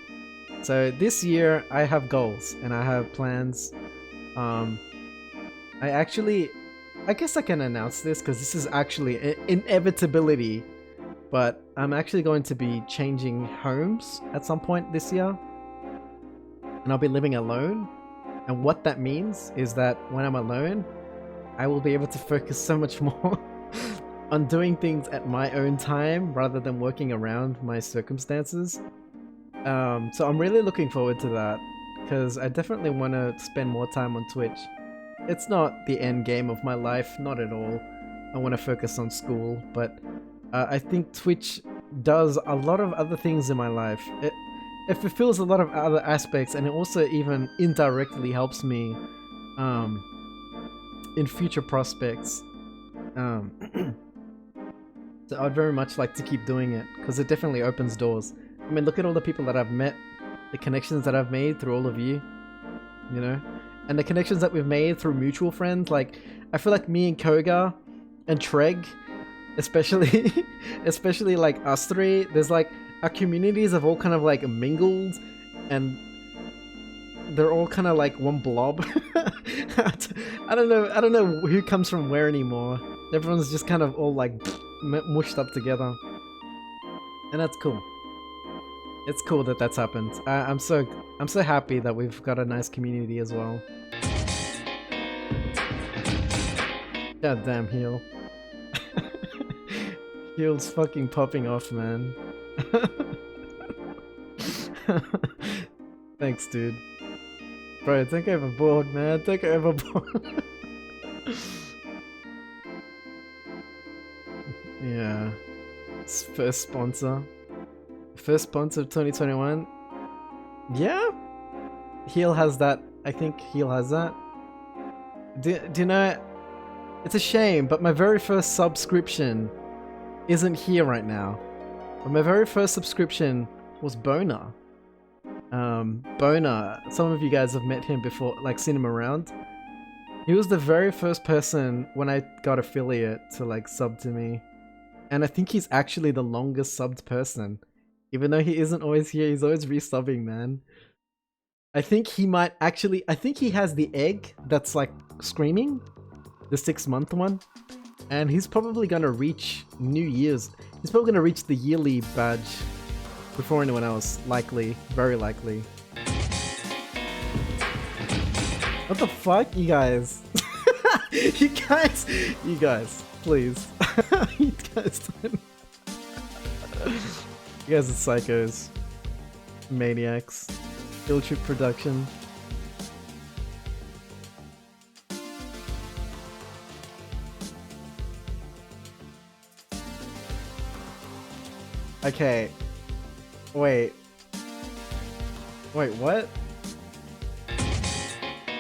So this year I have goals and I have plans. I guess I can announce this because this is actually an inevitability, but I'm actually going to be changing homes at some point this year. And I'll be living alone. And what that means is that when I'm alone, I will be able to focus so much more on doing things at my own time rather than working around my circumstances. So I'm really looking forward to that because I definitely want to spend more time on Twitch. It's not the end game of my life, not at all. I want to focus on school, but I think Twitch does a lot of other things in my life. It fulfills a lot of other aspects, and it also even indirectly helps me in future prospects. So I'd very much like to keep doing it because it definitely opens doors. I mean, look at all the people that I've met, the connections that I've made through all of you, you know, and the connections that we've made through mutual friends. Like, I feel like me and Koga and Treg, especially, especially like us three, there's like our communities have all kind of like mingled, and they're all kind of like one blob. I don't know who comes from where anymore. Everyone's just kind of all like mushed up together, and that's cool. It's cool that that's happened. I'm so happy that we've got a nice community as well. God damn, Heal. Heal's fucking popping off, man. Thanks, dude. Bro, don't go overboard, man. Don't go overboard. Yeah. First sponsor. First sponsor of 2021. Yeah? Heal has that. I think Heal has that. Do you know? It's a shame, but my very first subscription isn't here right now. But my very first subscription was Boner. Boner, some of you guys have met him before, like seen him around. He was the very first person when I got affiliate to like sub to me. And I think he's actually the longest subbed person. Even though he isn't always here, he's always resubbing, man. I think he might actually, I think he has the egg that's like screaming. The 6-month one. And he's probably gonna reach New Year's. He's probably gonna reach the yearly badge before anyone else. Likely. Very likely. What the fuck, you guys? You guys, please. You guys don't. You guys are psychos. Maniacs. Field Trip Production. Okay. Wait, what?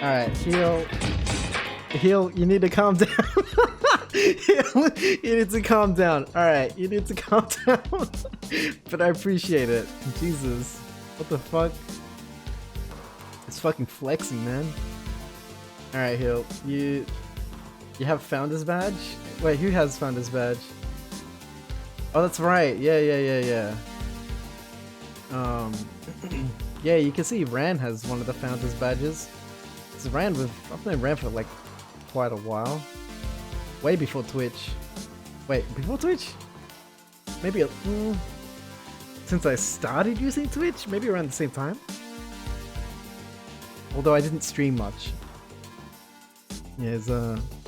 Alright, Heal, you need to calm down. Heal, you need to calm down. Alright, you need to calm down. But I appreciate it. Jesus. What the fuck? It's fucking flexing, man. Alright, Heal, you have Founder's Badge? Wait, who has Founder's Badge? Oh, that's right. Yeah. Yeah, you can see Ran has one of the Founders Badges. I've known Ran for like quite a while. Way before Twitch. Wait, before Twitch? Maybe since I started using Twitch? Maybe around the same time? Although I didn't stream much. Yeah, it's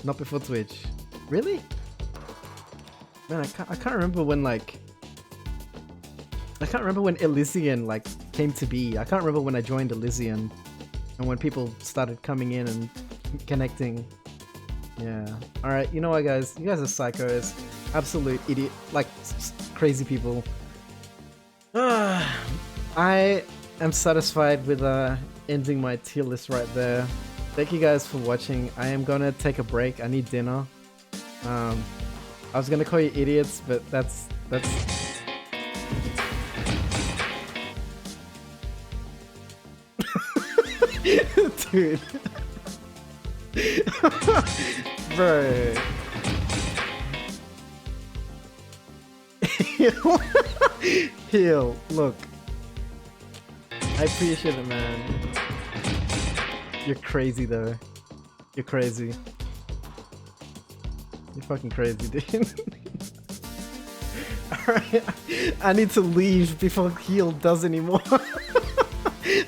not before Twitch. Really? Man, I can't remember when like I can't remember when Elysian like came to be. I can't remember when I joined Elysian. And when people started coming in and connecting. Yeah. Alright, you know what guys? You guys are psychos. Absolute idiot. Like, crazy people. I am satisfied with ending my tier list right there. Thank you guys for watching. I am gonna take a break. I need dinner. I was gonna call you idiots, but that's dude. Bro. Heal, look. I appreciate it, man. You're crazy though. You're crazy. You're fucking crazy, dude. Alright, I need to leave before Heal does anymore.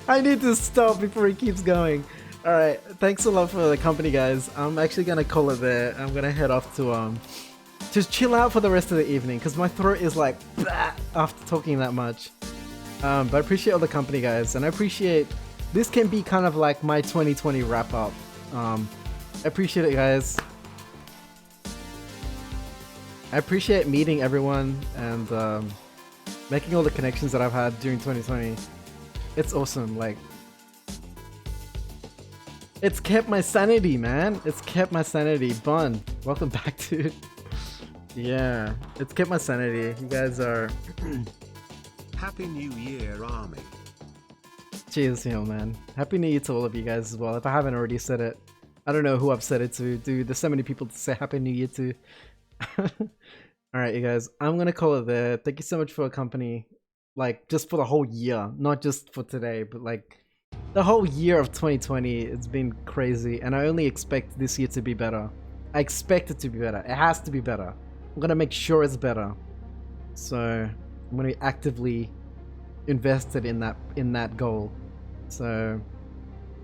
I need to stop before he keeps going. Alright, thanks a lot for the company, guys. I'm actually gonna call it there. I'm gonna head off to just chill out for the rest of the evening because my throat is like after talking that much. But I appreciate all the company, guys, and I appreciate this can be kind of like my 2020 wrap up. I appreciate it, guys. I appreciate meeting everyone and making all the connections that I've had during 2020. It's awesome. Like, it's kept my sanity, man. It's kept my sanity. Bun, welcome back, dude. Yeah, it's kept my sanity. You guys are. Happy New Year, Army. Cheers, Heal, man. Happy New Year to all of you guys as well. If I haven't already said it, I don't know who I've said it to. Dude, there's so many people to say Happy New Year to. Alright, you guys, I'm gonna call it there. Thank you so much for the company. Like, just for the whole year. Not just for today, but like, the whole year of 2020. It's been crazy, and I only expect this year to be better. I expect it to be better. It has to be better. I'm gonna make sure it's better. So, I'm gonna be actively invested in that goal. So,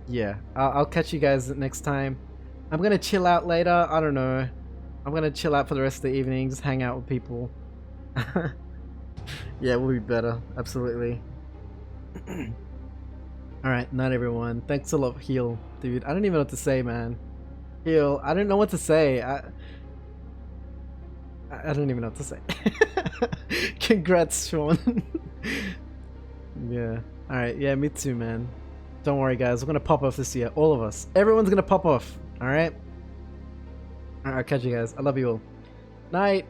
yeah. I'll catch you guys next time. I'm gonna chill out later. I don't know. I'm gonna chill out for the rest of the evening, just hang out with people. Yeah, we'll be better. Absolutely. Alright, night everyone. Thanks a lot, Heal. Dude, I don't even know what to say, man. Heal, I don't know what to say. I don't even know what to say. Congrats, Sean. Yeah. Alright, yeah, me too, man. Don't worry, guys. We're gonna pop off this year. All of us. Everyone's gonna pop off. Alright? Alright, I'll catch you guys. I love you all. Night!